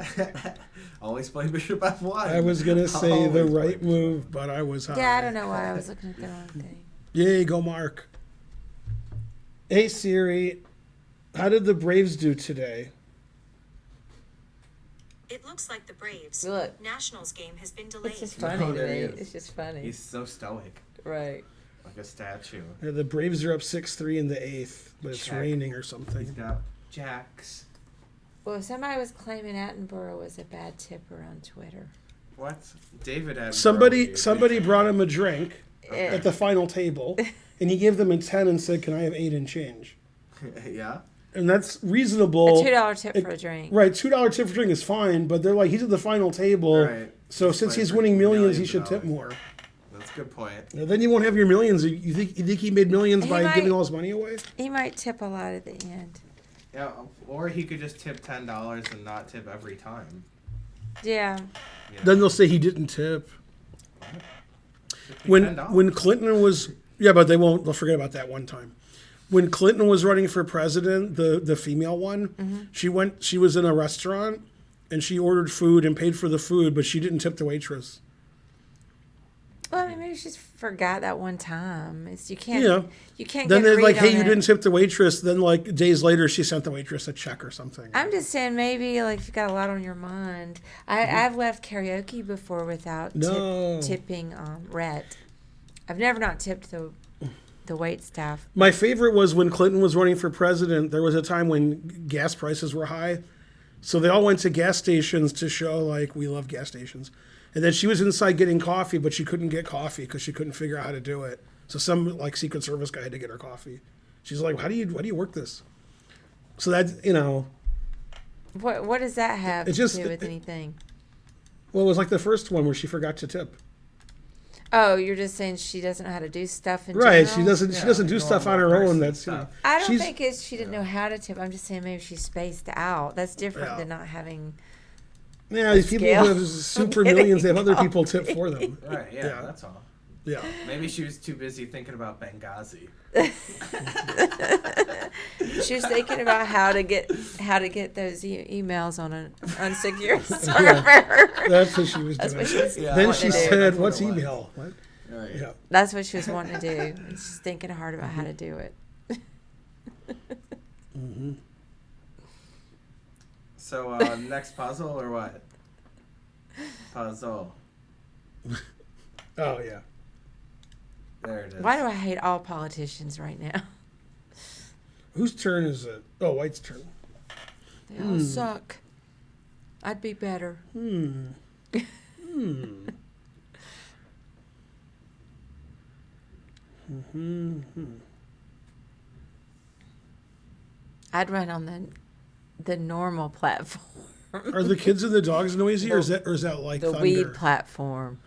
Always play bishop F1. I was going to say the Always right play move, but I was high. Yeah, I don't know why I was looking at the wrong thing. Yay, go Mark. Hey, Siri. How did the Braves do today? It looks like the Braves Look. Nationals game has been delayed. It's just funny No, to there me. he is. It's just funny. He's so stoic, Right. like a statue. Yeah, the Braves are up 6-3 in the 8th, but it's Check. raining or He's something. got jacks. Well, somebody was claiming Attenborough was a bad tipper on Twitter. What? David had Somebody brought him a drink Okay. at the final table, and he gave them a 10 and said, "Can I have 8 and change?" Yeah. And that's A reasonable. $2 tip it- for a drink. Right, $2 tip for drink is fine, but they're like, he's at the final table, Right. so He's since playing he's for winning millions, he millions should of tip dollars. more. That's a good point. And then you won't have your millions. You think he made millions He by might- giving all his money away? He might tip a lot at the end. Yeah, or he could just tip $10 and not tip every time. Yeah. You know? Then they'll say he didn't tip. Just be When $10. Clinton was, yeah, but they won't. They'll forget about that one time. When Clinton was running for president, the female one, she was in a restaurant and she ordered food and paid for the food, but she didn't tip the waitress. Well, I mean, maybe she just forgot that one time. You can't. Yeah. You can't. Then get a they're like, read "Hey, on you it. didn't tip the waitress." Then like days later, she sent the waitress a check or something. I'm just saying, maybe like if you got a lot on your mind. I've left karaoke before without No. tipping Rhett. I've never not tipped the wait staff. My favorite was when Clinton was running for president. There was a time when gas prices were high. So they all went to gas stations to show, like, we love gas stations. And then she was inside getting coffee, but she couldn't get coffee because she couldn't figure out how to do it. So some, like, Secret Service guy had to get her coffee. She's like, how do you work this? So that's, What does that have It to just- do with it- anything? well, it was like the first one where she forgot to tip. Oh, you're just saying she doesn't know how to do stuff in Right. general? She doesn't do normal stuff on her own. person That's, stuff. I don't she's- think it's she didn't know how to tip. I'm just saying maybe she spaced out. That's different Yeah. than not having. Yeah, these people Scale. who have super Getting millions, they have other people tip for them. Right, yeah, Yeah. that's all. Yeah. Maybe she was too busy thinking about Benghazi. She was thinking about how to get those emails on an unsecure server. That's what she was That's doing. what she was. Yeah. Then wanting she to do. said, That's what what's it was. email? What? Right. Yeah. That's what she was wanting to do. And she's thinking hard about how to do it. So, next puzzle or what? Puzzle. Oh, yeah. There it is. Why do I hate all politicians right now? Whose turn is it? Oh, White's turn. They all suck. I'd be better. I'd run on the normal platform. Are the kids and the dogs noisy, or is that like The thunder? weed platform.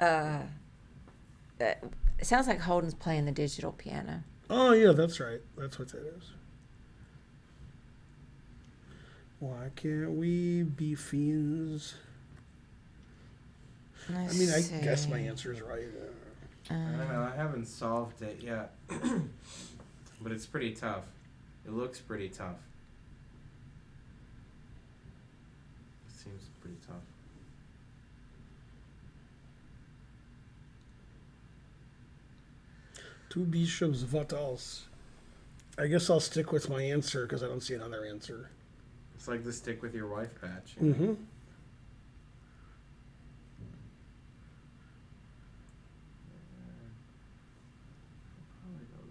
It sounds like Holden's playing the digital piano. Oh, yeah, that's right. That's what that is. Why can't we be fiends? I mean, I guess my answer is right. I don't know. I haven't solved it yet. But it's pretty tough. It looks pretty tough. seems pretty tough. Two bishops, what else? I guess I'll stick with my answer because I don't see another answer. It's like the stick with your wife patch. Mm-hmm. Probably go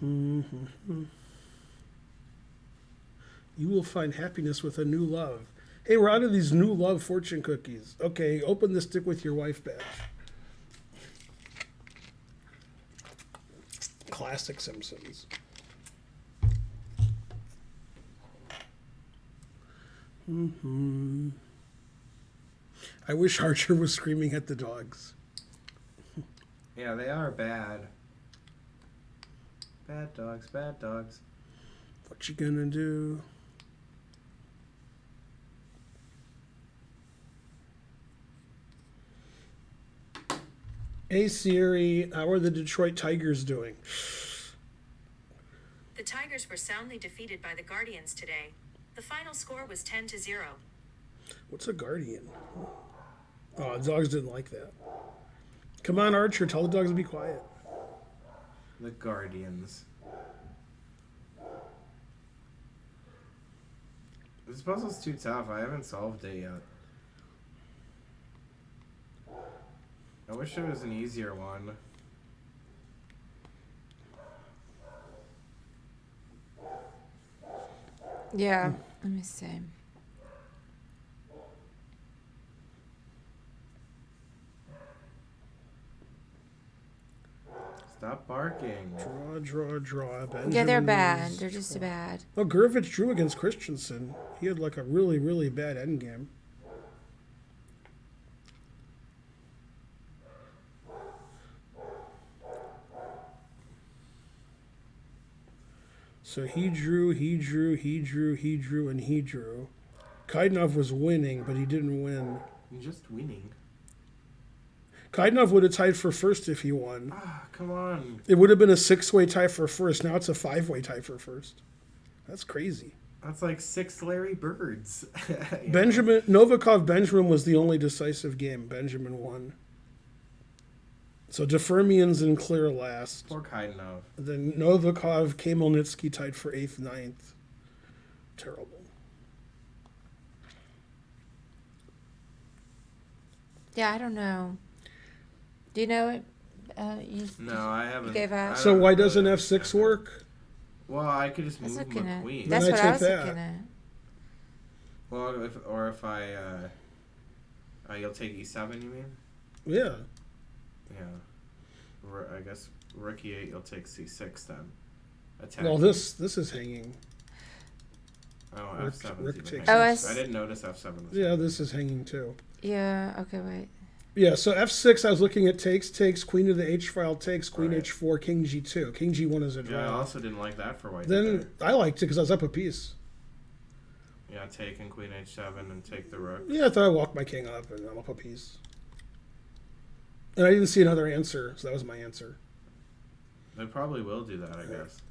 there. Mm-hmm. You will find happiness with a new love. Hey, we're out of these new love fortune cookies. Okay, open the stick with your wife badge. Classic Simpsons. Mm-hmm. I wish Archer was screaming at the dogs. Yeah, they are bad. Bad dogs, bad dogs. What you gonna do? Hey Siri, how are the Detroit Tigers doing? The Tigers were soundly defeated by the Guardians today. The final score was 10-0. What's a guardian? Oh, the dogs didn't like that. Come on, Archer, tell the dogs to be quiet. The Guardians. This puzzle's too tough. I haven't solved it yet. I wish it was an easier one. Yeah. Let me see. Stop barking. Draw. Yeah, they're Benjamin bad. is- They're just bad. Oh, Gurvich drew against Christensen. He had like a really, really bad endgame. So he drew, and he drew. Kaidenov was winning, but he didn't win. I'm just winning. Kaidenov would have tied for first if he won. Ah, come on. It would have been a 6-way tie for first. Now it's a 5-way tie for first. That's crazy. That's like 6 Larry Birds. You Benjamin Novikov was the only decisive game. Benjamin won. So DeFermian's in clear last. Poor Kaidenov. Then Novikov, Kamelnitsky tied for 8th, 9th. Terrible. Yeah, I don't know. Do you know it? No, I haven't. gave up? I So don't why really doesn't understand F6 that. work? Well, I could just I was move looking my at. queen. That's Then what I I take was that. looking at. Well, if I, you'll take E7. You mean? Yeah. Yeah. I guess rook E8. You'll take C6 then. Attack. Well, this is hanging. Oh, rook- F7. rook even takes hanging. Oh, I didn't notice F7 was. Yeah, this is hanging too. Yeah. Okay. Wait. Yeah, so F6, I was looking at takes, queen to the H file takes, queen Right. H4, king G2. King G1 is a draw. Yeah, I also didn't like that for white. Then either. I liked it because I was up a piece. Yeah, taking queen H7 and take the rook. Yeah, I thought I walked my king up and I'm up a piece. And I didn't see another answer, so that was my answer. They probably will do that, I guess.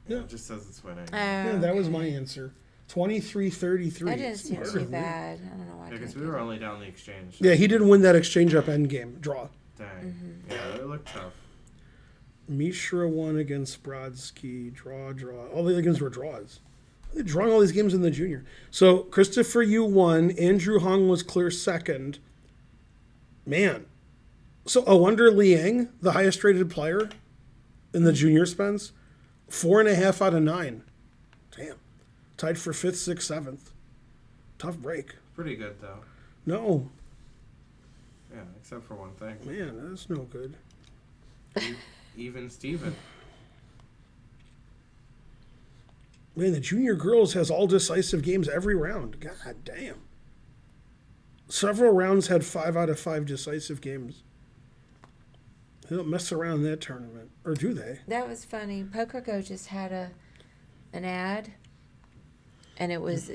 Yeah. It just says it's winning. Yeah, that was my answer. 23-33. That didn't seem Smart too of me. bad. I don't know why. I Yeah, because didn't we do were that. only down the exchange. Yeah, he didn't win that exchange up endgame. Draw. Dang. Yeah, it looked tough. Mishra won against Brodsky. Draw. All the other games were draws. They're drawing all these games in the junior. So Christopher Yu won. Andrew Hong was clear second. Man. So a wonder Liang, the highest rated player in the junior spends, 4.5 out of 9. Damn. Tied for 5th, 6th, 7th. Tough break. Pretty good, though. No. Yeah, except for one thing. Man, that's no good. Even Steven. Man, the junior girls has all decisive games every round. God damn. Several rounds had 5 out of 5 decisive games. They don't mess around in that tournament. Or do they? That was funny. PokerGo just had an ad, and it was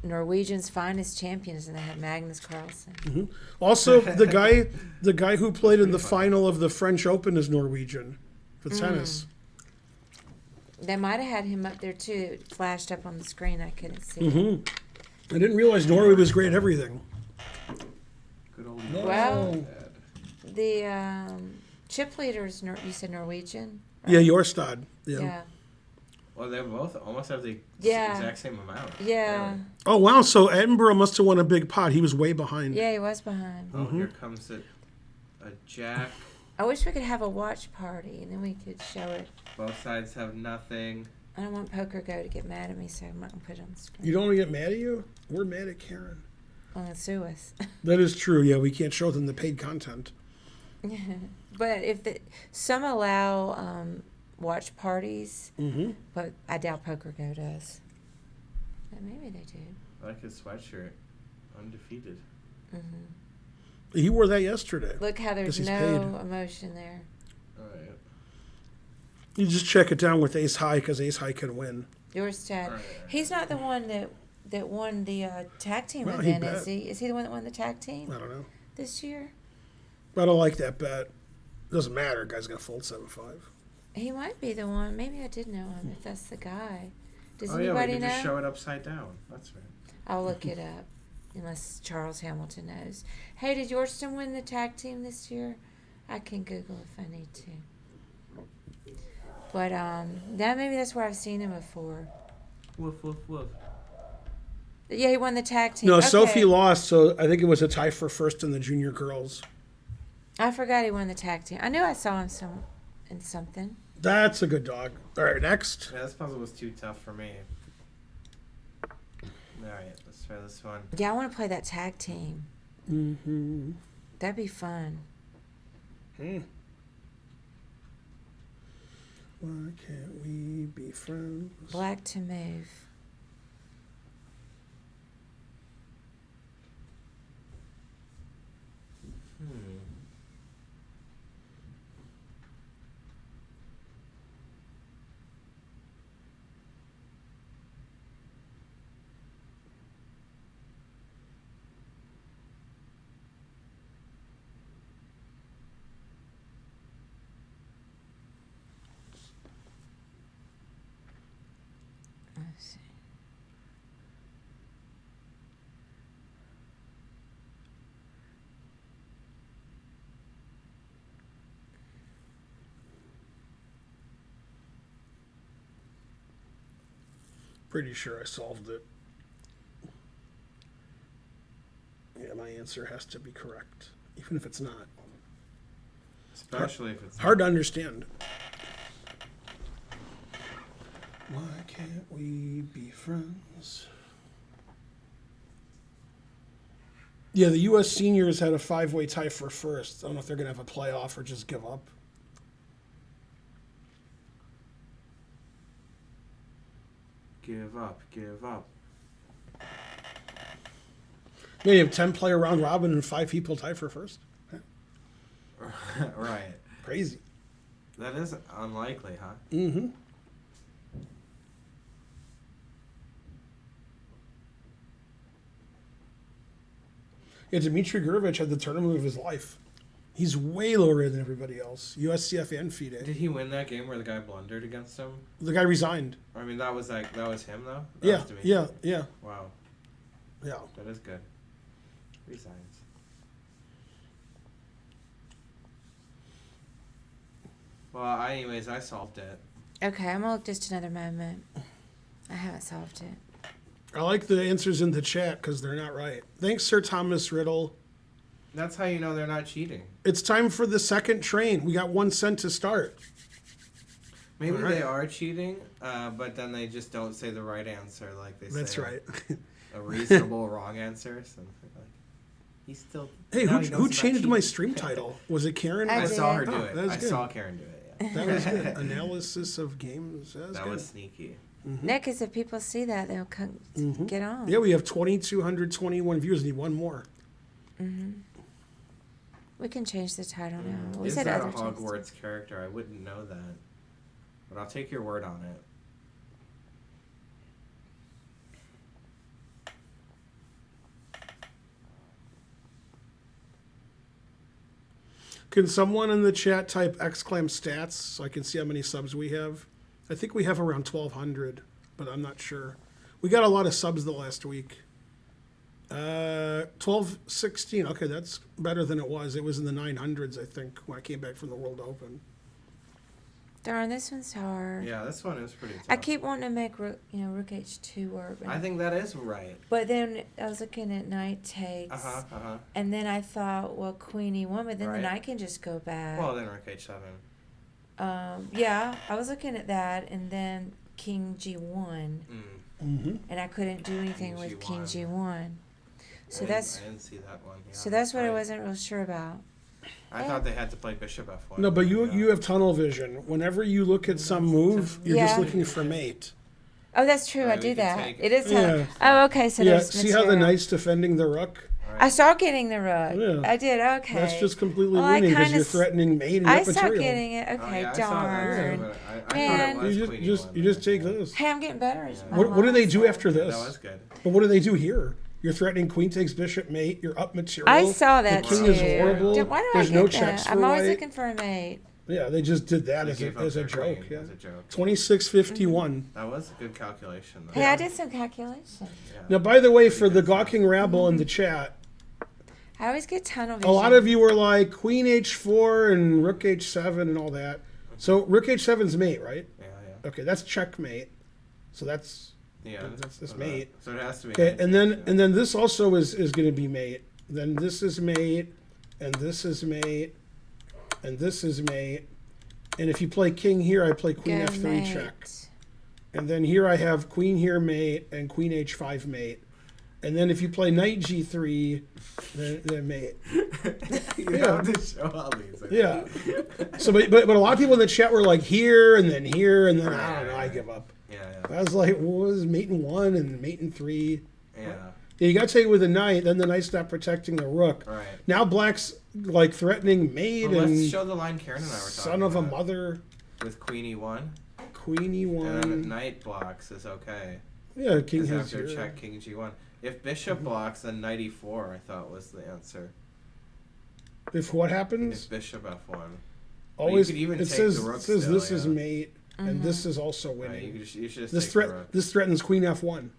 Norwegian's finest champions, and they had Magnus Carlsen. Also, the guy who played in the final of the French Open is Norwegian for tennis. They might have had him up there too. It flashed up on the screen. I couldn't see it. Mm-hmm. I didn't realize Norway was great at everything. Good old. Well, the chip leaders, you said Norwegian? Right? Yeah, Jorstad. Yeah. Yeah. Well, they both almost have the Yeah. exact same amount. Yeah. Really. Oh, wow. So Edinburgh must have won a big pot. He was way behind. Yeah, he was behind. Oh, here comes a jack. I wish we could have a watch party and then we could show it. Both sides have nothing. I don't want Poker Go to get mad at me, so I'm not going to put it on the screen. You don't want to get mad at you? We're mad at Karen. Well, sue us. That is true. Yeah, we can't show them the paid content. But some allow watch parties, Mm-hmm. but I doubt Poker Go does. But maybe they do. I like his sweatshirt. Undefeated. He wore that yesterday. Look how there's 'Cause he's no paid. emotion there. Alright. You just check it down with Ace High because Ace High can win. Yours, Chad. Right. He's not the one that won the tag team Well, he event, bet. is he? Is he the one that won the tag team I don't know. this year? I don't like that bet. Doesn't matter. Guy's going to fold 7-5. He might be the one. Maybe I did know him, if that's the guy. Does Oh yeah, we anybody can know? just show it upside down. That's right. I'll look it up, unless Charles Hamilton knows. Hey, did Yorkston win the tag team this year? I can Google if I need to. But maybe that's where I've seen him before. Woof woof woof. Yeah, he won the tag team. No, Okay. Sophie lost, so I think it was a tie for first in the junior girls. I forgot he won the tag team. I knew I saw him in something. That's a good dog. All right, next. Yeah, this puzzle was too tough for me. Alright, let's try this one. Yeah, I want to play that tag team. Mm-hmm. That'd be fun. Why can't we be friends? Black to move. Let's see. Pretty sure I solved it. Yeah, my answer has to be correct, even if it's not. Especially if it's Hard to understand. Why can't we be friends? Yeah, the U.S. seniors had a 5-way tie for first. I don't know if they're going to have a playoff or just give up. give up, give up. Yeah, you have 10-player round robin and 5 people tie for first. Right. Crazy. That is unlikely, huh? Mm-hmm. Yeah, Dmitry Gurevich had the tournament of his life. He's way lower than everybody else. USCF and FIDE. Did he win that game where the guy blundered against him? The guy resigned. I mean, that was him though. That Yeah, was Dimitri. yeah. Wow, Yeah. that is good. Resigns. Well, anyways, I solved it. Okay, I'm gonna look just another moment. I haven't solved it. I like the answers in the chat because they're not right. Thanks, Sir Thomas Riddle. That's how you know they're not cheating. It's time for the second train. We got 1 cent to start. Maybe All right. they are cheating, but then they just don't say the right answer, like they That's say right. a reasonable wrong answer. Something like he's still. Hey, now he who knows about changed my cheating. stream title? Was it Karen? I I saw her did. do Oh, it. that was I good. saw Karen do it. Yeah. That was good. Analysis of games. That was That good. was sneaky. Yeah, because if people see that, they'll come get on. Yeah, we have 2,221 viewers. Need one more. We can change the title now. We Is said that a other changes. Hogwarts character? I wouldn't know that, but I'll take your word on it. Can someone in the chat type exclaim stats so I can see how many subs we have? I think we have around 1,200, but I'm not sure. We got a lot of subs the last week. 1216. Okay, that's better than it was. It was in the 900s, I think, when I came back from the World Open. Darn, this one's hard. Yeah, this one is pretty tough. I keep wanting to make Rook H2 work. I think that is right. But then I was looking at knight takes. And then I thought, well, Queen E1, but then Right. the knight can just go back. Well, then Rook H7. Yeah, I was looking at that, and then King G1. And I couldn't do anything King with King G1. G1. So I that's didn't see that one. Yeah, so that's what I right. wasn't real sure about. I thought they had to play Bishop F1. No, but you Yeah. have tunnel vision. Whenever you look at some move, you're just Yeah. looking for mate. Oh, that's true. I Right, we do can that. take It is. Yeah. Oh, okay. So Yeah, there's see how the material. knight's defending the rook? I saw getting the rook. Yeah. I did. Okay. That's just completely Well, I winning because kinda you're threatening mate and you I have stopped material. getting it. Oh, Okay, yeah, I saw that too, darn. but I Man. thought it was You Queen just E1 take there. this. Hey, I'm getting better. Yeah. What do they do after That this? was good. But what do they do here? You're threatening queen takes bishop mate. You're up material. I saw that The king too. is horrible. Why do There's I no get checks that? for I'm always white. looking for a mate. Yeah, they just did that They as gave up a their joke. queen Yeah. as a joke. 2651. That was a good calculation, though. Hey, I did some calculations. Yeah. Now, by the way, for the gawking rabble in the chat, I always get tunnel vision. a lot of you were like Queen H4 and Rook H7 and all that. So Rook H7's mate, right? Yeah, Okay, that's checkmate. So that's yeah. That's this so mate. So it has to be. okay. And then 19, this also is going to be mate. Then this is mate, and this is mate, and this is mate. And if you play king here, I play queen Go F3 mate. check. And then here I have queen here mate and queen H5 mate. And then if you play knight G3, then mate. You have to show all these. Yeah. So, but a lot of people in the chat were like here and then here and then I don't know. I give up. Yeah, I was like, what was mate in 1 and mate in 3? yeah. Yeah, you got to take it with the knight. Then the knight's not protecting the rook. Right. Now black's like threatening mate Well, let's and show the line Karen and I were talking son of a about. mother, With Queen E1. queen And then if E1. knight blocks is okay. Yeah, king Because has after here. check, King G1. If Bishop blocks, then Knight E4, I thought was the answer. If what happens? If Bishop F1. Always, could even it take says, the rook it says still, this is yeah. mate, and this is also Right, winning. you should just This take the rook. this threatens queen F1.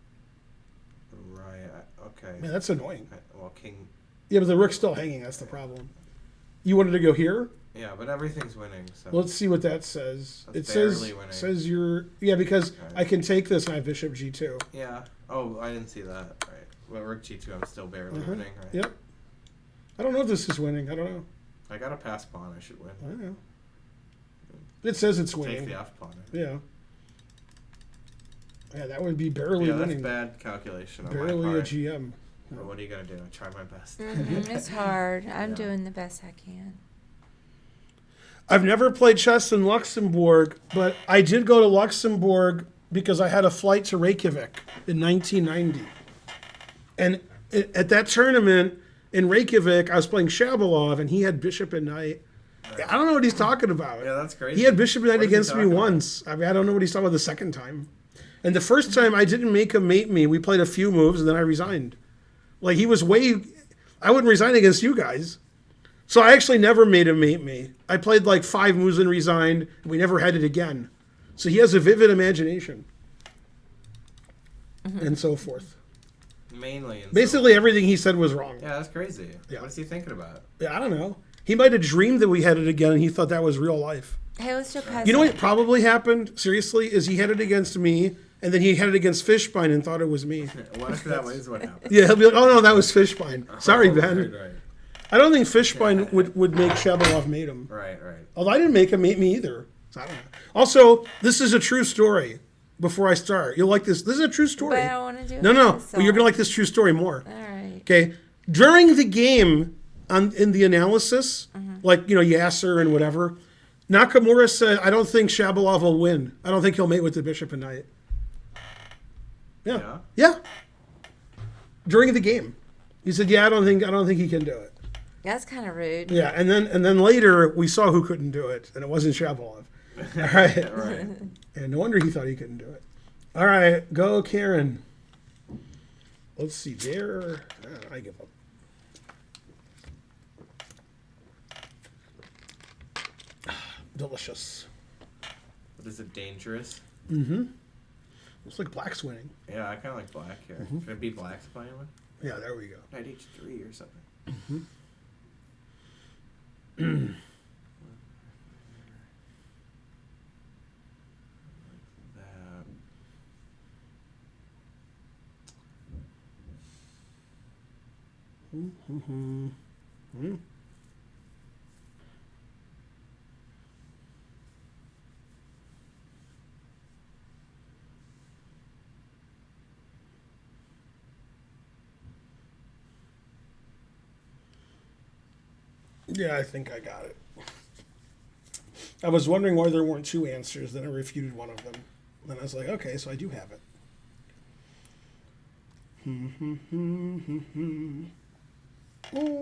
Right, okay. Man, that's annoying. Well, King... Yeah, but the rook's still hanging. That's the problem. You wanted to go here? Yeah, but everything's winning, so... Let's see what that says. That's It says barely winning. says you're because Right. I can take this and I have bishop G2. Yeah. Oh, I didn't see that. Right. Well, Rook G2, I'm still barely winning, right? Yep. I don't know if this is winning. I don't know. I got a pass pawn, I should win. I don't know. It says it's Take winning. the F pawn. Yeah. Yeah, that would be barely Yeah, that's winning. bad calculation on Barely my a part. GM. But what are you going to do? I try my best. It's hard. I'm Yeah. doing the best I can. I've never played chess in Luxembourg, but I did go to Luxembourg because I had a flight to Reykjavik in 1990. And at that tournament in Reykjavik, I was playing Shabalov, and he had bishop and knight. I don't know what he's talking about. Yeah, that's crazy. He had bishop and knight What is he against me talking about? once. I mean, I don't know what he's talking about the second time. And the first time, I didn't make him mate me. We played a few moves, and then I resigned. Like, he was I wouldn't resign against you guys. So I actually never made him mate me. I played like 5 moves and resigned. And we never had it again. So he has a vivid imagination. And so forth. Mainly. And Basically, everything he said was wrong. Yeah, that's crazy. Yeah. What is he thinking about? Yeah, I don't know. He might have dreamed that we had it again, and he thought that was real life. Hey, let's do peasant. You know what probably happened, seriously, is he had it against me, and then he had it against Fishbein and thought it was me. What if that was what happened? Yeah, he'll be like, oh no, that was Fishbein. Sorry, Oh, Ben. Right, I don't think Fishbein would make Shabalov mate him. right. Although I didn't make him mate me either. So I don't know. Also, this is a true story. Before I start, you'll like this. This is a true story. But I don't want to do it. No. myself. Well, you're gonna like this true story more. All right. Okay. During the game, in the analysis, like Yasser and whatever, Nakamura said, "I don't think Shabalov will win. I don't think he'll mate with the bishop and knight." Yeah. During the game, he said, "Yeah, I don't think he can do it." That's kind of rude. Yeah, and then later we saw who couldn't do it, and it wasn't Shabalov. All right. Right. And no wonder he thought he couldn't do it. All right, go Karen. Let's see there. I give up. Delicious. What is it, dangerous? Looks like black's winning. Yeah, I kind of like black here. Should it be black to play with? Yeah, there we go. Knight h3 or something. That. Yeah, I think I got it. I was wondering why there weren't two answers, then I refuted one of them. Then I was like, okay, so I do have it. Oh.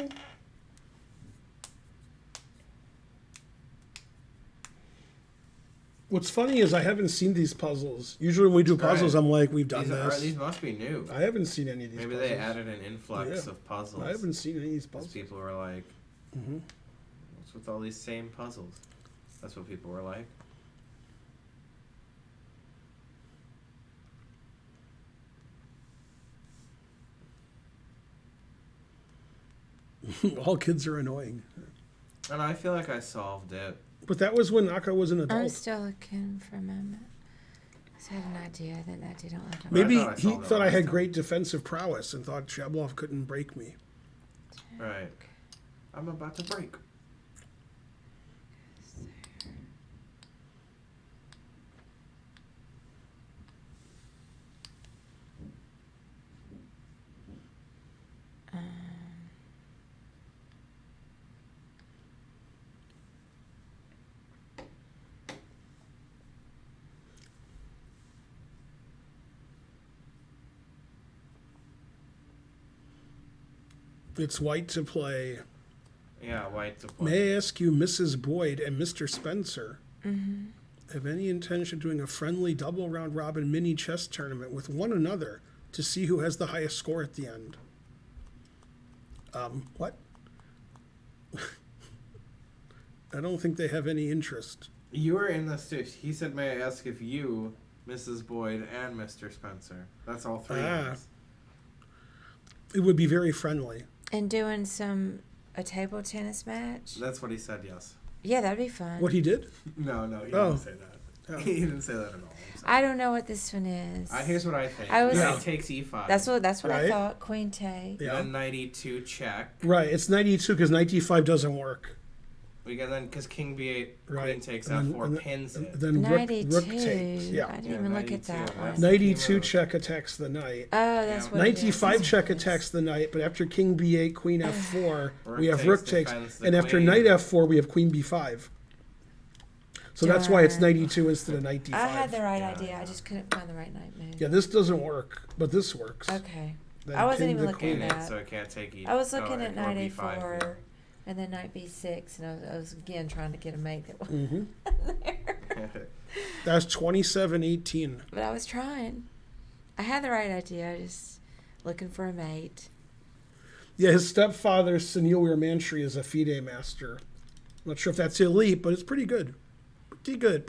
What's funny is I haven't seen these puzzles. Usually when we do puzzles, Right. I'm like, we've done These this. must be new. I haven't seen any of these Maybe puzzles. they added an influx Yeah. of puzzles. I haven't seen any of these Because puzzles. people were like, what's with all these same puzzles? That's what people were like. All kids are annoying. And I feel like I solved it. But that was when Naka was an I'm adult. still looking for a moment. I just had an idea that that didn't look like Maybe I thought I he solved it thought I last had time. great defensive prowess and thought Shablov couldn't break me. Right. I'm about to break. It's white to play. Yeah, white to play. May I ask you, Mrs. Boyd and Mr. Spencer, have any intention of doing a friendly double round robin mini chess tournament with one another to see who has the highest score at the end? What? I don't think they have any interest. You were in this too. He said, may I ask if you, Mrs. Boyd, and Mr. Spencer. That's all three of us. It would be very friendly. And doing a table tennis match. That's what he said, yes. Yeah, that'd be fun. What he did? No, he Oh. didn't say that. Oh. He didn't say that at all. I don't know what this one is. Here's what I think. I was- Knight takes e5. That's what I Right? thought. Queen take. Yeah. Then knight e2 check. Right, it's 92 because knight d5 doesn't work. We get then because king b8, Right. queen takes And then- f4, and then- pins it. Then rook 92. takes. Yeah. I didn't Yeah, even look at 92, that that's one. the Knight key e2 move. check attacks the knight. Oh, that's Yeah. what Knight it is. d5 check Yes. attacks the knight, but after king b8, queen f4, we have Rook rook takes, takes, defends the and after queen. knight f4, we have queen b5. So that's why it's Darn. 92 instead of knight d5. I had the right Yeah, idea. yeah. I just couldn't find the right night move. Yeah, this doesn't work, but this works. Okay. Then I wasn't pin even the looking queen. at that. So it can't take e. I was oh, looking or at knight b5, a4 yeah. and then knight b6, and I was again trying to get a mate that was there. That's 27-18. But I was trying. I had the right idea. I just looking for a mate. Yeah, his stepfather, Sunil Weermanshri, is a FIDE master. Not sure if that's elite, but it's pretty good. Pretty good.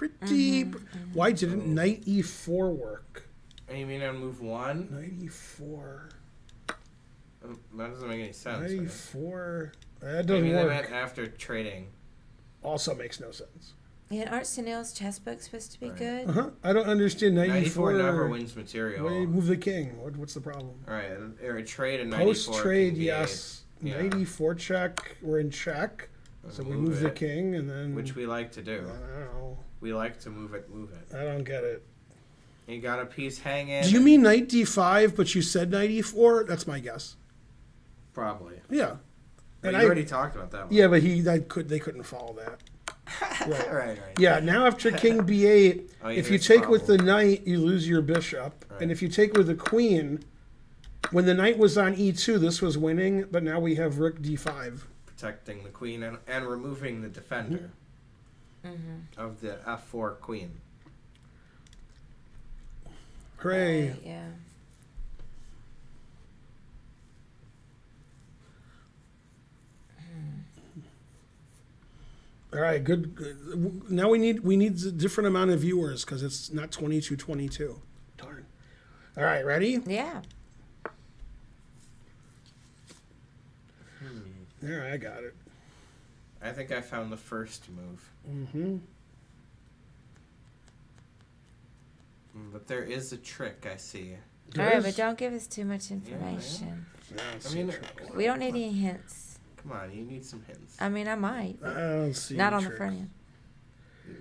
Why didn't knight e4 work? And you mean on move one? Knight e4. That doesn't make any sense. Knight Right? e4. That doesn't Maybe they work. meant after trading. Also makes no sense. And aren't Sunil's chess books supposed to be Right. good? Uh-huh. I don't understand knight 94 e4. never wins material. Wait, move the king. What's the problem? Right, or a trade in 94. Post trade, king b8. yes. Yeah. Knight e4 check. We're in check. So we move the it, king, and then which we like to do. I don't know. We like to move it. I don't get it. You got a piece hanging. Do you mean knight d5, but you said knight e4? That's my guess. Probably. Yeah. But And you already talked about that one. Yeah, but they couldn't follow that. right. Yeah, now after king b8, Oh, if you here's take with the problem. knight, you lose your bishop. Right. And if you take with the queen, when the knight was on e2, this was winning, but now we have rook d5. Protecting the queen and removing the defender of the f4 queen. Hooray. Right, yeah. All right, good. Now we need a different amount of viewers because it's not 22-22. Darn. All right, ready? Yeah. There, I got it. I think I found the first move. Mm-hmm. But there is a trick I see. All right, but don't give us too much information. Yeah, I mean, We don't need any hints. come on, you need some hints. I mean, I might. I don't see. Not any on the trick. front end.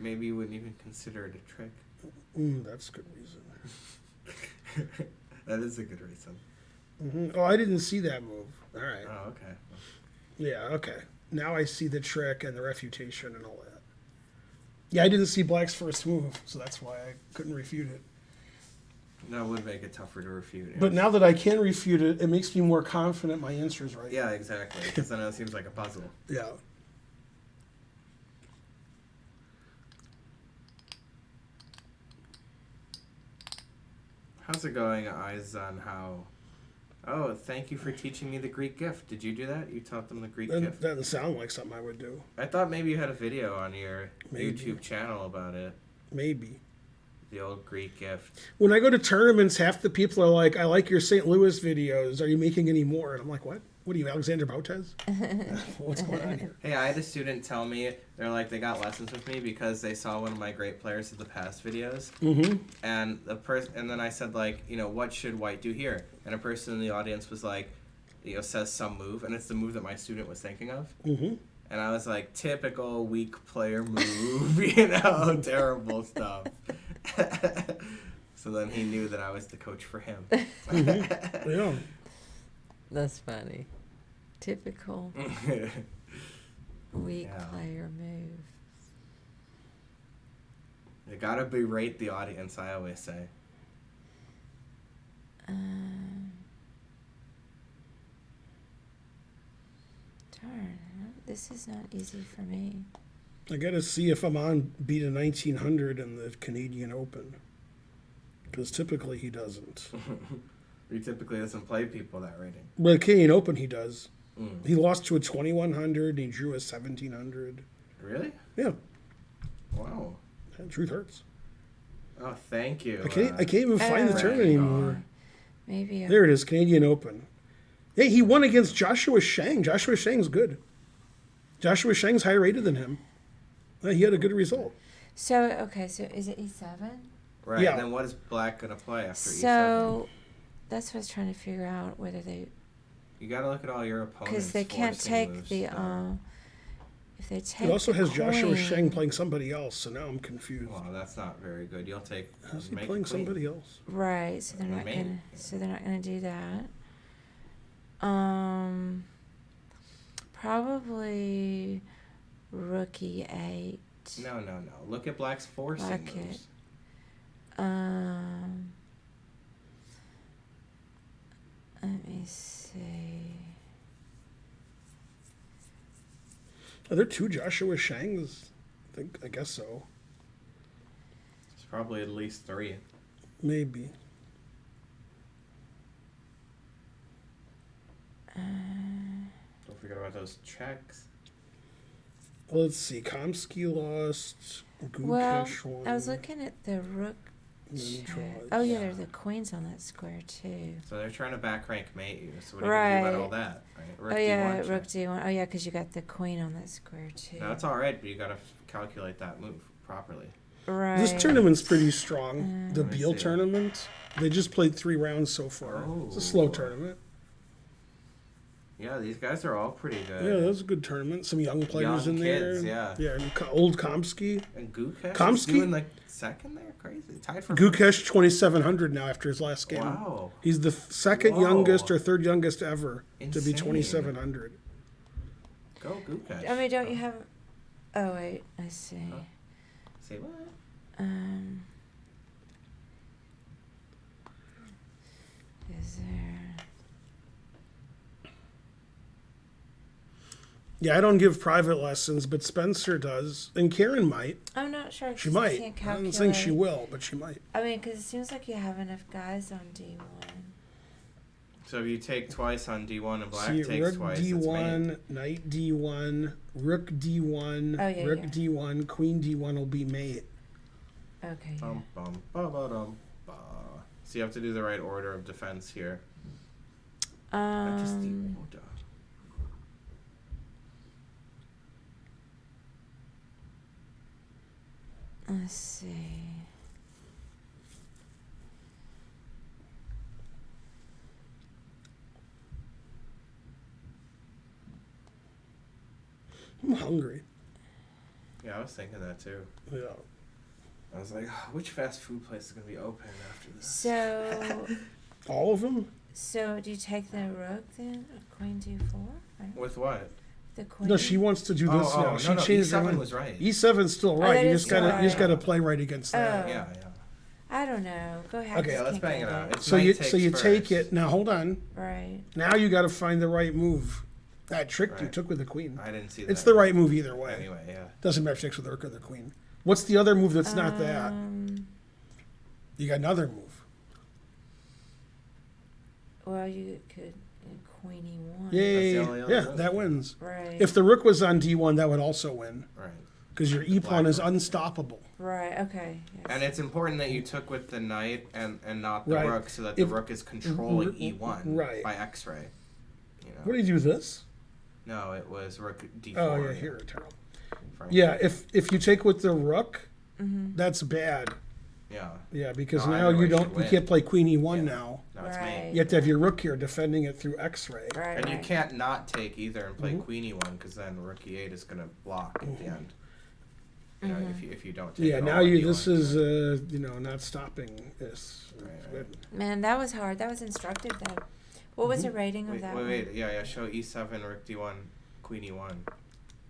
Maybe you wouldn't even consider it a trick. That's a good reason. That is a good reason. Oh, I didn't see that move. All right. Oh, okay. Yeah, okay. Now I see the trick and the refutation and all that. Yeah, I didn't see Black's first move, so that's why I couldn't refute it. That would make it tougher to refute. Yeah. But now that I can refute it, it makes me more confident my answer is right. Yeah, exactly. Because then it seems like a puzzle. Yeah. How's it going, Eyes on How? Oh, thank you for teaching me the Greek gift. Did you do that? You taught them the Greek That gift. doesn't sound like something I would do. I thought maybe you had a video on your Maybe. YouTube channel about it. Maybe. The old Greek gift. When I go to tournaments, half the people are like, I like your St. Louis videos. Are you making any more? And I'm like, what? What are you, Alexander Botez? What's going on here? Hey, I had a student tell me, they're like, they got lessons with me because they saw one of my great players of the past videos. Mm-hmm. And and then I said, like, what should white do here? And a person in the audience was like, says some move, and it's the move that my student was thinking of. Mm-hmm. And I was like, typical weak player move, terrible stuff. So then he knew that I was the coach for him. Yeah. That's funny. Typical weak Yeah. player move. You gotta berate the audience, I always say. Darn, this is not easy for me. I got to see if I'm on beat a 1900 in the Canadian Open. Because typically he doesn't. He typically doesn't play people that rating. But the Canadian Open he does. Mm. He lost to a 2100 and he drew a 1700. Really? Yeah. Wow. Truth hurts. Oh, thank you. I can't even find the Oh, tournament anymore. Maybe There it is, Canadian Open. Hey, he won against Joshua Shang. Joshua Shang's good. Joshua Shang's higher rated than him. He had a good result. So is it E7? Right, Yeah. and then what is black going to play after E7? So that's what I was trying to figure out, whether they, You got to look at all your opponents. because they can't forcing take moves the still. if they take. He also the has Joshua queen- Shang playing somebody else, so now I'm confused. Well, that's not very good. You'll take. How's he make playing a queen. somebody else? Right, so they're not Maybe. gonna. So they're not gonna do that. Probably rookie 8. No. Look at black's forcing Like moves. it. Let me see. Are there two Joshua Shangs? I guess so. It's probably at least 3. Maybe. Don't forget about those checks. Let's see. Kamsky lost. Well, Gukesh won. I was looking at the rook. and then check. draws. Oh yeah, there's the queens on that square too. So they're trying to back rank mate you. So what do you do Right. about all that? Right? Rook Oh yeah, D1 rook check. d1. Oh yeah, because you got the queen on that square too. No, it's all right, but you got to calculate that move properly. Right. This tournament's pretty strong. The Let me Beal see. tournament. They just played 3 rounds so far. It's a slow Oh. tournament. Yeah, these guys are all pretty good. Yeah, that was a good tournament. Some young players Young in kids, there. yeah. and old Kamsky. And Gukesh is Kamsky? doing like second there? Crazy. Tied for Gukesh 2,700 now after his last game. Wow. He's the second Whoa. youngest or third youngest ever to be Insane. 2,700. Go Gukesh. I mean, don't you have? Oh wait, I see. Huh? Say what? Is there? Yeah, I don't give private lessons, but Spencer does, and Karen might. I'm not sure. 'cause She I might. can't I'm not saying she calculate. will, but she might. I mean, because it seems like you have enough guys on D1. So if you take twice on D1 and black See, takes rook twice, it's D1, mate. knight D1, rook D1, Oh, yeah, rook yeah. D1, queen D1 will be mate. Okay. Yeah. Bum, bum, ba, ba, dum, ba. So you have to do the right order of defense here. Not just the order. Let's see. I'm hungry. Yeah, I was thinking that too. Yeah. I was like, "Oh, which fast food place is going to be open after this?" So, All of them? so do you take the rook then? Queen D4? Right? With what? The queen. No, she wants to do this now. no, She no, changed her E7 mind. was right. E7's still right. that You is just gotta still you just right. gotta play right against that. Oh. Yeah. I don't know. Go ahead. Okay, just let's can't bang get it out. It's So knight you takes take first. it. Now hold on. Right. Now you gotta find the right move. That trick you Right. took with the queen. I didn't see that. It's the right move either way. Anyway, yeah. Doesn't matter if you takes with the rook or the queen. What's the other move that's not that? You got another move. Well, you could queen E1. Yay. the only other Yeah, move. that wins. Right. If the rook was on D1, that would also win. Right. Because your E pawn black is rook. unstoppable. Right. Okay. Yes. And it's important that you took with the knight and not the Right. rook, so that the If- rook is controlling r- E1 right. by X-ray. You know? What do you do with this? No, it was rook D4. Oh yeah, here, Terrell. Frankly. Yeah, if you take with the rook, that's bad. Yeah. Yeah, because No, now either you way should you win. can't play Queen E1 Yeah. now. No, it's Right. me. You have to have your rook here defending it through X-ray. Right. And you right. can't not take either and play Mm-hmm. Queen E1 because then rook E8 is going to block at the end. You know, if you don't take Yeah, it now all on you D1. this is not stopping this. Right, It's right. good. Man, that was hard. That was instructive though. What was the rating of Wait, that wait, one? yeah, show E7, rook D1, Queen E1.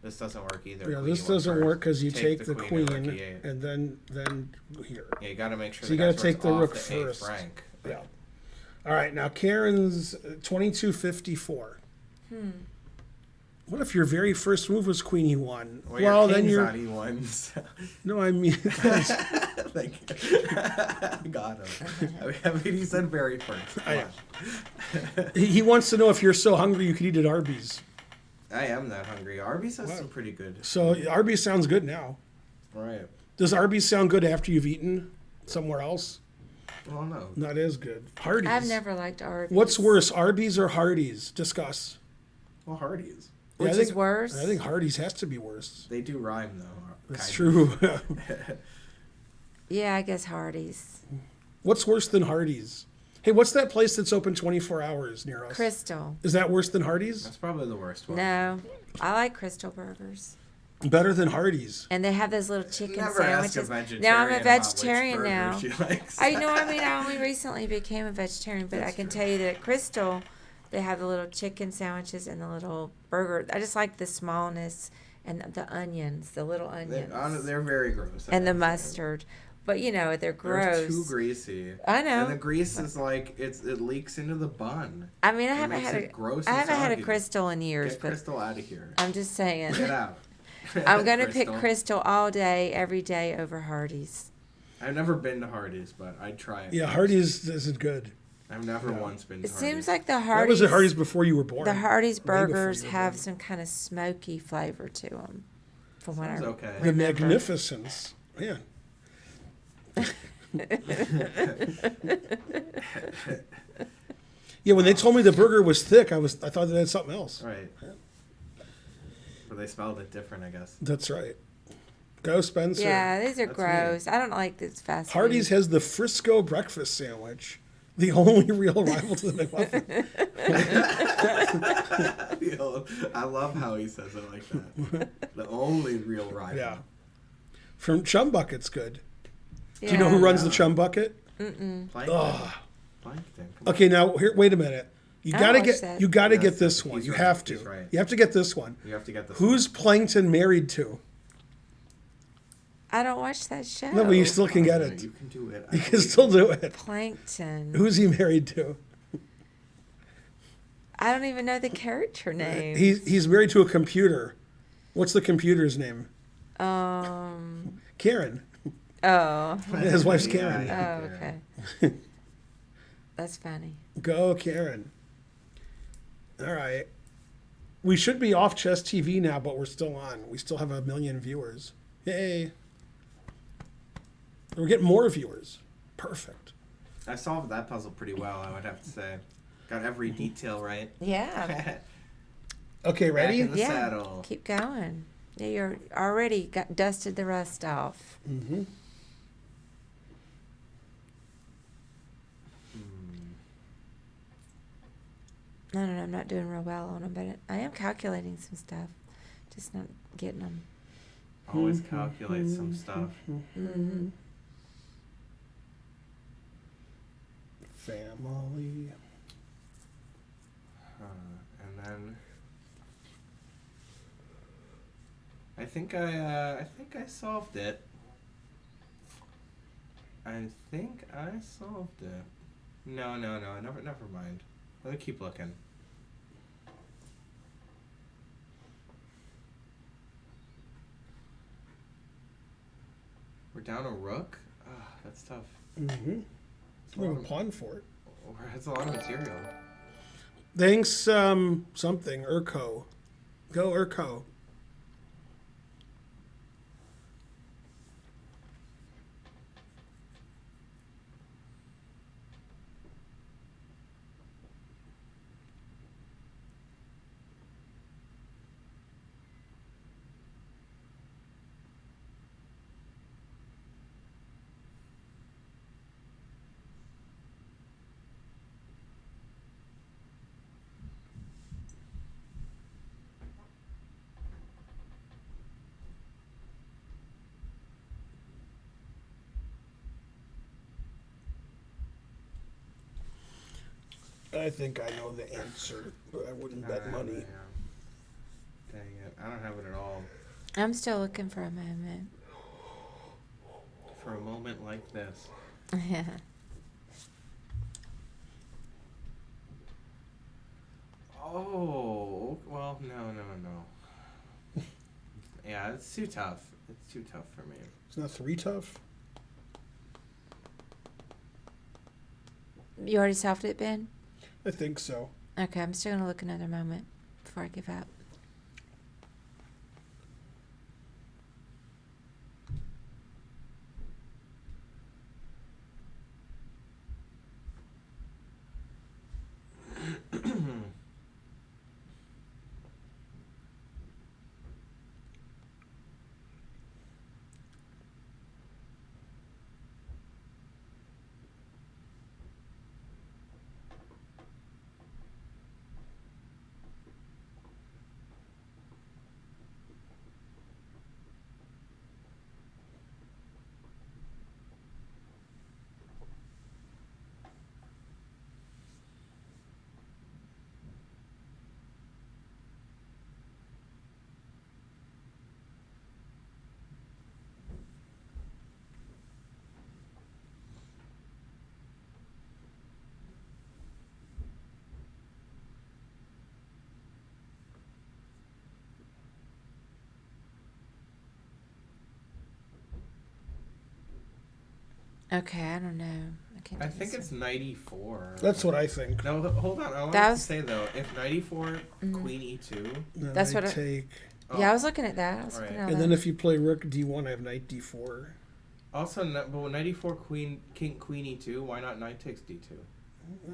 This doesn't work either. Yeah, Queen this E1 doesn't first. work because you take the and queen rook E8. and then here. Yeah, you got to make sure So you the gotta guy's take the off rook the eighth first. rank. Yeah. All right, now Karen's 2254. What if your very first move was Queen E1? Well, then your you're king's on E1. no, I mean Thank you. Got him. I mean, he said very first. Come on. he wants to know if you're so hungry you could eat at Arby's. I am that hungry. Arby's has some pretty good. So Arby's sounds good now. Right. Does Arby's sound good after you've eaten somewhere else? Well, no. Not as good. Hardee's. I've never liked Arby's. What's worse, Arby's or Hardee's? Discuss. Well, Hardee's. Which I is think- worse? I think Hardee's has to be worse. They do rhyme, though. That's kind of. true. Yeah, I guess Hardee's. What's worse than Hardee's? Hey, what's that place that's open 24 hours near us? Crystal. Is that worse than Hardee's? That's probably the worst one. No, I like Crystal burgers. Better than Hardee's. And they have those little chicken Never ask a sandwiches. vegetarian Now I'm a about which vegetarian burger now. she likes. I know. I mean, I only recently became a vegetarian, but I can tell you that at Crystal, they have the little chicken sandwiches and the little burger. I just like the smallness and the onions, the little onions, They're very gross. and the I have to say. mustard. But you know, they're They're gross. too greasy. I know. And the grease is like it leaks into the bun. I mean, I It haven't makes had it gross I and haven't had a soggy. Crystal in years, Get but Crystal out of here. I'm just saying. Get out. I'm gonna pick Crystal all day, every day over Hardee's. I've never been to Hardee's, but I'd try it. Yeah, Hardee's isn't good. I've never once been to It Hardee's. seems like the That was Hardee's. at Hardee's before you were born. The Hardee's Way before burgers you were have born. some kind of smoky flavor to them. From what Sounds I okay. The remember. magnificence. Man. Yeah, when they told me the burger was thick, I thought they had something else. Right. But they spelled it different, I guess. That's right. Go Spencer. Yeah, these are That's gross. I don't like this fast food. Hardee's has the Frisco breakfast sandwich, the only real rival to the McMuffin. I love how he says it like that. The only real rival. Yeah. From Chum Bucket's good. Yeah. Do you know who runs the Chum Bucket? Plankton. Ugh. Plankton. Come Okay, now here. Wait a minute. You I gotta watched get. that. You gotta Yes, get this he's one. You right, have he's to. right. You have to get this one. on. You have to get this. Who's Plankton married to? I don't watch that show. No, but you still can get one. it. You can do it. You can still do it. Plankton. Who's he married to? I don't even know the character name. He's married to a computer. What's the computer's name? Karen. Oh. His wife's Karen. Yeah, Oh, yeah. okay. That's funny. Go Karen. All right. We should be off Chess TV now, but we're still on. We still have 1 million viewers. Yay. We're getting more viewers. Perfect. I solved that puzzle pretty well, I would have to say. Got every detail right. Yeah. Okay, ready? Back in the Yeah. saddle. Keep going. Yeah, you're already dusted the rust off. Mm-hmm. No, I'm not doing real well on them, but I am calculating some stuff. Just not getting them. Always calculate some stuff. Mm-hmm. Family. And then I think I solved it. I think I solved it. No, never mind. Let me keep looking. We're down a rook? That's tough. Mm-hmm. It's a We lot have a of, pawn for it. that's a lot of material. Thanks, something, Urko. Go, Urko. I think I know the answer, but I wouldn't bet money. Yeah. Dang it. I don't have it at all. I'm still looking for a moment. For a moment like this. Oh, well, no. Yeah, it's too tough. It's too tough for me. It's not 3 tough? You already solved it, Ben? I think so. Okay, I'm still going to look another moment before I give up. Okay, I don't know. Can't I do think this it's one. 94. That's what I think. No, hold on. I wanted That to was- say, though, if 94, Queen E2... Then That's I what I- take. Yeah, I was looking at that. I was Right. looking at And that. then if you play Rook D1, I have Knight D4. Also, but 94 Queen E2, why not Knight takes D2?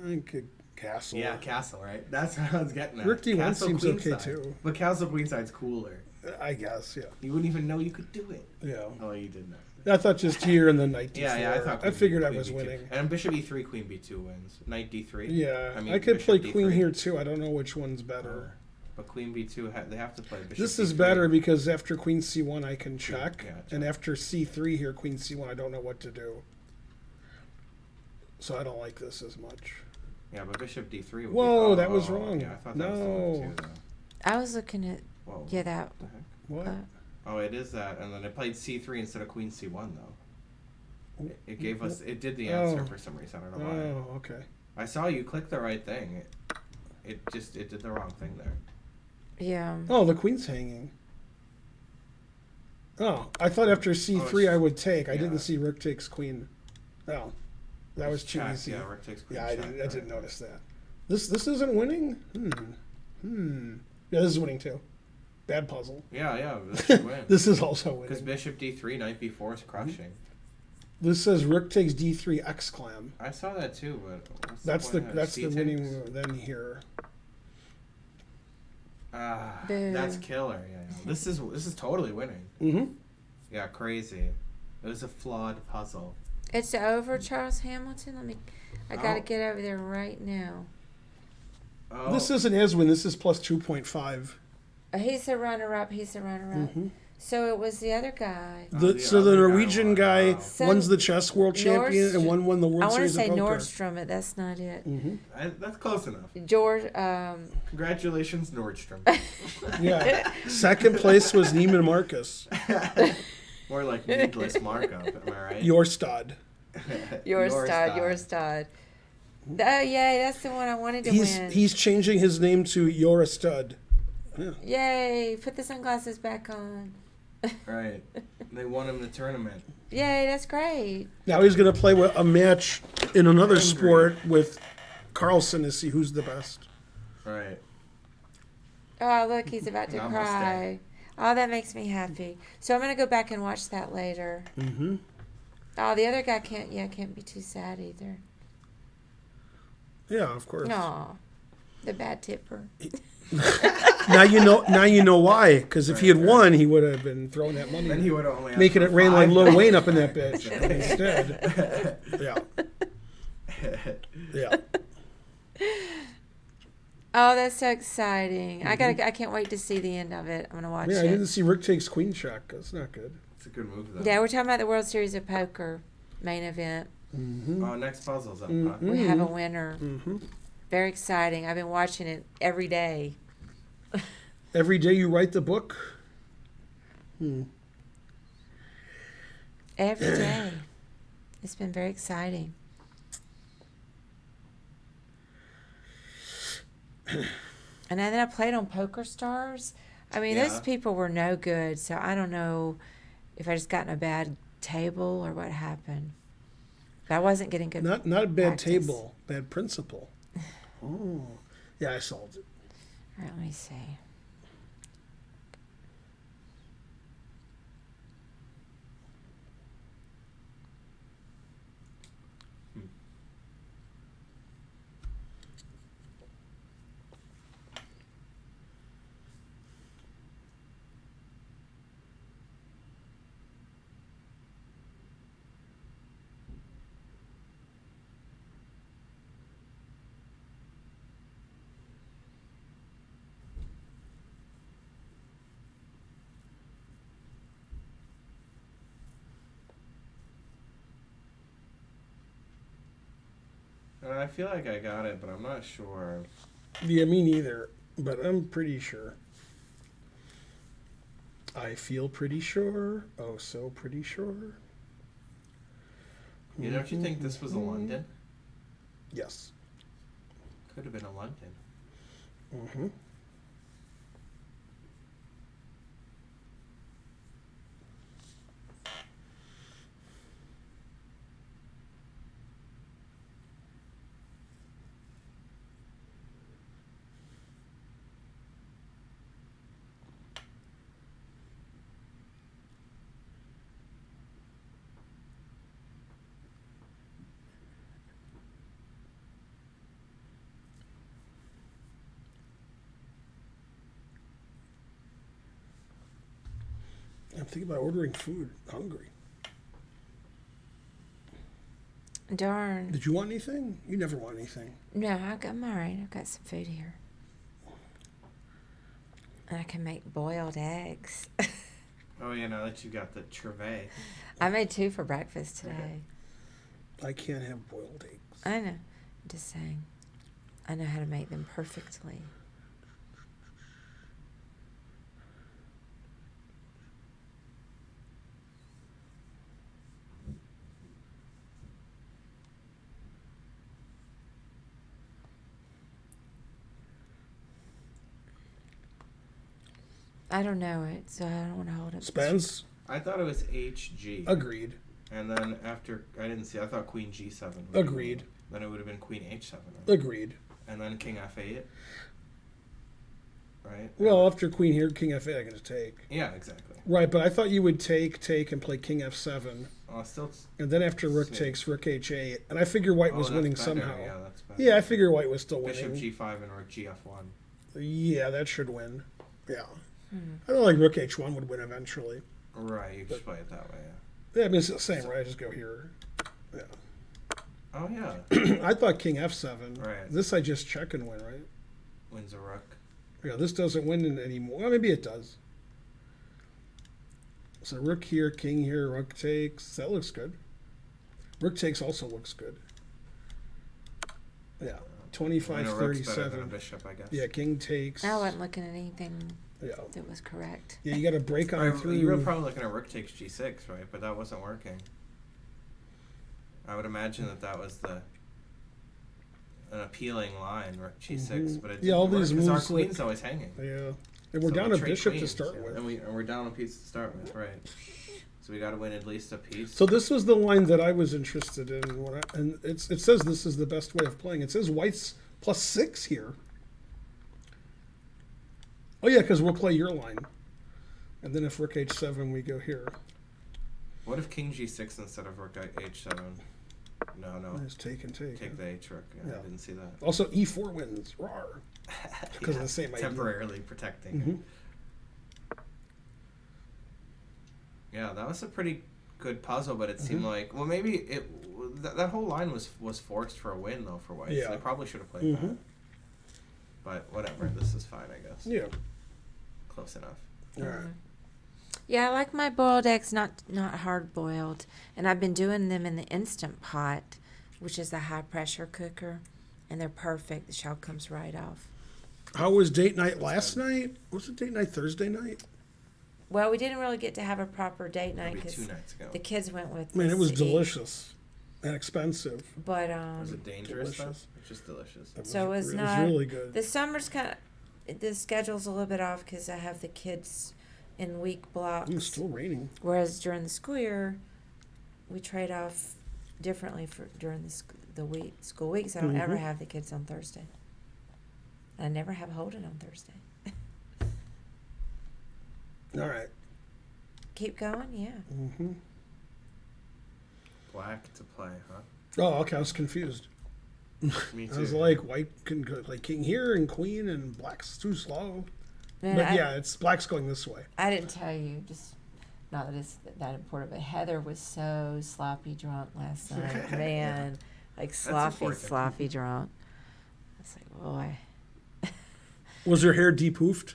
I could castle. Yeah, castle, right? That's what I was getting at. Rook D1 Castle seems okay, queenside. too. But castle queenside's cooler. I guess, yeah. You wouldn't even know you could do it. Yeah. Oh, you did not. I thought just here and then Knight D4. Yeah, I thought. I figured I Queen was B2. winning. And Bishop E3, Queen B2 wins. Knight D3. Yeah, mean, I could Bishop play D3. Queen here too. I don't know which one's better. But Queen B2, they have to play Bishop This is D3. better because after Queen C1 I can check, Yeah, and check. after C3 here, Queen C1 I don't know what to do. So I don't like this as much. Yeah, but Bishop D3 would Whoa, be... that was wrong. Yeah, I thought that was the one No. too, though. I was looking at Whoa. yeah that. What the heck? What? Oh, it is that. And then it played C3 instead of Queen C1, though. It gave us... It did the answer Oh. for some reason. I don't know why. Oh, okay. I saw you click the right thing. It did the wrong thing there. Yeah. Oh, the Queen's hanging. Oh, I thought after C3 I would take. I yeah. didn't see Rook takes Queen. Oh, that was too Check, easy. yeah, Rook takes Queen Yeah, I check, didn't right. notice that. This isn't winning. Yeah, this is winning too. Bad puzzle. Yeah, this should win. This is also Because winning. bishop d3, knight b4 is crushing. This says rook takes d3 exclam. I saw that too, but what's That's the point of that's C the takes? winning move. Then here. Boo. That's killer. Yeah. This is totally winning. Mm-hmm. Yeah, crazy. It was a flawed puzzle. It's over, Charles Hamilton. I gotta Oh. get over there right now. Oh, This isn't as win. This is plus 2.5. He's the runner-up. So it was the other guy. the So the other guy Norwegian won. guy Wow. So one's the chess world champion and one won the I World want to Series say of Poker. Nordstrom, but that's not it. That's close enough. George. Congratulations, Nordstrom. Yeah. Second place was Neiman Marcus. More like needless markup, am I right? Your stud. Your stud. Oh, yay, that's the one I wanted to win. He's changing his name to You're a Stud. Yay, put the sunglasses back on. Right. They won him the tournament. Yay, that's great. Now he's going to play with a match in another Angry. sport with Carlson to see who's the best. Right. Oh, look, he's about to Namaste. cry. Oh, that makes me happy. So I'm going to go back and watch that later. Mm-hmm. Oh, the other guy can't be too sad either. Yeah, of course. Aw, the bad tipper. Now you know why. Because if he had won, he would have been throwing that money. Then he would have only making it asked for rain like Lil $5. Wayne up in that bitch instead. Yeah. Yeah. Oh, that's so exciting! I can't wait to see the end of it. I'm gonna watch Yeah, I it. didn't see Rick takes queen check. That's not good. It's a good move, though. Yeah, we're talking about the World Series of Poker main event. Oh, next puzzle's up, huh? We have a winner. Mm-hmm. Very exciting. I've been watching it every day. Every day you write the book. Every day. It's been very exciting. And then I played on Poker Stars. I mean, Yeah. those people were no good, so I don't know if I just got in a bad table or what happened. But I wasn't getting good. Not a bad practice. table, bad principle. Oh, yeah, I solved it. All right, let me see. I feel like I got it, but I'm not sure. Yeah, me neither, but I'm pretty sure. I feel pretty sure. Oh, so pretty sure. Don't you think this was a London? Yes. Could have been a London. Mm-hmm. I'm thinking about ordering food. Hungry. Darn. Did you want anything? You never want anything. No, I'm all right. I've got some food here. And I can make boiled eggs. Oh, yeah, now that you got the trivet. I made 2 for breakfast today. I can't have boiled eggs. I know. I'm just saying. I know how to make them perfectly. I don't know it, so I don't want to hold up. Spence? I thought it was HG. Agreed. And then after, I didn't see, I thought Queen G7. would be Agreed. Then it would have been Queen H7. Agreed. And then King F8. right? Well, after queen here, king f8, I'm going to take. Yeah, exactly. Right, but I thought you would take, and play king f7. Oh, still. And then after rook See. takes, rook h8. And I figure white was that's winning better. somehow. Yeah, that's better. Yeah, I figure white was still Bishop winning. g5 and rook gf1. Yeah, that should win. Yeah. I don't like rook h1 would win eventually. Right, you just play it that way. Yeah, I mean, it's the same, right? I just go here. Yeah. Oh yeah. I thought king f7. Right. This I just check and win, right? Wins a rook. Yeah, this doesn't win anymore. Well, maybe it does. So rook here, king here, rook takes. That looks good. Rook takes also looks good. Yeah, 25, I mean, a rook's better than a 37. bishop, I guess. Yeah, king takes. I wasn't looking at anything Yeah. that was correct. Yeah, you got to break on through. You were probably looking at rook takes g6, right? But that wasn't working. I would imagine that was an appealing line, rook g6, but it didn't Yeah, all work these 'cause our moves queen's look- always hanging. Yeah. And we're So down we a trade bishop to queens, start yeah. with. And we're down a piece to start with, right? So we got to win at least a piece. So this was the line that I was interested in, and it says this is the best way of playing. It says white's +6 here. Oh yeah, because we'll play your line, and then if rook h7, we go here. What if king g6 instead of rook h7? No. It's take and take. Take the h rook. Yeah, Yeah. I didn't see that. Also, e4 wins. Rawr. Because of the same idea. Temporarily protecting. Mhm. Yeah, that was a pretty good puzzle, but it Mm-hmm. seemed like maybe that whole line was forced for a win though for white. Yeah. So they probably should have played Mhm. that. But whatever, this is fine, I guess. Yeah. Close enough. All right. Yeah, I like my boiled eggs not hard boiled, and I've been doing them in the Instant Pot, which is the high pressure cooker, and they're perfect. The shell comes right off. How was date night last night? Was it date night Thursday night? Well, we didn't really get to have a proper date night Maybe because 2 nights ago. the kids went with. I mean, it us was to eat. delicious and expensive. But Was it dangerous though? delicious. It's just delicious. So it's it not- was really good. the summer's kind of the schedule's a little bit off because I have the kids in week blocks. It's still raining. Whereas during the school year, we trade off differently for during the school weeks. I don't ever Mhm. have the kids on Thursday. I never have Holden on Thursday. All right. Keep going, yeah. Mm-hmm. Black to play, huh? Oh, okay. I was confused. Me too. I was like, white can go like king here and queen, and black's too slow. Man, But yeah, it's black's going this way. I didn't tell you, just not that it's that important, but Heather was so sloppy drunk last night. Man, like important. sloppy drunk. I was like, boy. Was her hair depoofed?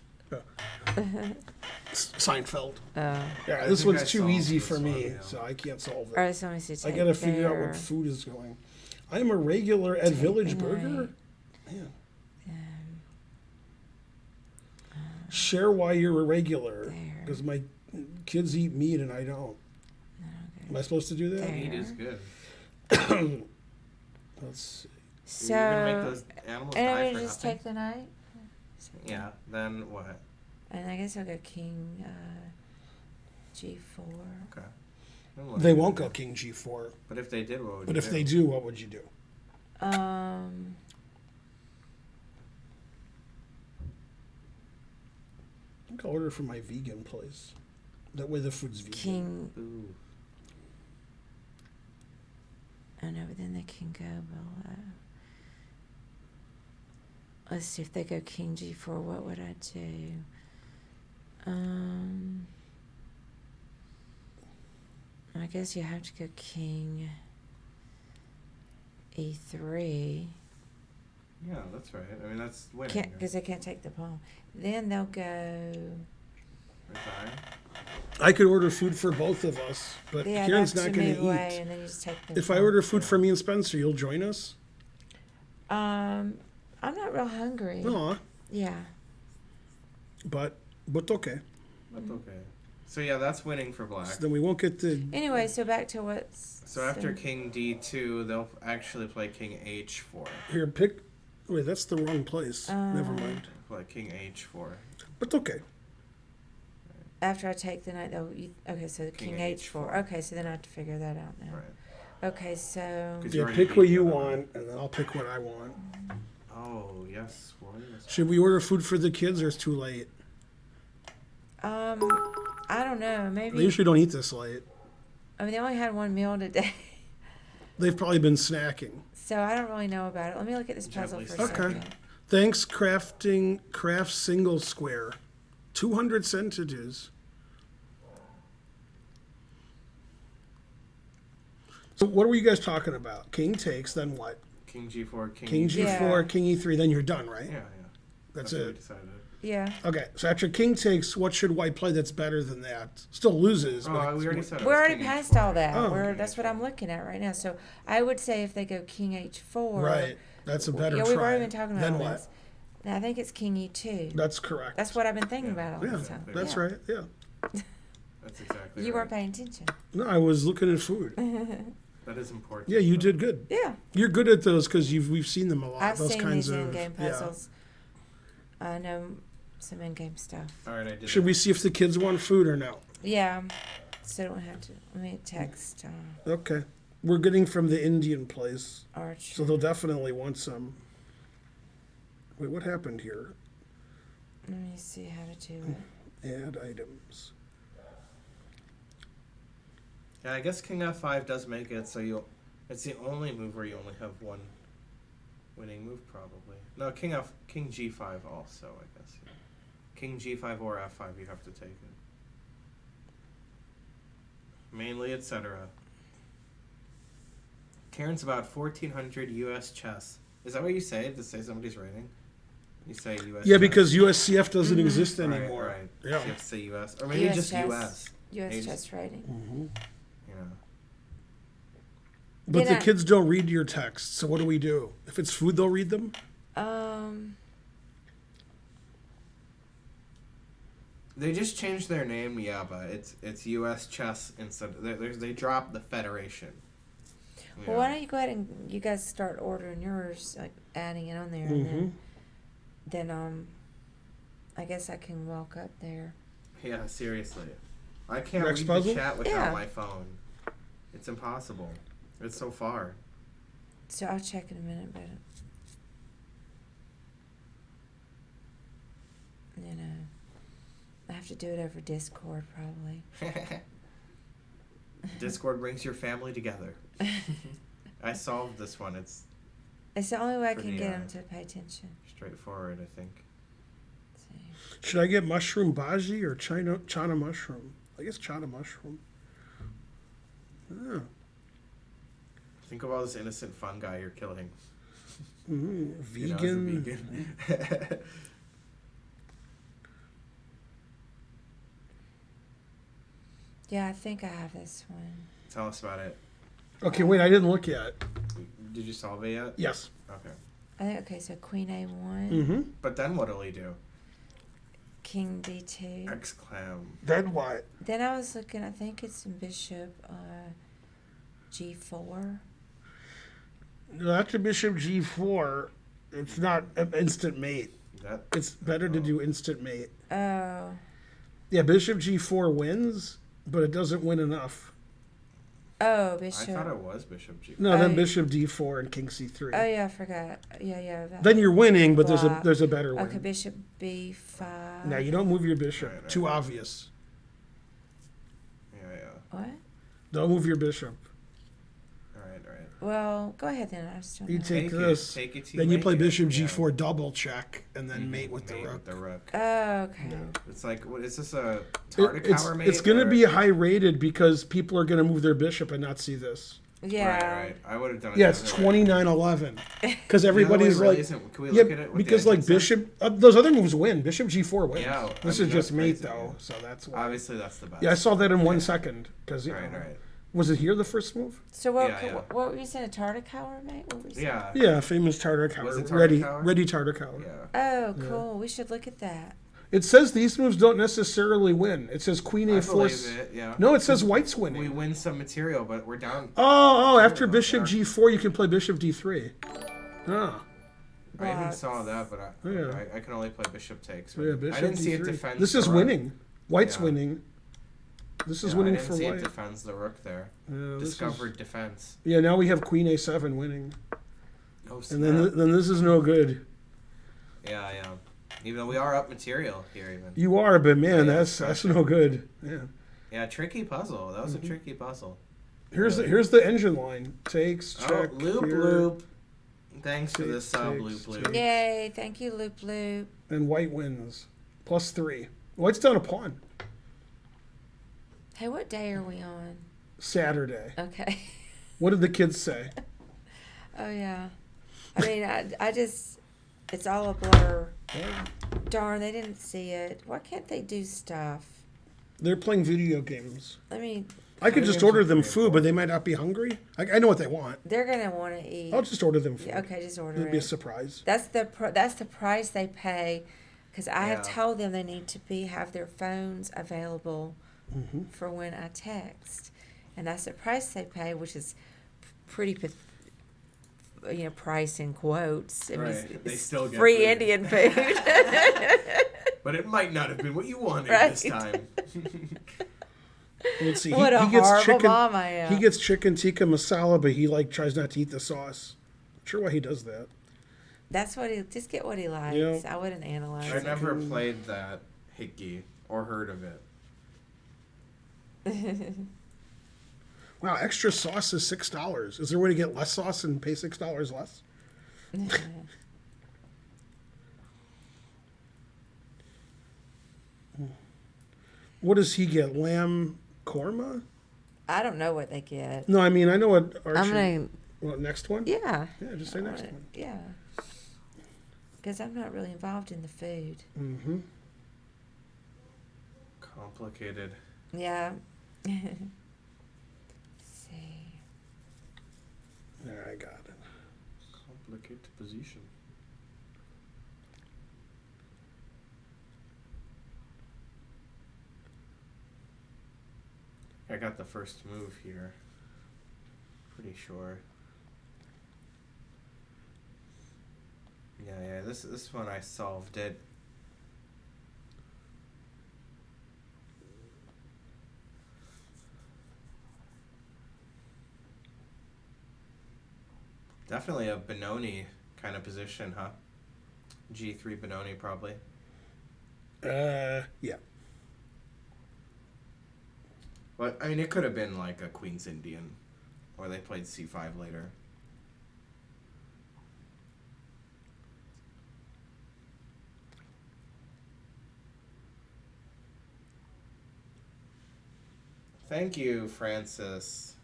Seinfeld. Oh. Yeah, I this think one's I too solved easy this for me, one, yeah. so I can't solve All it. right, so let me see. I Take gotta figure out there. what food is going. I am a regular at Village Taking Burger. right. Man. Um, Share why you're a regular, There. because my kids eat meat and I don't. okay. Am I supposed to do that? There. Meat is good. Let's see. So, You're gonna make those animals die and for we just nothing? take the night? Yeah. Then what? And I guess I'll go king G4. Okay. Then what? They won't go king g4, But if they did, what would but you if do? they do, what would you do? I think I'll order from my vegan place. That way the food's vegan. king. Ooh. Oh no, but then they can go below. Let's see if they go king G4. What would I do? I guess you have to go king E3. Yeah, that's right. I mean, that's winning. Because they can't take the pawn. Then they'll go. Resign. I could order food for both of us, but Yeah, Kieran's that's not to going move to away, eat. and then you just take the If I pawn. order food for me and Spencer, you'll join us? I'm not real hungry. No, Yeah. but okay. That's okay. So yeah, that's winning for black. So then we won't get the. Anyway, so back to what's. So after king d2, they'll actually play king h4. Here, pick. Wait, that's the wrong place. Never mind. Play king h4. But okay. After I take the knight, though. Okay, so king King H4. H4. Okay, so then I have to figure that out now. Right. Okay, so. 'Cause you Yeah, already pick beat what the you other one. want, and then I'll pick what I want. Oh, yes. Should we order food for the kids or it's too late? I don't know. They Maybe. usually don't eat this late. I mean, they only had one meal today, They've probably been snacking. so I don't really know about it. Let me look at this puzzle for a Gently second. Okay. Thanks, Craft Single Square. 200 centages. So what were you guys talking about? King takes, then what? King G4, King G4, Yeah. King E3, then you're done, right? Yeah. That's what we it. decided. Yeah. Okay, so after King takes, what should White play that's better than that? Still loses. Oh, but we already said it. We're was already King past H4. all that. Oh. That's what I'm looking at right now. So I would say if they go King H4. Right, that's a better Yeah, try. we've already been talking about Then all what? this. Now, I think it's King E2. That's correct. That's what I've been thinking Yeah. about all Yeah, the time. that's Yeah. right, yeah. That's exactly You right. weren't paying attention. No, I was looking at food. That is important. Yeah, you did good. Yeah. You're good at those because we've seen them a lot. I've those seen kinds these of in-game yeah. puzzles. I know some in-game stuff. All right, I did Should it. we see if the kids want food or no? Yeah. So I don't have to. Let me text Okay, we're getting from the Indian place, Arch. so they'll definitely want some. Wait, what happened here? Let me see how to do it. Add items. Yeah, I guess King F5 does make it so it's the only move where you only have one winning move, probably. No, King G5 also, I guess. Yeah. King G5 or F5, you have to take it. Mainly, etc. Karen's about 1,400 U.S. chess. Is that what you say to say somebody's rating? You say U.S. Yeah, chess. because USCF doesn't exist Right, anymore. Right. Yeah. So you have to say U.S. Or maybe US just chess. U.S. U.S. Maybe chess rating. You know. But Did the I- kids don't read your texts, so what do we do? If it's food, they'll read them? They just changed their name, yeah, but it's U.S. Chess instead. They dropped the Federation. Well, why don't you go ahead and you guys start ordering yours, like adding it on there, Mm-hmm. and then I guess I can walk up there. Yeah, seriously. I can't Next read puzzle? the chat without Yeah. my phone. It's impossible. It's so far. So I'll check in a minute, but you know, I have to do it over Discord probably. Discord brings your family together. I solved this one. It's It's the only way I For can the, get them to pay attention. straightforward, I think. See. Should I get mushroom bhaji or chana mushroom? I guess chana mushroom. Oh. Think of all this innocent fungi you're killing. Vegan. You know, as a vegan. Yeah, I think I have this one. Tell us about it. Okay, wait, I didn't look yet. Did you solve it yet? Yes. Okay. I think okay, so Queen A1, Mm-hmm. But then what'll he do? King D2. Exclam. Then what? Then I was looking. I think it's in Bishop G4. No, after Bishop G4, it's not an instant mate. That It's better to do instant mate. Oh, Yeah, Bishop G4 wins, but it doesn't win enough. oh, I Bishop. thought it was Bishop G. No, then Oh, Bishop D4 and King C3. Oh yeah, I forgot. Yeah. Then you're winning, but Blah. there's a better Okay, win. Bishop B5. No, you don't move your bishop. Right. Too obvious. Yeah. What? Don't move your bishop. All right. Well, go ahead then. I just don't You know. take it. this. Take it to Then you make play it. Bishop Yeah. G4 double check, and then mate with the Mate rook. with the rook. Oh, okay. It's like, what is this, a It's Tartakower mate? it's going to or- be high rated because people are going to move their bishop and not see this. Yeah. Right. I would have done it. Yeah, it's the other way. 29-11. Because The other way everybody's really like, isn't. Can we yeah, look at it? What the because like engine says? bishop, those other moves win. Bishop G4 wins. Yeah, This I mean, is just that's mate crazy, though, yeah. so that's why. Obviously, that's the best. Yeah, I saw that in 1 second. Because Right. Was it here the first move? So what? Yeah. What were you saying? A Tartakower, mate? What were you saying? Yeah. Yeah, famous Tartar Was Cower. it Ready Tartakower? Tartar Cower. Yeah. Oh, cool. We should look at that. It says these moves don't necessarily win. It says Queen I A4. believe it. Yeah. No, it says White's winning. We win some material, but we're down. Oh, after Oh, Bishop sorry. G4, you can play Bishop D3. Ah, I even Wow. saw that, but Yeah. I can only play Bishop takes. yeah, Right? Bishop I didn't see it D3. defend. This is the rook. winning. White's Yeah. winning. This is Yeah, winning I didn't for see it White. defends the rook there. Yeah, this is- Discovered defense. yeah, now we have Queen A7 winning. Oh, And snap. then this is no good. Yeah, yeah. Even though we are up material here, even. You are, but man, Yeah, that's no good. Yeah. Yeah, tricky puzzle. That was a tricky puzzle. Here's Really. the engine line. Takes, check, Oh, loop clear, loop. Thanks for Takes, this sub, takes, loop loop. takes. Yay! Thank you, Loop Loop. and white wins. +3. White's down a pawn. Hey, what day are we on? Saturday. Okay. What did the kids say? Oh yeah. I mean, I just, it's all a blur. Darn, they didn't see it. Why can't they do stuff? They're playing video games. I mean, I could just order them food, but they might not be hungry. I know what they want. they're gonna want to eat. I'll just order them food. Yeah, okay, just order It'll be a it. surprise. That's the price they pay, because I have Yeah. told them they need to have their phones available for when I text, and that's the price they pay, which is pretty, price in quotes. I mean, Right. They still get free food. Indian food. But it might not have been what you wanted Right. this time. Let's see. What a horrible chicken. mom I am. He gets chicken tikka masala, but he tries not to eat the sauce. Not sure why he does that. That's what he just get what he likes. Yeah. I wouldn't analyze I it. never played that Hickey or heard of it. Wow, extra sauce is $6. Is there a way to get less sauce and pay $6 less? What does he get? Lamb korma? I don't know what they get. No, I mean I know what Archie. I'm gonna, What, next one? yeah. Yeah, just say next one. Yeah. Because I'm not really involved in the food. Mm-hmm. Complicated. Yeah. Let's see. There, I got it. Complicated position. I got the first move here. Pretty sure. Yeah, this one I solved it. Definitely a Benoni kind of position, huh? G3 Benoni probably. Yeah. But I mean, it could have been like a Queen's Indian, or they played C5 later. Thank you, Francis.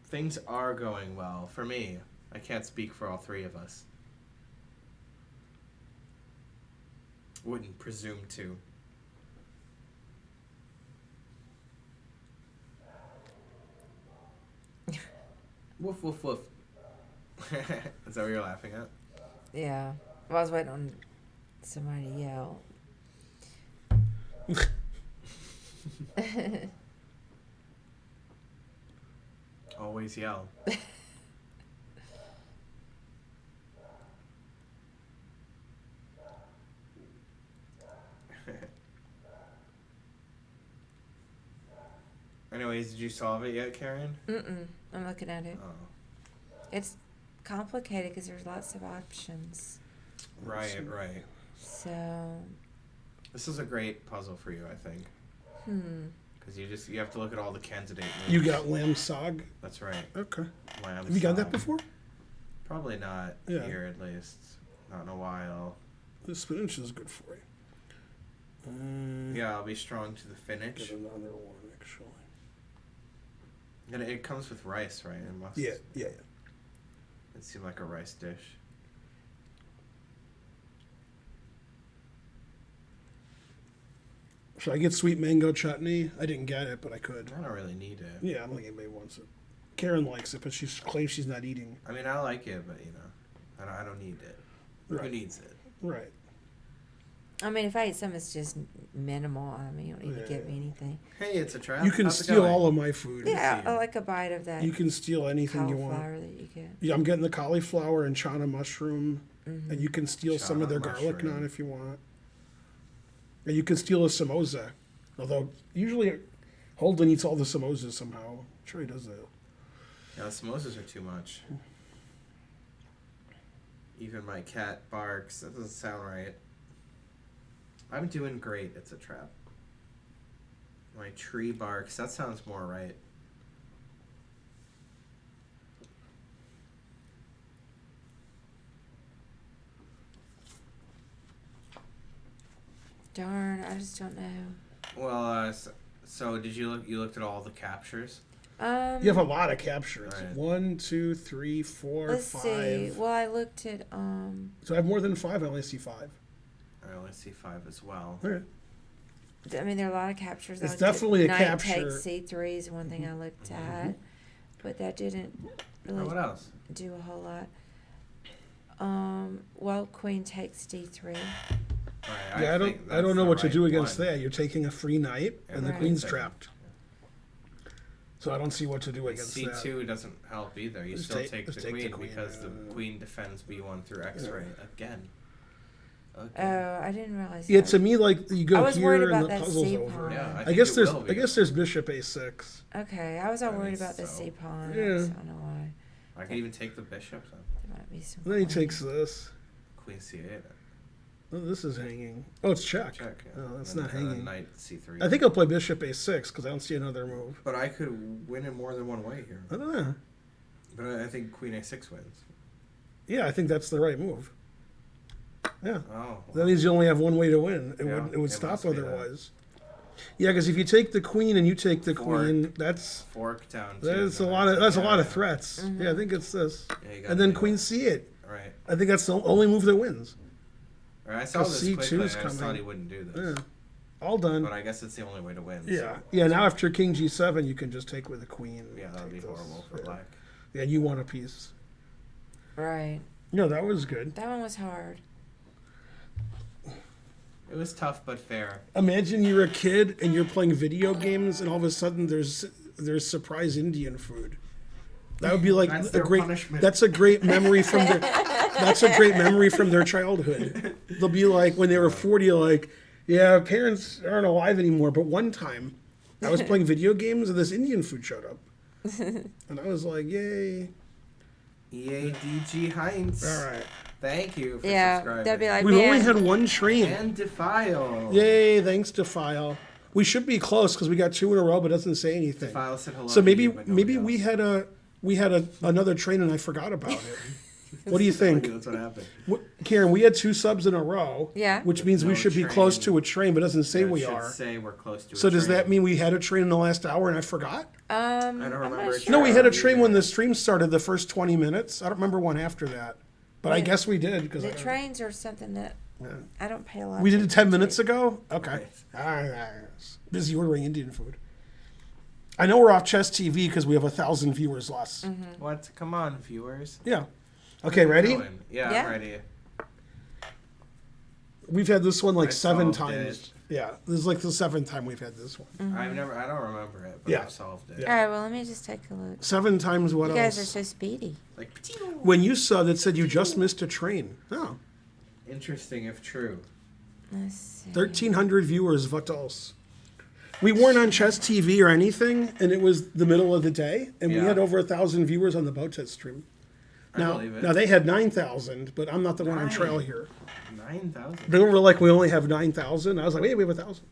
Things are going well for me. I can't speak for all three of us. Wouldn't presume to. Woof, woof, woof. Is that what you're laughing at? Yeah. Well, I was waiting on somebody to yell. Always yell. Anyways, did you solve it yet, Karen? I'm looking at it. Oh, It's complicated because there's lots of options. right, right. So, This is a great puzzle for you, I think. Because you have to look at all the candidate moves. You got lamb sog? That's right. Okay. Lamb Have you got that sog. before? Probably not Yeah. here, at least. Not in a while. The spinach is good for you. Yeah, I'll be strong to the finish. Get another one, actually. And it comes with rice, right? It must. Yeah. It seemed like a rice dish. Should I get sweet mango chutney? I didn't get it, but I could. I don't really need it. Yeah, I don't think anybody wants it. Karen likes it, but she claims she's not eating. I mean, I like it, but I don't need it. Right. Who needs it? Right. I mean, if I eat some, it's just minimal. I mean, you don't need to give me Yeah. anything. Hey, it's a trap. You can How's it steal going? all of my food. Yeah, see. I like a bite of that You can steal anything you want. cauliflower that you get. Yeah, I'm getting the cauliflower and chana mushroom, and you can steal some of Chana their garlic mushroom. naan if you want. And you can steal a samosa, although usually Holden eats all the samosas somehow. I'm sure he does that. Yeah, the samosas are too much. Even my cat barks. That doesn't sound right. I'm doing great. It's a trap. My tree barks. That sounds more right. Darn, I just don't know. Well, so did you look? You looked at all the captures? You have a lot of captures. Right. 1, 2, 3, 4, Let's 5. see. Well, I looked at So I have more than 5. I only see 5. I only see 5 as well. All right. I mean, there are a lot of captures. It's I looked at definitely a Knight capture. takes C3 is one thing I looked at, but that didn't really What else? do a whole lot. Well, Queen takes D3. Right, Yeah, I think don't that's know the what to right do against one. that. You're taking a free knight, and the Right. queen's trapped. So I don't see what to do against that. C2 doesn't help either. You Just still take- take just the take the queen queen, because the yeah. queen defends B1 through X-ray again. Oh, I didn't realize. Yeah, that. to me, like you go I was here worried and about the that puzzle's C over. pawn. Yeah, I think guess it there's will be. I guess there's bishop A6. Okay, I was all I worried mean, about the so. C pawn. Yeah. I don't know why. I could even take the bishop then. There might be some. And then he queen. takes this. Queen C8. Oh, this is hanging. Oh, it's check. Check. Yeah. Oh, that's And not then hanging. Knight C3. I think I'll play bishop A6 because I don't see another move. But I could win it more than one way here. I don't know. But I think Queen A6 wins. Yeah, I think that's the right move. Yeah. Oh. That means you only have one way to win. It Yeah, would it stop must be that. otherwise. Yeah, because if you take the queen and you take the Fork. queen, that's Fork down. a lot of threats. Yeah, I think it's this. Yeah, you gotta And then do queen it. C8. Right. I think that's the only move that wins. Or I saw Because this C2 quickly. I is just coming. thought he wouldn't do this. Yeah. All done. But I guess it's the only way to win. Yeah. So. Yeah, now after king G7, you can just take with the queen. Yeah, that would be Take this. horrible for Yeah. black. Yeah, you want a piece. Right. No, that was good. That one was hard. It was tough but fair. Imagine you're a kid and you're playing video games, and all of a sudden there's surprise Indian food. That would be like That's a their great. punishment. That's a great memory from their. That's a great memory from their childhood. They'll be like when they were 40, like, yeah, parents aren't alive anymore. But one time, I was playing video games and this Indian food showed up, and I was like, yay! EADG Heinz. All right, Thank you for Yeah, subscribing. that'd be like we've only man, had one train. And Defile. Yay! Thanks to File. We should be close because we got 2 in a row, but it doesn't say anything. Defile said hello. So to maybe you, but nobody we else. had another train and I forgot about it. What do you think? That's what happened. Karen, we had 2 subs in a row. Yeah. Which means we No should be train. close to a train, but it doesn't say It we should are. say we're close to So a does train. that mean we had a train in the last hour and I forgot? I don't I'm remember not it. sure. No, we had a Yeah. train when the stream started the first 20 minutes. I don't remember one after that. But I Yeah. guess we did because The trains are something that Yeah. I don't pay a lot. we did it 10 attention minutes to. ago. Okay. Right. All right. Busy ordering Indian food. I know we're off Chess TV because we have 1,000 viewers less. What? Come on, viewers. Yeah. Okay, ready? Going. Yeah, Yeah. I'm ready. We've had this one like I 7 solved times. it. Yeah, this is like the 7th time we've had this one. Mm-hmm. I don't remember it, but Yeah. I've solved it. Yeah. All right, well, let me just take a look. 7 times what You guys are else? so speedy. Like, When you saw that said you just missed a train. Oh, interesting if true. Let's see. 1,300 viewers, what else? We weren't on Chess TV or anything, and it was the middle of the day, and we Yeah. had over 1,000 viewers on the Botez stream. I believe it. Now they had 9,000, but I'm not the one on trail here. 9,000. They were like, we only have 9,000. I was like, wait, we have 1,000.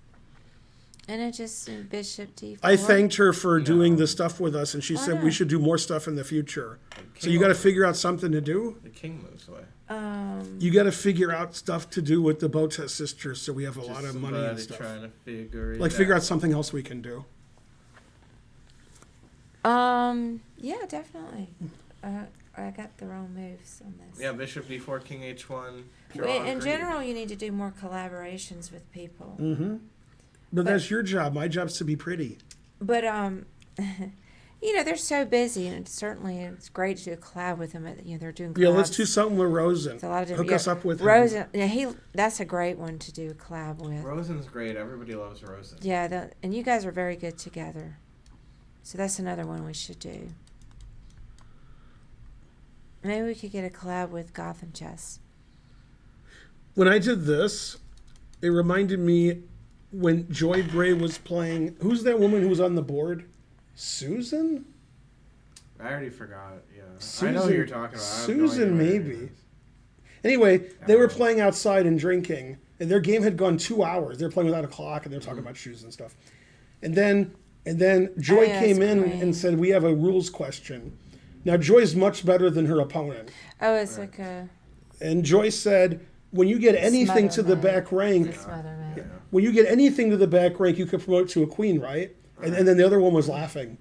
And it just Bishop D4. I thanked her for doing No. the stuff with us, and she said no. we should do more stuff in the future. So King you got to over. figure out something to do. The king moves away. You got to figure out stuff to do with the Botez sisters, so we have a lot Just of money and somebody stuff. trying to figure it Like figure out something else we can do. Yeah, definitely. I got the wrong moves on this. Yeah, bishop b4, king h1. Well, in general, you need to do more collaborations with people. But that's your job. My job's to be pretty. But you know, they're so busy, and it's great to do a collab with them. They're doing collabs. Yeah, let's do something with Rosen. It's a lot of Hook different. us up with him. Rosen. Yeah, that's a great one to do a collab with. Rosen's great. Everybody loves Rosen. Yeah, and you guys are very good together. So that's another one we should do. Maybe we could get a collab with Gotham Chess. When I did this, it reminded me when Joy Bray was playing. Who's that woman who was on the board? Susan? I already forgot. Yeah, Susan, I know who you're talking about. I have no idea Susan, what her maybe. name is. Anyway, they were playing outside and drinking, and their game had gone 2 hours. They were playing without a clock, and they were talking about shoes and stuff. And then Joy came in and said, "We have a rules question." Now Joy's much better than her opponent. Oh, it's like a And Joy said, "When you get anything to the back rank, smother man. when you get anything to the back rank, you can promote to a queen, right?" And then the other one was laughing.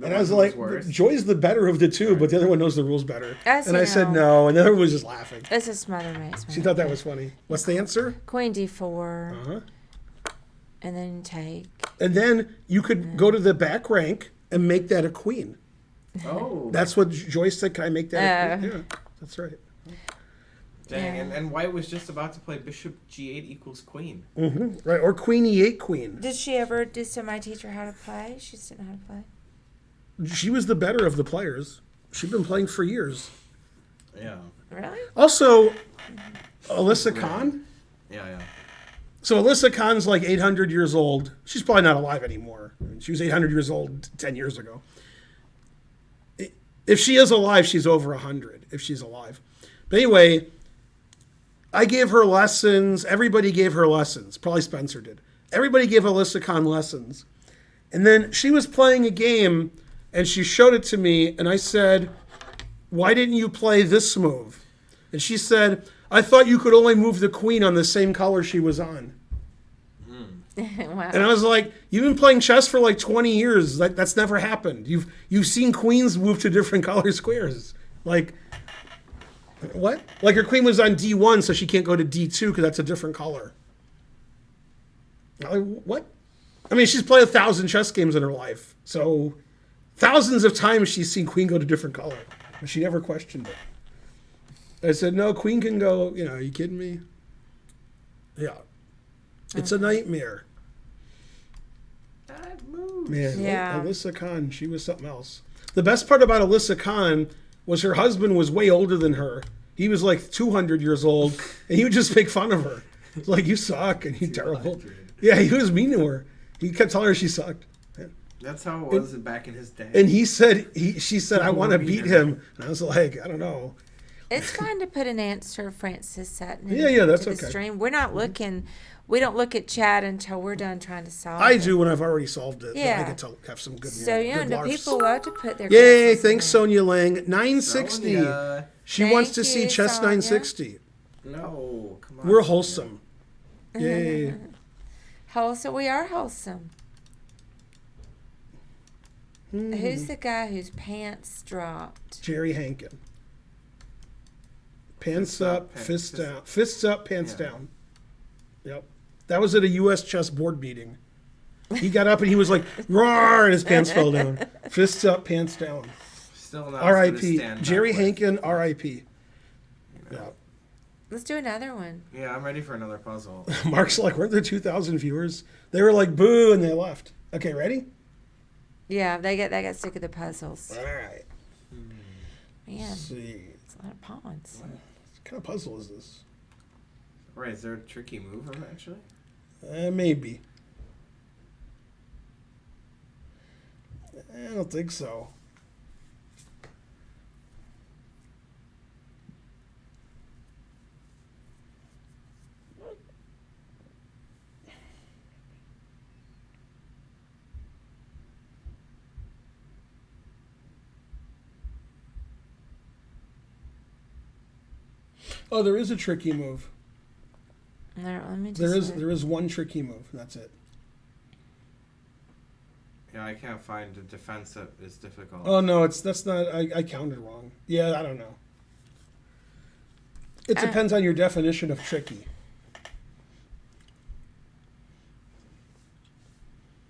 And I was like, Joy's the better of the two, but the other one knows the rules better. And I said no, and the other one was just laughing. It's a smother man. She thought that was funny. What's the answer? Queen d4. Uh-huh. And then take. And then you could go to the back rank and make that a queen. Oh. That's what Joyce said. Can I make that a queen? Yeah, that's right. Dang, and White was just about to play bishop g8 equals queen. Mm-hmm. Right, or queen e8 queen. Did somebody teach her how to play? She just didn't know how to play. She was the better of the players. She'd been playing for years. Yeah. Really? Also, Alyssa Khan. Yeah. So Alyssa Khan's like 800 years old. She's probably not alive anymore. She was 800 years old 10 years ago. If she is alive, she's over 100, if she's alive. But anyway, I gave her lessons. Everybody gave her lessons. Probably Spencer did. Everybody gave Alyssa Khan lessons. And then she was playing a game, and she showed it to me, and I said, "Why didn't you play this move?" And she said, "I thought you could only move the queen on the same color she was on." Wow. And I was like, "You've been playing chess for like 20 years. That's never happened. You've seen queens move to different color squares. Like, what? Like her queen was on D1, so she can't go to D2 because that's a different color." I'm like, what? I mean, she's played 1,000 chess games in her life, so thousands of times she's seen queen go to different color, but she never questioned it. I said, "No, queen can go. Are you kidding me?" Yeah, it's a nightmare. That move. Man, Yeah. Alyssa Khan, she was something else. The best part about Alyssa Khan was her husband was way older than her. He was like 200 years old, and he would just make fun of her. It's like, "You suck," and you're terrible. Yeah, he was mean to her. He kept telling her she sucked. That's how it was back in his day. And she said, "I want to beat him." And I was like, I don't know. It's fine to put an answer, Francis Sutton. Yeah, that's to the okay. Stream. We're not looking. We don't look at chat until we're done trying to solve I it. do when I've already solved it. Yeah. I get to have some good. So good the larfs. people love to put their. Yay! guesses Thanks, in. Sonia Lang. 960. Sonia. She wants to Thank see you, chess Sonia. 960. No, come on. We're wholesome. Yay! Wholesome. We are wholesome. Hmm. Who's the guy whose pants dropped? Jerry Hankin. Pants up, fists down. Fists up, pants down. Yep. That was at a U.S. chess board meeting. He got up and he was like, "Roar!" and his pants fell down. Fists up, pants down. Still not R.I.P. stand Jerry back with. Hankin, R.I.P. Yeah. Let's do another one. Yeah, I'm ready for another puzzle. Mark's like, "Weren't there 2,000 viewers?" They were like, "Boo," and they left. Okay, ready? Yeah, they got sick of the puzzles. All right. Man, Let's see. it's a lot of pawns. What kind of puzzle is this? Right, is there a tricky move actually? Maybe. I don't think so. Oh, there is a tricky move. Let me just There is one tricky move. That's it. Yeah, I can't find a defense that is difficult. Oh no, that's not. I counted wrong. Yeah, I don't know. It depends on your definition of tricky.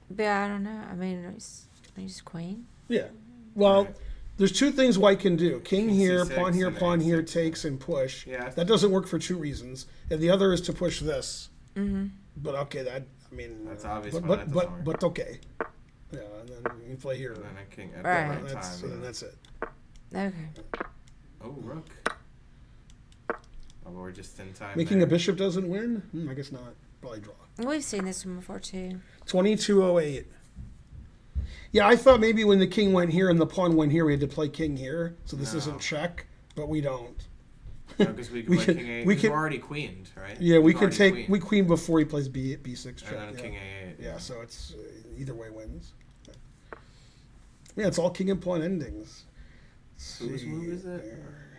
But I don't know. I mean, it's queen. Yeah. Well, there's two things white can do: king here, C6 pawn here, and pawn here, A6. takes and push. Yeah. That doesn't work for two reasons, and the other is to push this. Mm-hmm. But okay, I mean, That's obvious But why that doesn't work. but okay. Yeah, and then you play here. And then I king at Right. the right That's time. and that's it. Okay. Oh, rook. Oh, we're just in time. Making there. a bishop doesn't win. I guess not. Probably draw. We've seen this one before too. 2208. Yeah, I thought maybe when the king went here and the pawn went here, we had to play king here. So this No. isn't check, but we don't. Because we We play can- king A8. we We've can- already queened, right? Yeah, we We've can already take queened. we queen before he plays B6 check. And then Yeah. king A8. Yeah, so it's either way wins. Yeah, it's all king and pawn endings. Let's Whose see move is it? there. There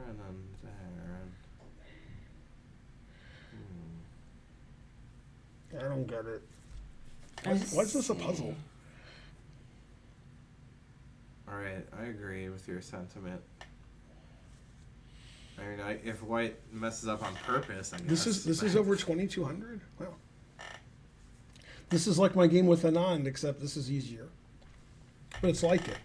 and then there. I don't get it. Let's Why is this a see. puzzle? Alright, I agree with your sentiment. I mean, if white messes up on purpose, I guess. This is over 2,200. Wow. This is like my game with Anand, except this is easier. But it's like it.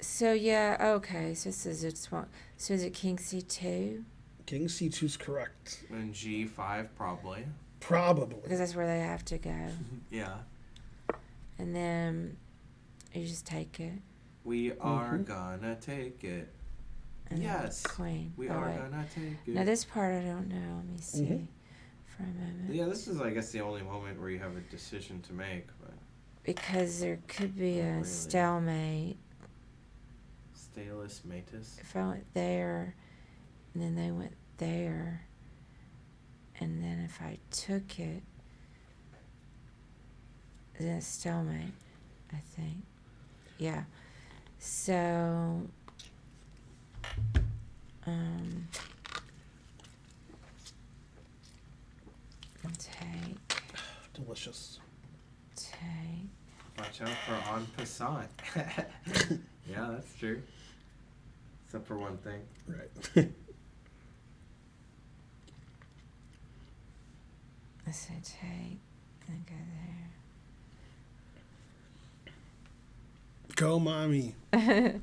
So yeah, okay. So this is it's one. So is it king c2? King C2 is correct. And G5 probably. Probably. Because that's where they have to go. Yeah. And then you just take it. We are gonna take it. And then Yes. queen. We Oh, are wait. gonna take it. Now this part I don't know. Let me see for a moment. Yeah, this is, I guess, the only moment where you have a decision to make. But Because there could be Not a really. stalemate. Stalus Matus. If I went there, and then they went there, and then if I took it, then it's stalemate, I think. Yeah. So, take, Delicious. Watch out for en passant. Yeah, that's true. Except for one thing. Right. let's say take, and go Go, mommy. there.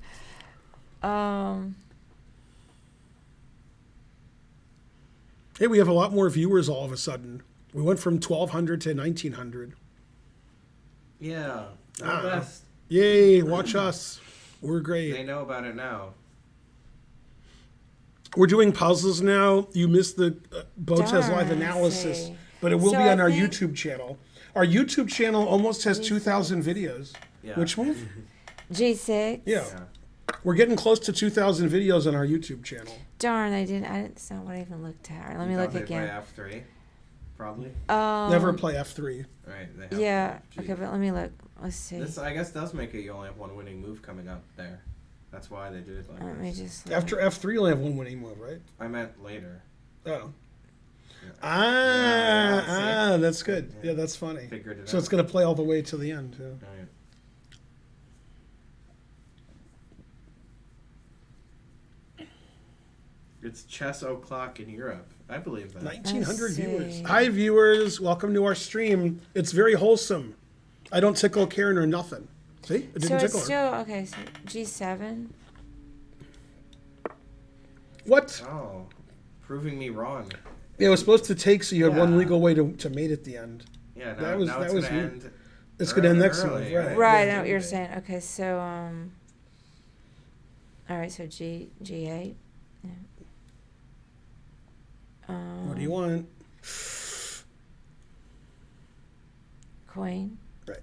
Hey, we have a lot more viewers all of a sudden. We went from 1,200 to 1,900. Yeah. The Ah. best. Yay, watch us. We're great. They know about it now. We're doing puzzles now. You missed the Botez Darn, Live I analysis, see. but it will So be I on our think- YouTube channel. Our YouTube channel almost has 2,000 videos. Yeah. Which move? G6. Yeah. Yeah. We're getting close to 2,000 videos on our YouTube channel. Darn, I didn't. That's not what I even looked at. All right, let me You look thought they again. Play F3, probably. Never play F3. Right. They have Yeah. G. Okay, but let me look. Let's see. This, I guess, does make it you only have one winning move coming up there. That's why they do it like Let me this. just. Look. After F3, you only have one winning move, right? I meant later. Oh. Yeah. Ah, see? that's good. Yeah. Yeah, that's funny. Figured it So out. it's going to play all the way to the end, too. Right. It's chess o'clock in Europe. I believe that. 1,900 see. viewers. Hi, viewers. Welcome to our stream. It's very wholesome. I don't tickle Karen or nothing. See? It So didn't it's tickle her. still okay. So G7. What? Oh, proving me wrong. Yeah, it was supposed to take, so you had one Yeah. legal way to mate at the end. Yeah, now, That was- now that it's was gonna weird. end. It's going to end next early, month, right? Right, I Yeah. know what you're saying. Okay, so all right, so G8. Yeah. What do you want? Queen. Right.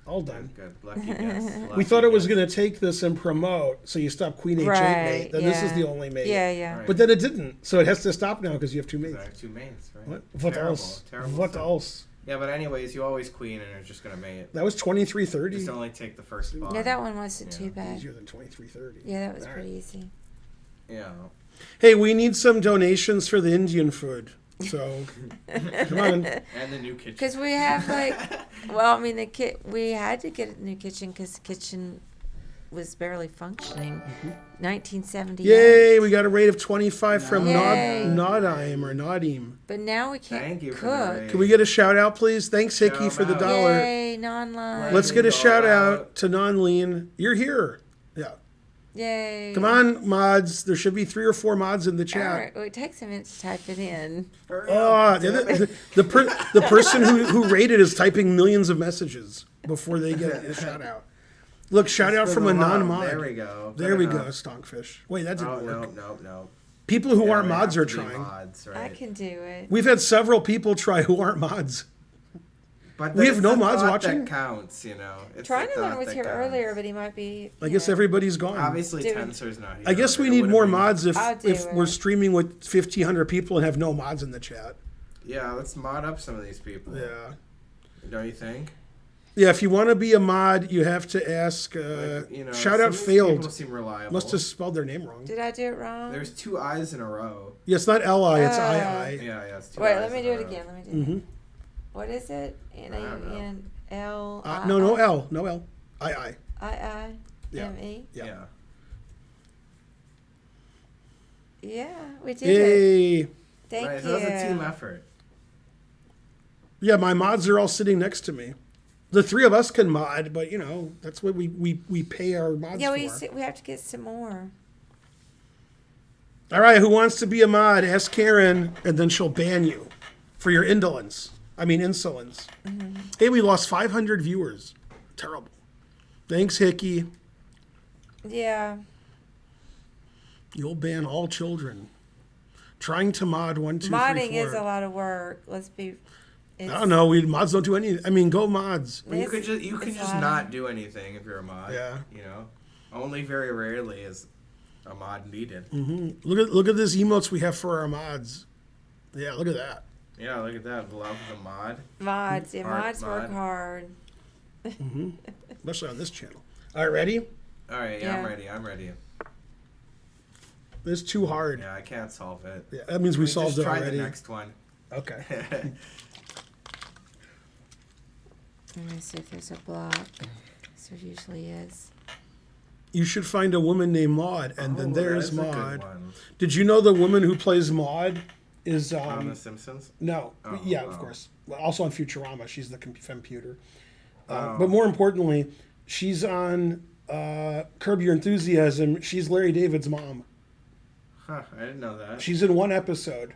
All done. Good, good. Lucky guess. We Lucky thought it was guess. going to take this and promote, so you stop Queen H8 Right. mate. Then this is yeah. the only mate. Yeah, yeah. Right. But then it didn't, so it has to stop now because you have two mates. I have two mates, right? What Terrible, else? Terrible What stuff. else? Yeah, but anyways, you always queen and it's just gonna mate. That was 2330. Just only take the first spot. Yeah, that one wasn't Yeah. too bad. Easier than 2330. Yeah, that was All pretty right. easy. Yeah. Hey, we need some donations for the Indian food. So, come on. And the new kitchen. Because we have like, well, I mean, we had to get a new kitchen because the kitchen was barely functioning. 1978. Yay, we got a rate of 25 from Yay. Nadim or Nadim. But now we can't Thank you for the cook. raise. Can we get a shout out, please? Thanks, Hickey, Shout for the out. dollar. Yay, non-line. Let's get a Shout shout out. out to Non-Lean. You're here. Yeah. Yay. Come on, mods. There should be 3 or 4 mods in the All chat. right, well, it takes a minute to type it in. Hurry Oh, up, yeah, damn it. the person who rated is typing millions of messages before they get a shout out. Look, shout out from a Spin the love. non-mod. There we go. There we Good go, enough. Stonkfish. Wait, that didn't Oh, work. no. People who Yeah, aren't we mods have are to be trying. Mods, right? I can do it. We've had several people try who aren't mods. But We then have it's no the mods thought watching? That counts, you know. It's the Trinan thought was that here counts. earlier, but he might be. I guess everybody's gone. Obviously, Dude. Tensor's not here. I guess we It need would've more been- mods I'll do if we're it. streaming with 1,500 people and have no mods in the chat. Yeah, let's mod up some of these people. Yeah. Don't you think? Yeah, if you want to be a mod, you have to ask. Like, you know, shout some out of these failed. People seem reliable. Must have spelled their name wrong. Did I do it wrong? There's 2 I's in a row. Yeah, it's not Li, it's II. Yeah, it's 2 Wait, I's let me in do a it row. again. Let me do Mm-hmm. it. What is it? N-A-U-N-L. No, no L. No L. II. I-I-M-E. Yeah. Yeah. Yeah, we did it. Hey. Thank Right, you. so that's a team effort. Yeah, my mods are all sitting next to me. The 3 of us can mod, but you know, that's what we pay our mods Yeah, for. we have to get some more. All right, who wants to be a mod? Ask Karen, and then she'll ban you for your indolence. I mean, insolence. Mm-hmm. Hey, we lost 500 viewers. Terrible. Thanks, Hickey. Yeah. You'll ban all children. Trying to mod 1, 2, 3, 4. Modding is a lot of work. Let's be. I don't know. Mods don't do anything. I mean, go mods. But you could It's just a lot. not do anything if you're a mod. Yeah. You know, only very rarely is a mod needed. Look at these emotes we have for our mods. Yeah, look at that. Yeah, look at that. Love the mod. Mods. Yeah, Hard mods work mod. hard. Especially on this channel. All right, ready? All right, yeah, I'm ready. This is too hard. Yeah, I can't solve it. Yeah, that means we Just solved it try already. the next one. Okay. Let me see if there's a block. There usually is. You should find a woman named Maud, and then Oh, there's that's a good Maud. one. Did you know the woman who plays Maud is On The Simpsons? no, Oh, yeah, of oh. course. Well, also on Futurama, she's the computer. Oh. But more importantly, she's on Curb Your Enthusiasm. She's Larry David's mom. Huh, I didn't know that. She's in one episode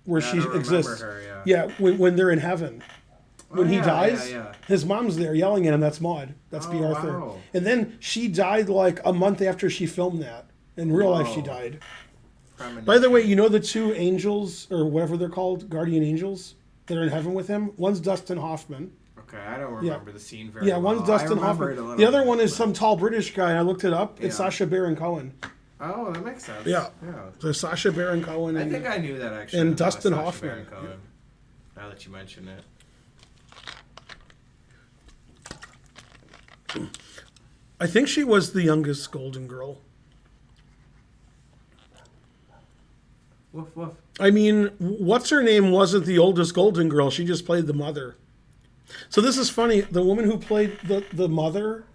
where Yeah, I she don't remember exists. her, yeah. Yeah, when they're in heaven. When he yeah, dies, yeah, yeah. his mom's there yelling at him. That's Maud. That's B. Oh, Arthur. wow. And then she died like a month after she filmed that. In real life, she Whoa. died. Premonition. By the way, you know the 2 angels, or whatever they're called, guardian angels, that are in heaven with him? One's Dustin Hoffman. Okay, I don't remember the scene very Yeah, well. one's Dustin I remember it a Hoffman. little The other bit, one is but- some tall British guy, and I looked it up. It's Yeah. Sacha Baron Cohen. Oh, that makes sense. Yeah. Yeah. So Sacha Baron Cohen. I And, think I knew that actually. and when I Dustin saw Sacha Hoffman. Baron Cohen. Now that you mention it. I think she was the youngest Golden Girl. Woof woof. I mean, what's her name wasn't the oldest Golden Girl. She just played the mother. So this is funny. The woman who played the mother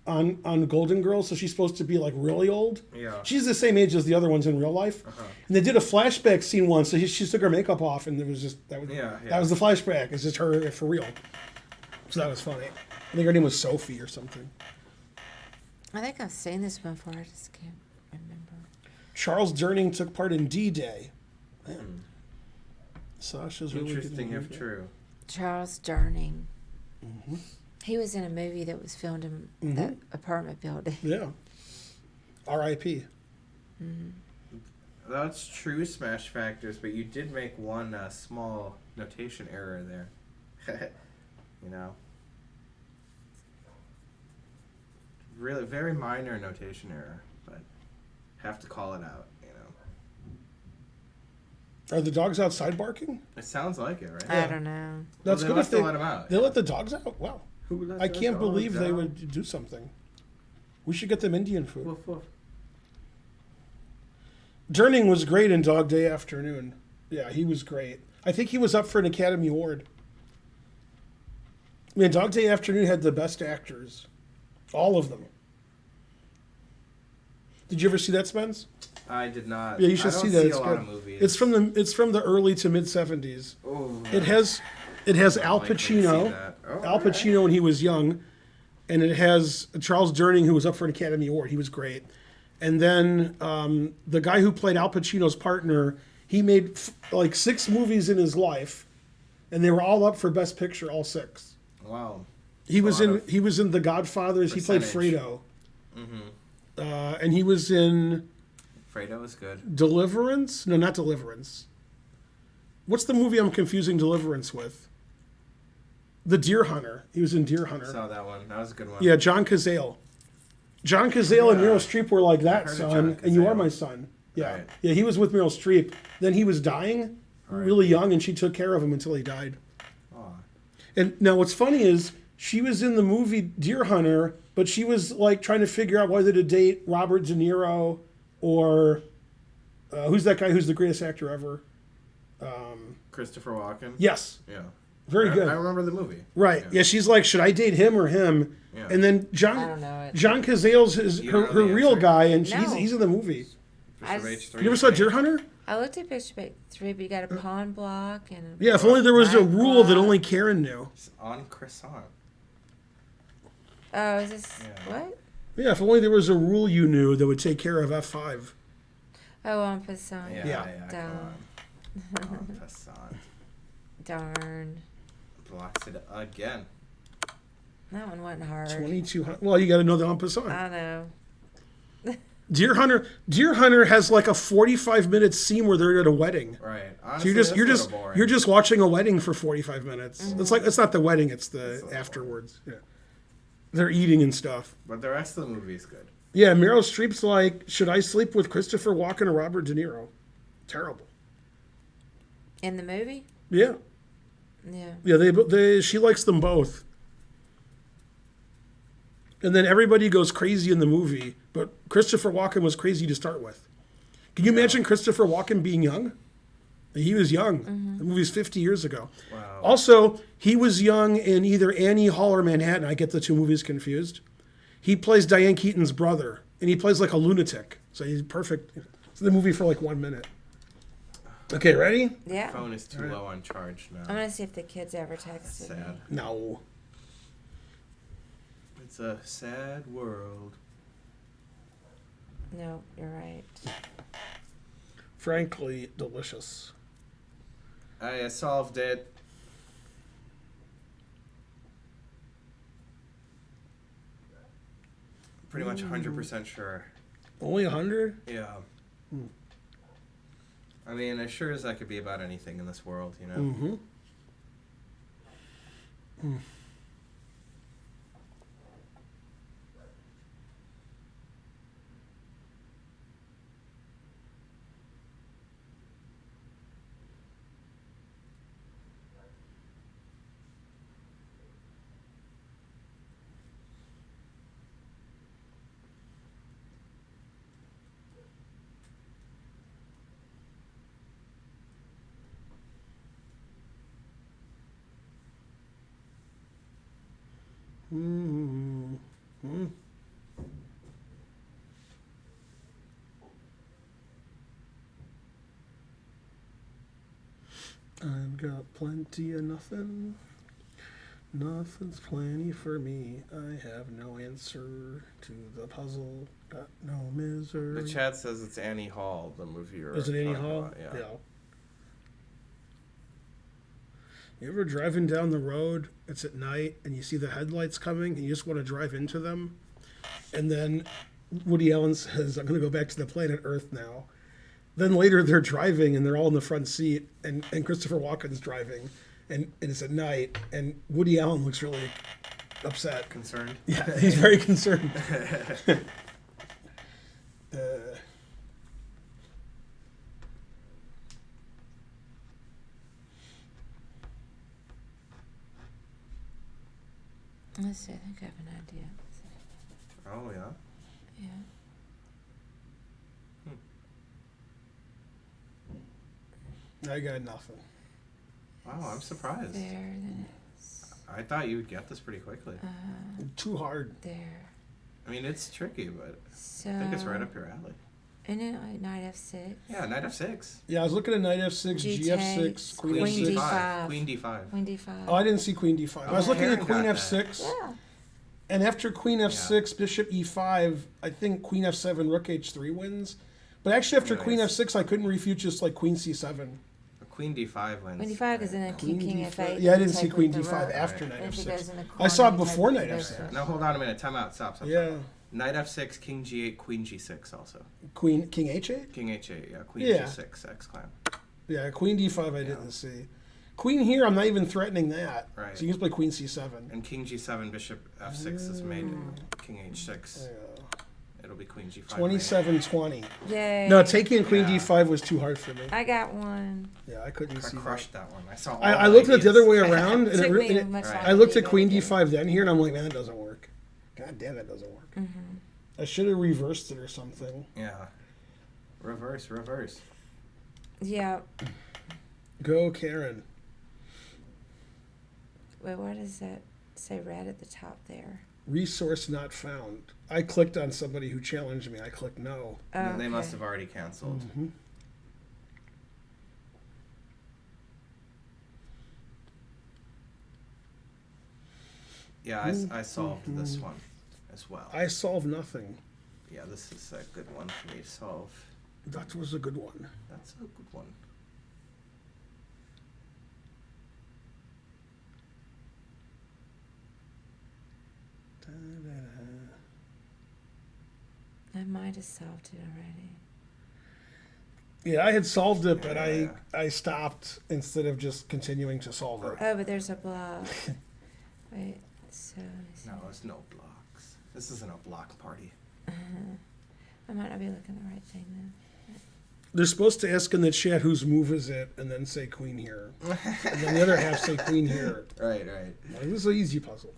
on Golden Girls, so she's supposed to be like really old. Yeah. She's the same age as the other ones in real life. And they did a flashback scene once, so she took her makeup off, and it was just that was Yeah, yeah. that was the flashback. It's just her for real. So that was funny. I think her name was Sophie or something. I think I've seen this before. I just can't remember. Charles Durning took part in D-Day. Man. Sasha's really Interesting good. if true. Charles Durning. He was in a movie that was filmed in that apartment building. Yeah. R.I.P. That's true smash factors, but you did make one small notation error there. You know? Really, very minor notation error, but have to call it out, you know? Are the dogs outside barking? It sounds like it, right? I don't know. That's they good must if they have let 'em out. They let the dogs out. Wow. Who let I the can't dogs believe they out? would do something. We should get them Indian food. Woof, woof. Durning was great in Dog Day Afternoon. Yeah, he was great. I think he was up for an Academy Award. I mean, Dog Day Afternoon had the best actors. All of them. Did you ever see that, Spence? I did not. Yeah, you should I don't see that. See It's a lot good. of movies. It's from the early to mid 70s. Oh, It has Al likely to see Pacino. that. Oh, Al Pacino when he was young, and it has Charles Durning who was up for an Academy Award. He was great. And then the guy who played Al Pacino's partner, he made like 6 movies in his life, and they were all up for Best Picture, all 6. Wow. He was lot in of he was in The Godfathers. He played percentage. Fredo. And he was in Fredo was good. Deliverance. No, not Deliverance. What's the movie I'm confusing Deliverance with? The Deer Hunter. He was in Deer Hunter. Saw that one. That was a good one. Yeah, John Cazale. John Cazale and Yeah. Meryl Streep were like that, heard of son, John and you are Cazale. my son. Yeah. Right. Yeah, he was with Meryl Streep. Then he was dying, really young, and she took care of him until he died. Aw. And now what's funny is she was in the movie Deer Hunter, but she was like trying to figure out whether to date Robert De Niro or who's that guy who's the greatest actor ever? Christopher Walken. Yes. Yeah. Very good. I remember the movie. Right. Yeah, she's like, should I date him or him? Yeah. And then I John don't know it. John Cazale's his, You her, don't know her the real answer? guy, and No. he's in the movie. I Bishop just- H3. You ever saw Deer Hunter? I looked at Bishop 3, but you got a pawn block and a Yeah, if only there was a Black rule that block. only Karen knew. It's on croissant. Oh, is this Yeah. what? Yeah, if only there was a rule you knew that would take care of F5. Oh, on passant. Yeah, Yeah. yeah, Dumb. come on. On passant. Darn. Blocks it again. That one wasn't hard. 2200. Well, you got to know the en passant. I know. Deer Hunter has like a 45-minute scene where they're at a wedding. Right. So Honestly, you're just that's you're a just little boring. you're just watching a wedding for 45 minutes. Mm-hmm. It's like it's not the wedding, it's the little afterwards. Yeah. They're eating and stuff. But the rest of the movie is good. Yeah, Meryl Streep's like, should I sleep with Christopher Walken or Robert De Niro? Terrible. In the movie? Yeah. Yeah. Yeah, she likes them both. And then everybody goes crazy in the movie, but Christopher Walken was crazy to start with. Can you imagine Christopher Walken being young? He was young. The movie's 50 years ago. Wow. Also, he was young in either Annie Hall or Manhattan. I get the two movies confused. He plays Diane Keaton's brother, and he plays like a lunatic. So he's perfect. It's the movie for like 1 minute. Okay, ready? Yeah. Phone is too low on charge now. I'm going to see if the kids ever texted me. Sad. No. It's a sad world. No, you're right. Frankly, delicious. I solved it. Pretty much 100% sure. Only 100? Yeah. I mean, as sure as that could be about anything in this world, you know? Mm-hmm. Mm-hmm. I've got plenty of nothing. Nothing's plenty for me. I have no answer to the puzzle. Got no misery. The chat says it's Annie Hall, the movie you're Is it Annie talking Hall? about, yeah. You ever driving down the road, it's at night, and you see the headlights coming, and you just want to drive into them? And then Woody Allen says, I'm going to go back to the planet Earth now. Then later they're driving, and they're all in the front seat, and Christopher Walken's driving, and it's at night, and Woody Allen looks really upset. Concerned? Yeah, he's very concerned. Let's see. I think I have an idea. Oh, yeah? Yeah. I got nothing. Wow, I'm surprised. There, then it's I thought you would get this pretty quickly. Too hard. there. I mean, it's tricky, but So. I think it's right up your alley. Isn't it like knight F6? Yeah, knight f6. Yeah, I was looking at knight f6, G g f6, takes, queen Queen f6. D5. Queen d5. Queen D5. Oh, I didn't see queen d5. I was Oh, looking at Aaron queen got f6. Yeah. And after queen f6, bishop e5, I think queen f7, rook h3 wins. But actually, after queen Nice. f6, I couldn't refute just like queen c7. Queen d5 wins. Queen D5 is in a Queen king D5. F8. Yeah, I you didn't see take queen with the d5 rook. after Right. knight And if it goes in the f6. I corner, saw it you before take knight the f6. bishop. Now hold on a minute. Time out. Stop. Yeah. Knight f6, king g8, queen g6 also. King h8? King h8, yeah. Queen Yeah. g6, x clan. Yeah, queen d5 I didn't see. Queen here, I'm not even threatening that. Right. So you can play Queen C7. And King G7, Bishop F6 is made. King H6. It'll be Queen G5. 27-20. Yay. No, taking Queen Yeah. D5 was too hard for me. I got one. Yeah, I couldn't I see crushed that one. I saw. All I the looked at it the ideas. other way around, and Took it, me really, much Right. longer I looked to at do Queen it. D5 then here, and I'm like, man, that doesn't work. God damn, that doesn't work. Mm-hmm. I should have reversed it or something. Yeah. Reverse. Yeah. Go, Karen. Wait, what does that say red at the top there? Resource not found. I clicked on somebody who challenged me. I clicked no. Oh, And they must okay. have already canceled. Mm-hmm. Yeah, I solved this one as well. I solved nothing. Yeah, this is a good one for me to solve. That was a good one. That's a good one. I might have solved it already. Yeah, I had solved it, but Yeah. I stopped instead of just continuing to solve it. Oh, but there's a block. Wait, so No, it's no blocks. This isn't a block party. I might not be looking at the right thing then. They're supposed to ask in the chat whose move is it, and then say queen here, and then the other half say queen here. Right. Like, this is an easy puzzle.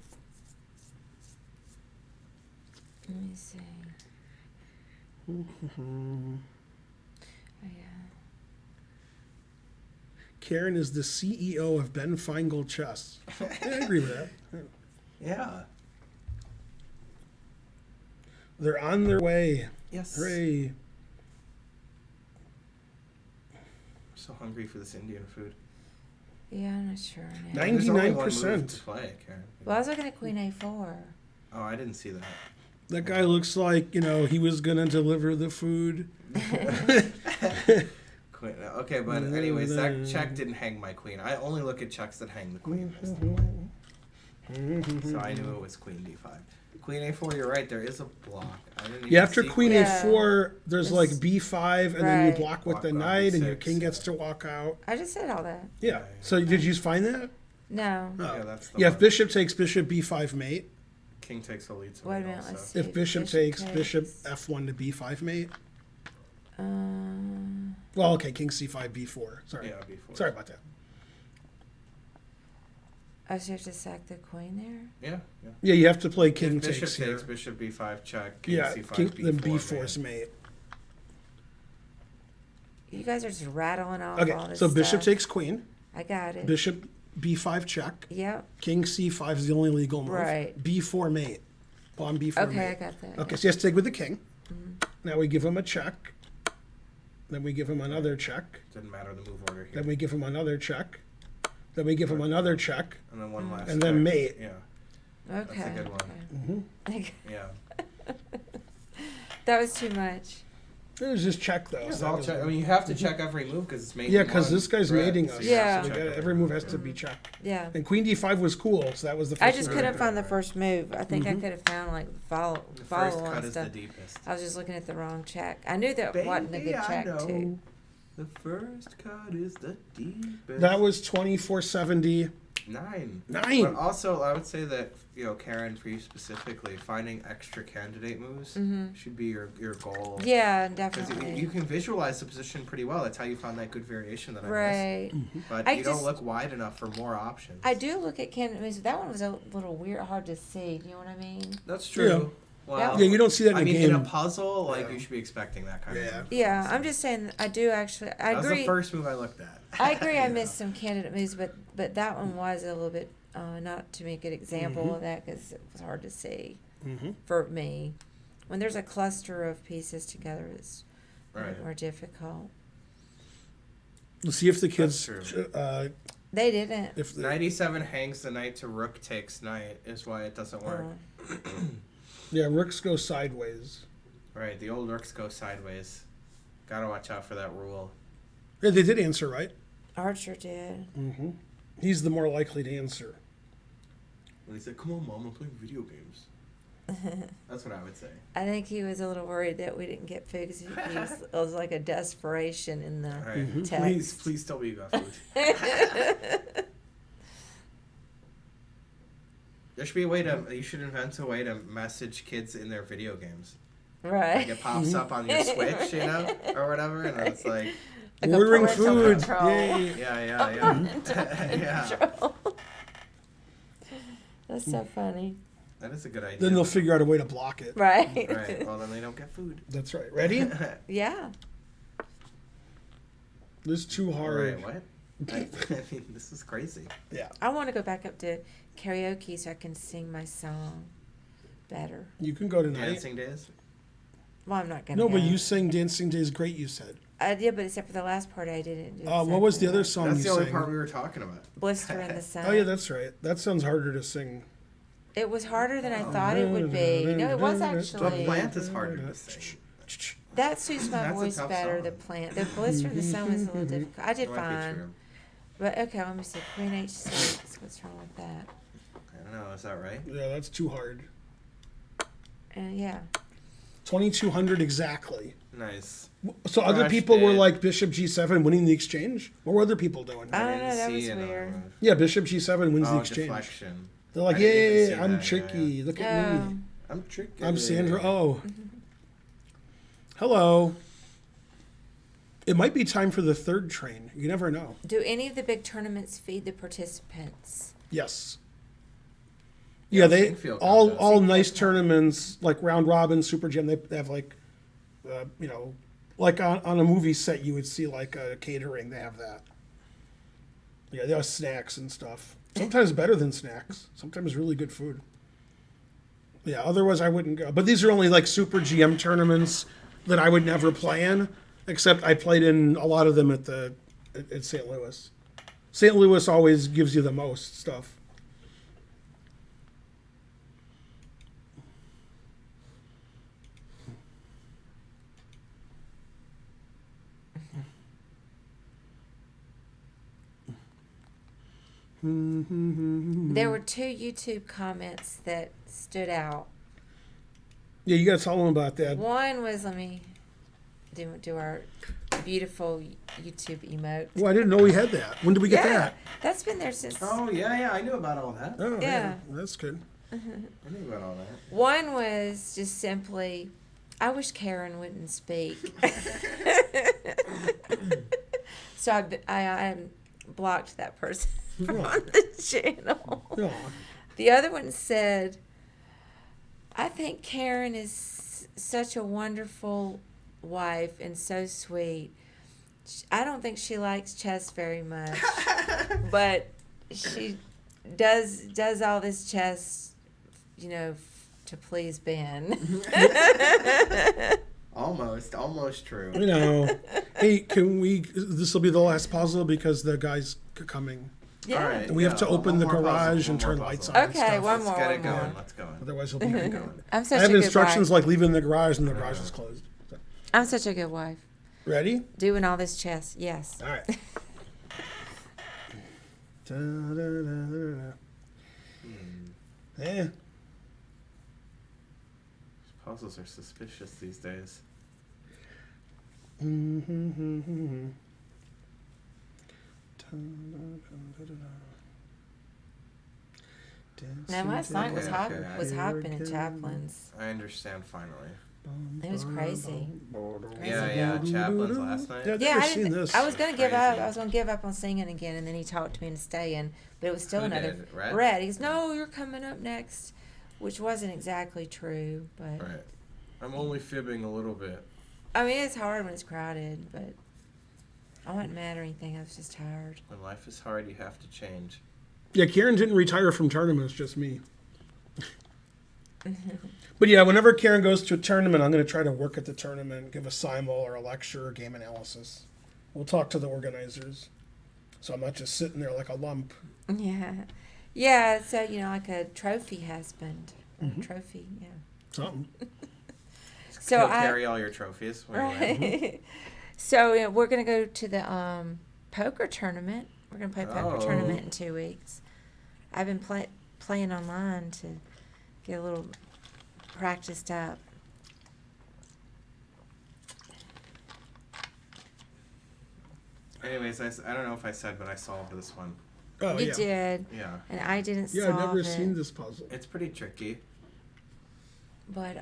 Let me see. Oh, yeah. Karen is the CEO of Ben Finegold Chess. Yeah, I agree with that. Yeah. They're on their way. Yes. Hooray. I'm so hungry for this Indian food. Yeah, I'm not sure now. Nine- There's only one move 99%. to play, Karen. Well, I was looking at Queen A4. Oh, I didn't see that. That guy looks like, he was going to deliver the food. Queen. Okay, but anyways, that check didn't hang my queen. I only look at checks that hang the queen. So I knew it was Queen D5. Queen A4, you're right. There is a block. I didn't even Yeah, after see queen Yeah. A4, there's like This- B5, and then you Right. block with Walk the on knight, and your B6, king gets yeah. to walk out. I just said all that. Yeah. So did you find that? No. Yeah, that's the Yeah, one. if bishop takes bishop B5 mate. King takes a lead. Wait a minute, let's see. If bishop takes bishop takes- F1 to B5 mate. Um, Well, okay, king C5 B4. Sorry. Yeah, B4. Sorry about that. oh, so you have to sack the queen there? Yeah. Yeah, you have to play king If bishop takes here. takes, bishop B5 check. King Yeah, C5 king, B4. then B4's man. mate. You guys are just rattling off all Okay, this so bishop stuff. takes queen. I got it. Bishop B5 check. Yep. King C5 is the only legal move. Right. B4 mate. Pawn B4 Okay, mate. I got that. Okay, so he has to take with the king. Now we give him a check. Then we give him another check. Didn't matter the move order here. Then we give him another check. Then we give him another check. And then one last. And then check. mate. Yeah. Okay. That's a good one. Okay. Yeah. That was too much. It was just check though. It's so that all was check. I good. mean, you have to check every move because it's mating. Yeah, because one this guy's threat, mating so us. you have Yeah. to So check every move has to be checked. Yeah. And Queen D5 was cool, so that was the first I just move. couldn't find the first move. I think I could have found like follow The first on cut is the stuff. deepest. I was just looking at the wrong check. I knew that wasn't a good check too. The first cut is the deepest. That was 2470. 9. 9. But also, I would say that, Karen, for you specifically, finding extra candidate moves should be your goal. Yeah, Because definitely. you can visualize the position pretty well. That's how you found that good variation that I missed. Right. But I you don't just- look wide enough for more options. I do look at candidate moves. That one was a little weird, hard to see. Do you know what I mean? That's true. Yeah. Well, Yeah, you don't see that in I a mean, game. in a puzzle, like, Yeah. you should be expecting that kind Yeah. of move. Yeah, I'm just saying. I do actually. I That was agree. the first move I looked at. I agree. I missed some candidate moves, but that one was a little bit not to make an example of that because it was hard to see for me. When there's a cluster of pieces together, it's Right. more difficult. Let's see if the kids. That's true. They didn't. If the, 97 hangs the knight to rook takes knight is why it doesn't work. yeah, rooks go sideways. Right, the old rooks go sideways. Gotta watch out for that rule. Yeah, they did answer right. Archer did. He's the more likely to answer. When he said, "Come on, mom, I'm playing video games." That's what I would say. I think he was a little worried that we didn't get food because it was like a desperation in the All right. text. Please tell me you got food. There should be a way you should invent a way to message kids in their video games. Right. Like it pops up on your Switch, or whatever, and then it's like, Like a ordering parental food. control. Yay. yeah. Control. That's so funny. That is a good idea. Then they'll figure out a way to block it. Right. Right. Well, then they don't get food. That's right. Ready? Yeah. This is too hard. Right. What? I mean, this is crazy. Yeah. I want to go back up to karaoke so I can sing my song better. You can go tonight. Dancing days. Well, I'm not going to No, go. but you sang Dancing Days great, you said. I did, but except for the last part, I didn't do What was the exactly other right. song That's you the only sang? part we were talking about. Blister in the Sun. Oh, yeah, that's right. That sounds harder to sing. It was harder than I thought it would be. No, it was The actually. plant is harder to sing. That suits my That's a voice tough better, song. the plant. The Blister in the Sun was a little difficult. I did That might be fine. true. But okay, let me see. Queen H6. What's wrong with that? I don't know. Is that right? Yeah, that's too hard. Yeah. 2,200 exactly. Nice. So other Crushed people were it. like Bishop G7 winning the exchange? What were other people doing? I don't didn't know, that was see another weird. one. Yeah, Bishop G7 wins the Oh, exchange. deflection. They're like, I didn't even yay, see I'm that, yeah, tricky. yeah. Look at Oh. me. I'm tricky. I'm Sandra Oh. Hello. It might be time for the third train. You never know. Do any of the big tournaments feed the participants? Yes. Yeah, Yeah, they Singfield all contest. all nice tournaments like round robin, super jam. They have like, like on a movie set you would see like a catering. They have that. Yeah, they have snacks and stuff. Sometimes better than snacks. Sometimes really good food. Yeah, otherwise I wouldn't go. But these are only like super GM tournaments that I would never play in. Except I played in a lot of them at St. Louis. St. Louis always gives you the most stuff. There were 2 YouTube comments that stood out. Yeah, you got to tell them about that. One was, let me do our beautiful YouTube emote. Well, I didn't know we had that. When did we get that? That's been there since. Oh yeah, I knew about all that. Oh, Yeah. that's good. I knew about all that. One was just simply, I wish Karen wouldn't speak. So I blocked that person from the channel. Yeah. The other one said, I think Karen is such a wonderful wife and so sweet. I don't think she likes chess very much, but she does all this chess, to please Ben. Almost true. Hey, this will be the last puzzle because the guy's coming. Yeah. All right. And we have to open the one more garage puzzle, and one turn more lights puzzle. on. and Okay, stuff. one more. Let's get it one more. going. Let's go. Otherwise, he'll be going. I'm I such have a good instructions wife. like leaving the garage and the garage is closed. So, I'm such a good wife. ready? Doing all this chess, yes. All right. Da-da-da-da-da. Yeah. Puzzles are suspicious these days. Now last night was Okay, hot okay. was hopping in Chaplin's. I understand finally. It was crazy. Yeah, Chaplin's last night. Yeah, I've Yeah, never I seen didn't. this. I was gonna give Crazy. up. I was gonna give up on singing again, and then he talked to me into staying. But it was still Who another did? Red? Red. He's no, you're coming up next, which wasn't exactly true. But Right. I'm only fibbing a little bit. I mean, it's hard when it's crowded. But I wasn't mad or anything. I was just tired. When life is hard, you have to change. Yeah, Karen didn't retire from tournaments, just me. But yeah, whenever Karen goes to a tournament, I'm going to try to work at the tournament, give a simul or a lecture or game analysis. We'll talk to the organizers. So I'm not just sitting there like a lump. Yeah, yeah. So like a trophy husband, trophy. Yeah. Something. So He'll I carry all your trophies. When you win. right. So we're gonna go to the poker tournament. We're gonna play poker Oh. tournament in 2 weeks. I've been playing online to get a little practiced up. Anyways, I don't know if I said, but I solved this one. Oh, You yeah. did, Yeah. and I didn't Yeah, solve I've never it. seen this puzzle. It's pretty tricky. But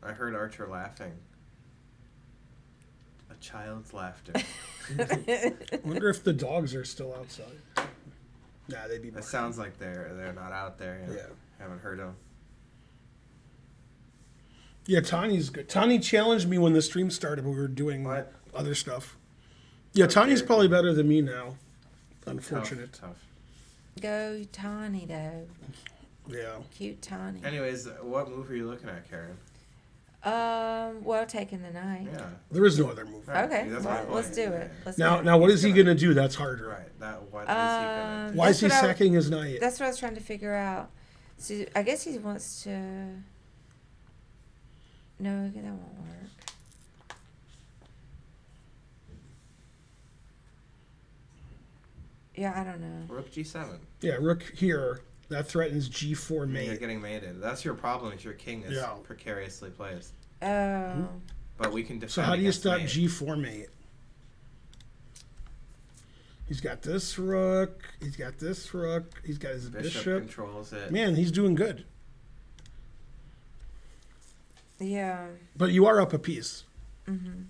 I heard Archer laughing. A child's laughter. I wonder if the dogs are still outside. Nah, they'd be. That sounds like they're not out there yet. Yeah. Haven't heard them. Yeah, Tani's good. Tani challenged me when the stream started, but we were doing What? other stuff. Yeah, Tani's Okay. probably better than me now. Unfortunate. Tough. go Tawny though, Yeah. cute Tawny. Anyways, what movie are you looking at, Karen? Well, taking the night. Yeah. There is no other movie. Right, Okay, that's well, my let's point. do it. Yeah. Let's Now, do it. now, what is he gonna do? That's harder. Right. What is he gonna do? Why is he That's what I- sacking his knight? That's what I was trying to figure out. So I guess he wants to. No, that won't work. Yeah, I don't know. Rook G7. Yeah, rook here. That threatens G4 You're mate. getting mated. That's your problem. Is your king is Yeah. precariously placed. Oh, But we can defend. So how do you against stop mate. G4 mate? He's got this rook. He's got this rook. He's got his Bishop bishop. controls it. Man, he's doing good. yeah. But you are up a piece. Mm-hmm.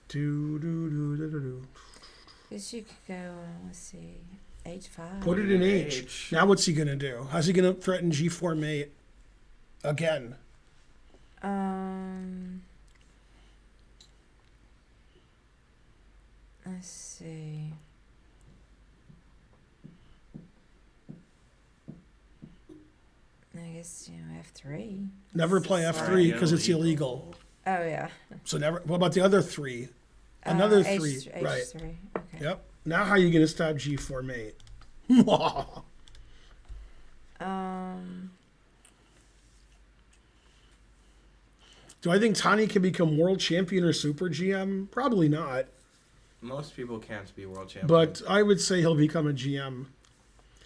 Do. Guess you could go. Let's see, H5. Put it in H. Now what's he gonna do? How's he gonna threaten G4 mate again? Let's see. I guess F3. Never play F3 because it's illegal. Oh yeah. So never. What about the other three? Another H, three. H3. Right. Okay. Yep. Now how are you gonna stop G4 mate? Do I think Tani can become world champion or super GM? Probably not. Most people can't be world champion. But I would say he'll become a GM.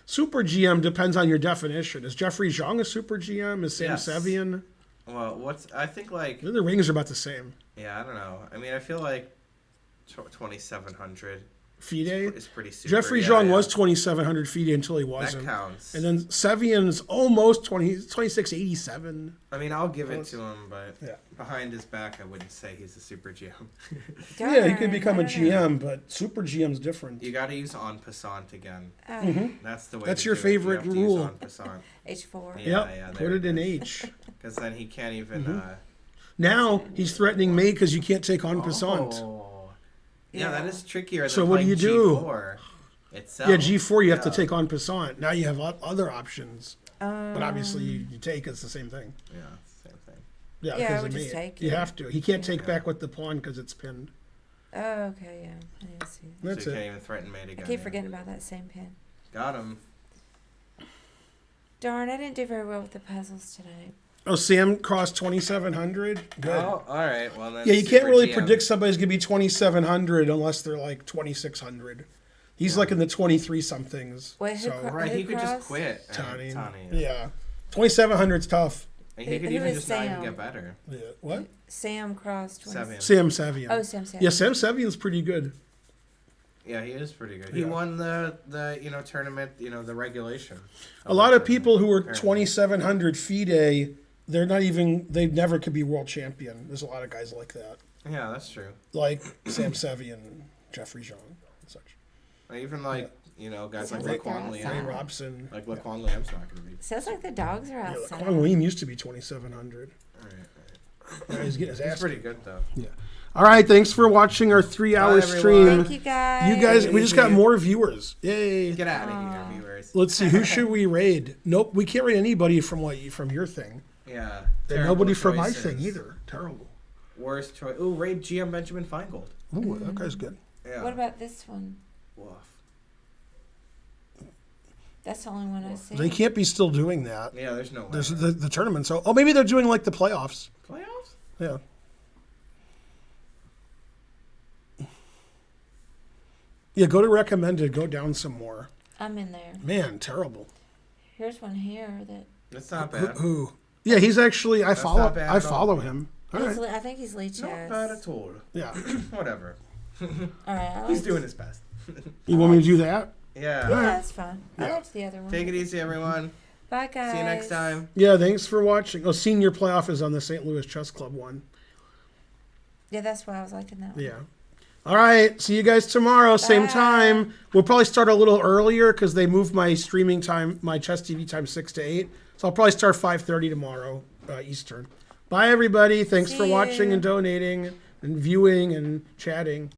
Super GM depends on your definition. Is Jeffrey Zhang a super GM? Is Sam Yes. Sevian? well, I think like The rings are about the same. yeah, I don't know. I mean, I feel like 2,700 FIDE? is pretty super. Jeffrey yeah, Zhang yeah. was 2,700 FIDE until he That wasn't. counts. And then Sevian's almost 2687. I mean, I'll give it to him, but Yeah. behind his back, I wouldn't say he's a super GM. Yeah, he could Darn, become a I don't know. GM, but super GM's different. You got to use en passant again. Oh, That's the way. That's to your do it. You favorite have to use rule. en passant. H4. Yeah, Yep, there put it in is. H. Because then he can't even. Mm-hmm. Now he's threatening mate because you can't take en passant. Oh. Yeah, that Yeah. is trickier. So than what do you playing do? G4 itself. Yeah, G4 you have to Yeah. take en passant. Now you have other options. But obviously you take it's the same thing. Yeah, same thing. Yeah, Yeah, I because would of just mate. take You it. have to. He can't take Yeah. back with the pawn because it's pinned. Oh, okay, yeah. I didn't see that. That's so you it. can't even threaten mate again. I keep yeah. forgetting about that same pin. Got him. Darn, I didn't do very well with the puzzles today. Oh, Sam crossed 2,700? Good. Oh, all right. Well, then. Yeah, you can't super really GM. predict somebody's going to be 2,700 unless they're like 2,600. He's like in the 23 somethings. Wait, who so, cro- Right, he could just Cross? quit. Tani. Tani. Yeah. 2,700's tough. And he could Who even is just not even Sam? get better. Yeah. What? Sam crossed 20. Sevian. Sam Sevian. Oh, Sam. Yeah, Sam Sevian's pretty good. Yeah, he is pretty good. He Yeah. won the tournament, the regulation. A lot of people who are Apparently. 2,700 FIDE, they never could be world champion. There's a lot of guys like that. Yeah, that's true. Like Sam Sevian, Jeffrey Zhang, and such. Even guys Sounds like like Laquan they're Ray Liam. Robson. Like Laquan Liam's not going to be. Sounds like the dogs are Yeah, outside. Laquan William used to be 2,700. All right. Yeah, he's getting his He's ass pretty kicked. good, though. Yeah. All right, thanks for watching our 3-hour Bye, everyone. stream. Thank you guys. You guys, we just got more viewers. Yay. Get out of here, viewers. Let's see, who should we raid? Nope, we can't raid anybody from your thing. Yeah. And terrible nobody from my choices. thing either. Terrible. Worst choice. Ooh, raid GM Benjamin Finegold. Ooh, that guy's good. Yeah. What about this one? Woof. That's the only one I see. They can't be still doing that. Yeah, there's no way. There's the tournament. So, maybe they're doing like the playoffs. Playoffs? Yeah. Yeah, go to recommended. Go down some more. I'm in there. Man, terrible. Here's one here that It's not bad. Who? Yeah, he's actually. I follow. not bad I at all. follow him. All he's, right. I think he's Lee Not bad Chaz. at all. Yeah. Whatever. All right, I He's liked- doing his best. You want me to do that? Yeah. Yeah, that's fine. I Yeah. liked the other one. Take it easy, everyone. Bye, guys. See you next time. Yeah. Thanks for watching. Oh, senior playoff is on the St. Louis Chess Club one. Yeah, that's why I was liking that one. Yeah. All right. See you guys tomorrow, same Bye. time. We'll probably start a little earlier because they moved my streaming time, my Chess TV time, 6 to 8. So I'll probably start 5:30 tomorrow Eastern. Bye, everybody. Thanks See for watching you. and donating and viewing and chatting.